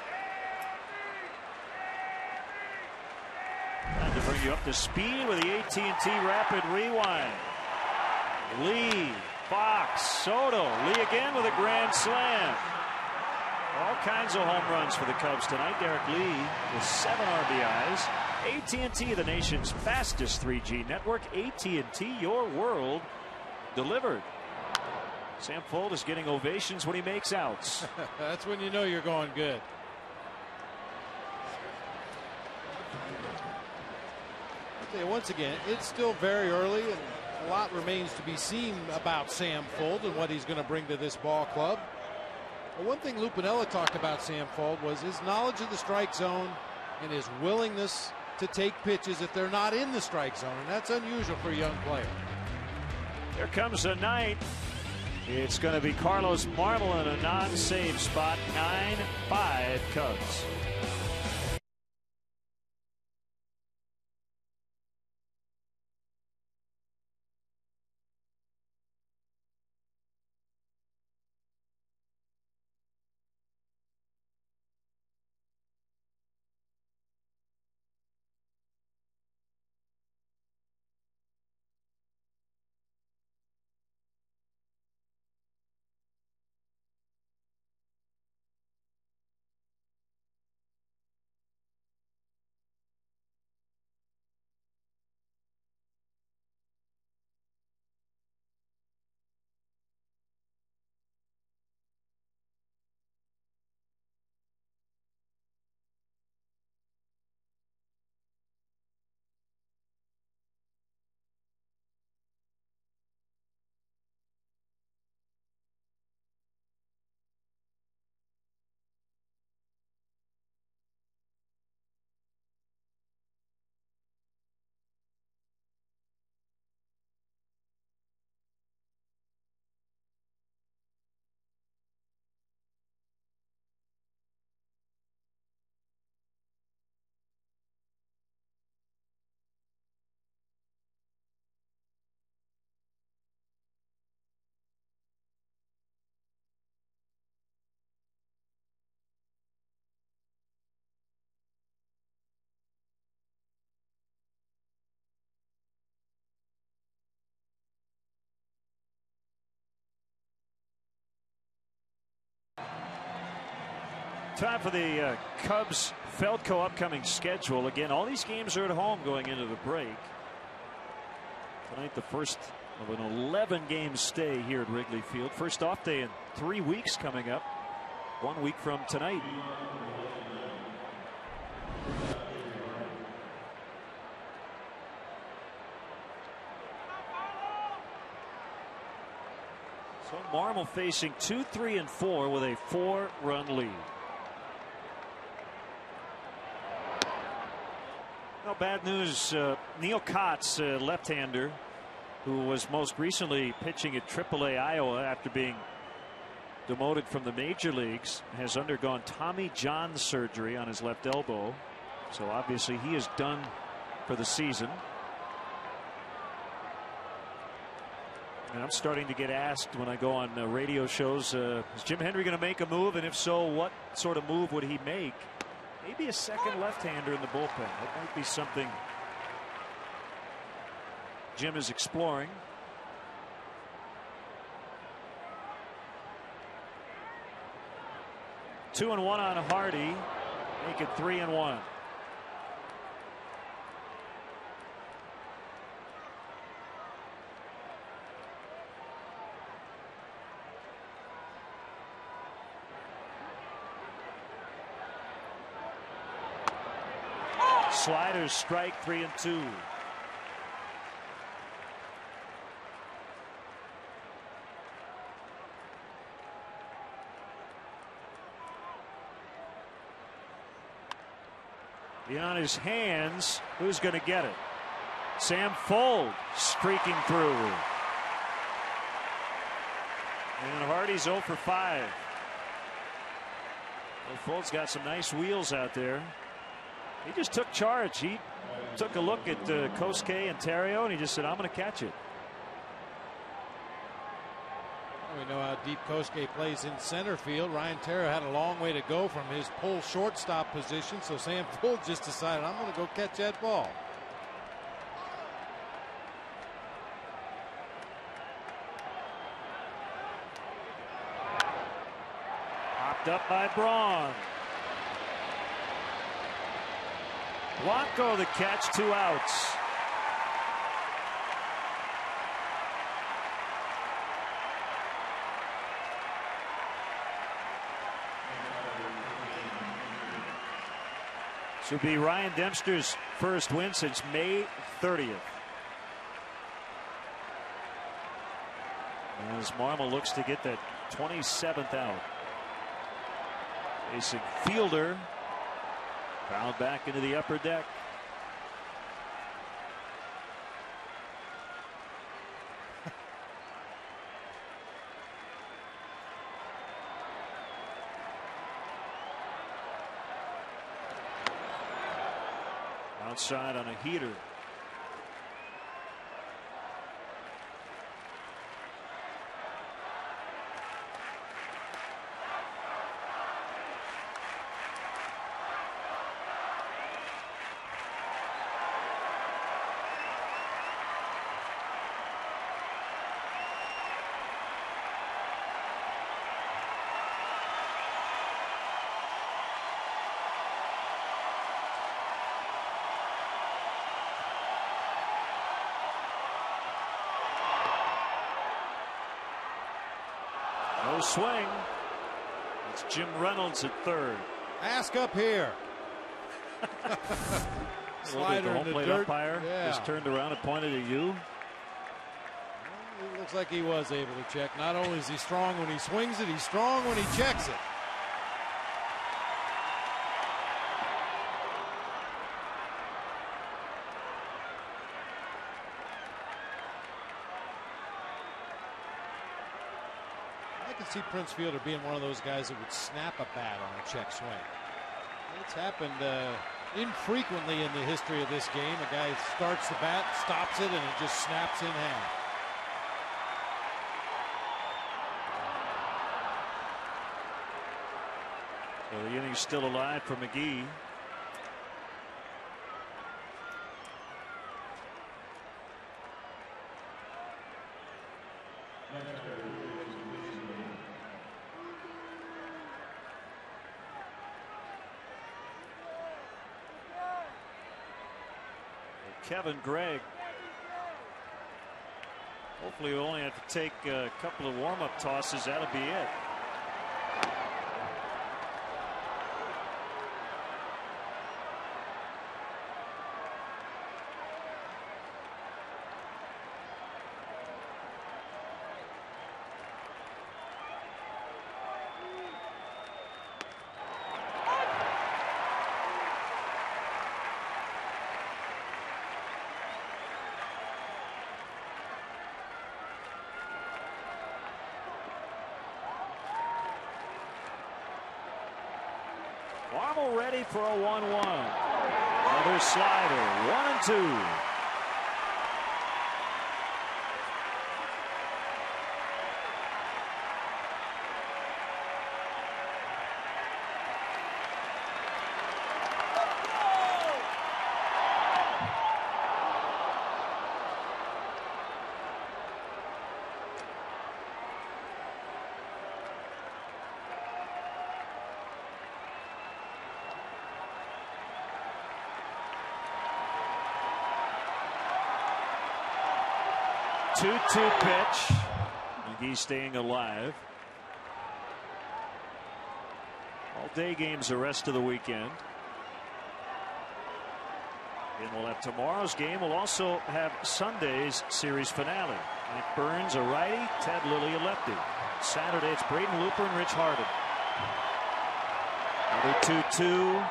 Time to bring you up to speed with the AT&T Rapid Rewind. Lee, Fox, Soto. Lee again with a grand slam. All kinds of home runs for the Cubs tonight. Derek Lee with 7 RBIs. AT&T, the nation's fastest 3G network. AT&T, your world delivered. Sam Fuld is getting ovations when he makes outs. That's when you know you're going good. Okay, once again, it's still very early, and a lot remains to be seen about Sam Fuld and what he's going to bring to this ball club. But one thing Lupinella talked about Sam Fuld was his knowledge of the strike zone and his willingness to take pitches if they're not in the strike zone, and that's unusual for a young player. Here comes the ninth. It's going to be Carlos Marmol in a non-save spot. 9-5 Cubs. Time for the Cubs Feldco upcoming schedule. Again, all these games are at home going into the break. Tonight, the first of an 11-game stay here at Wrigley Field. First off day in 3 weeks coming up. 1 week from tonight. So Marmol facing 2, 3, and 4 with a 4-run lead. Well, bad news. Neil Kotz, left-hander, who was most recently pitching at AAA Iowa after being demoted from the major leagues, has undergone Tommy John surgery on his left elbow. So obviously he is done for the season. And I'm starting to get asked when I go on radio shows, is Jim Hendry going to make a move? And if so, what sort of move would he make? Maybe a second left-hander in the bullpen. That might be something Jim is exploring. Two and one on Hardy. Make it 3-1. Sliders strike, 3-2. Beyond his hands, who's going to get it? Sam Fuld streaking through. And Hardy's 0 for 5. Well, Fuld's got some nice wheels out there. He just took charge. He took a look at Kosuke and Terrio, and he just said, I'm going to catch it. We know how deep Kosuke plays in center field. Ryan Terrio had a long way to go from his pull shortstop position, so Sam Fuld just decided, I'm going to go catch that ball. Popped up by Braun. Blanco the catch, 2 outs. This will be Ryan Dempster's first win since May 30th. As Marmol looks to get that 27th out. Facing Fielder. Fouled back into the upper deck. Outside on a heater. No swing. It's Jim Reynolds at third. Ask up here. Slider the home plate umpire just turned around and pointed at you. Well, it looks like he was able to check. Not only is he strong when he swings it, he's strong when he checks it. I can see Prince Fielder being one of those guys that would snap a bat on a check swing. It's happened infrequently in the history of this game. A guy starts the bat, stops it, and it just snaps in half. So the inning's still alive for McGee. Kevin Gregg. Hopefully we'll only have to take a couple of warm-up tosses. That'll be it. Marmol ready for a 1-1. Another slider. 1-2. Two-two pitch. McGee staying alive. All day games the rest of the weekend. And we'll have tomorrow's game. We'll also have Sunday's series finale. Nick Burns, a righty. Ted Lilly, a lefty. Saturday, it's Braden Looper and Rich Harden. Another 2-2.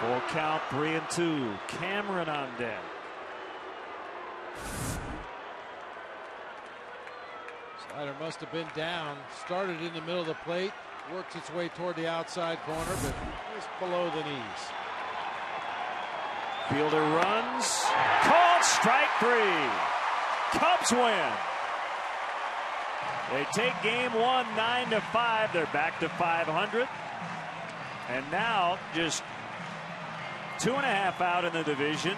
Full count, 3-2. Cameron on deck. Slider must have been down. Started in the middle of the plate. Works its way toward the outside corner, but just below the knees. Fielder runs. Called strike 3. Cubs win. They take game 1 9-5. They're back to 500. And now just 2.5 out in the division.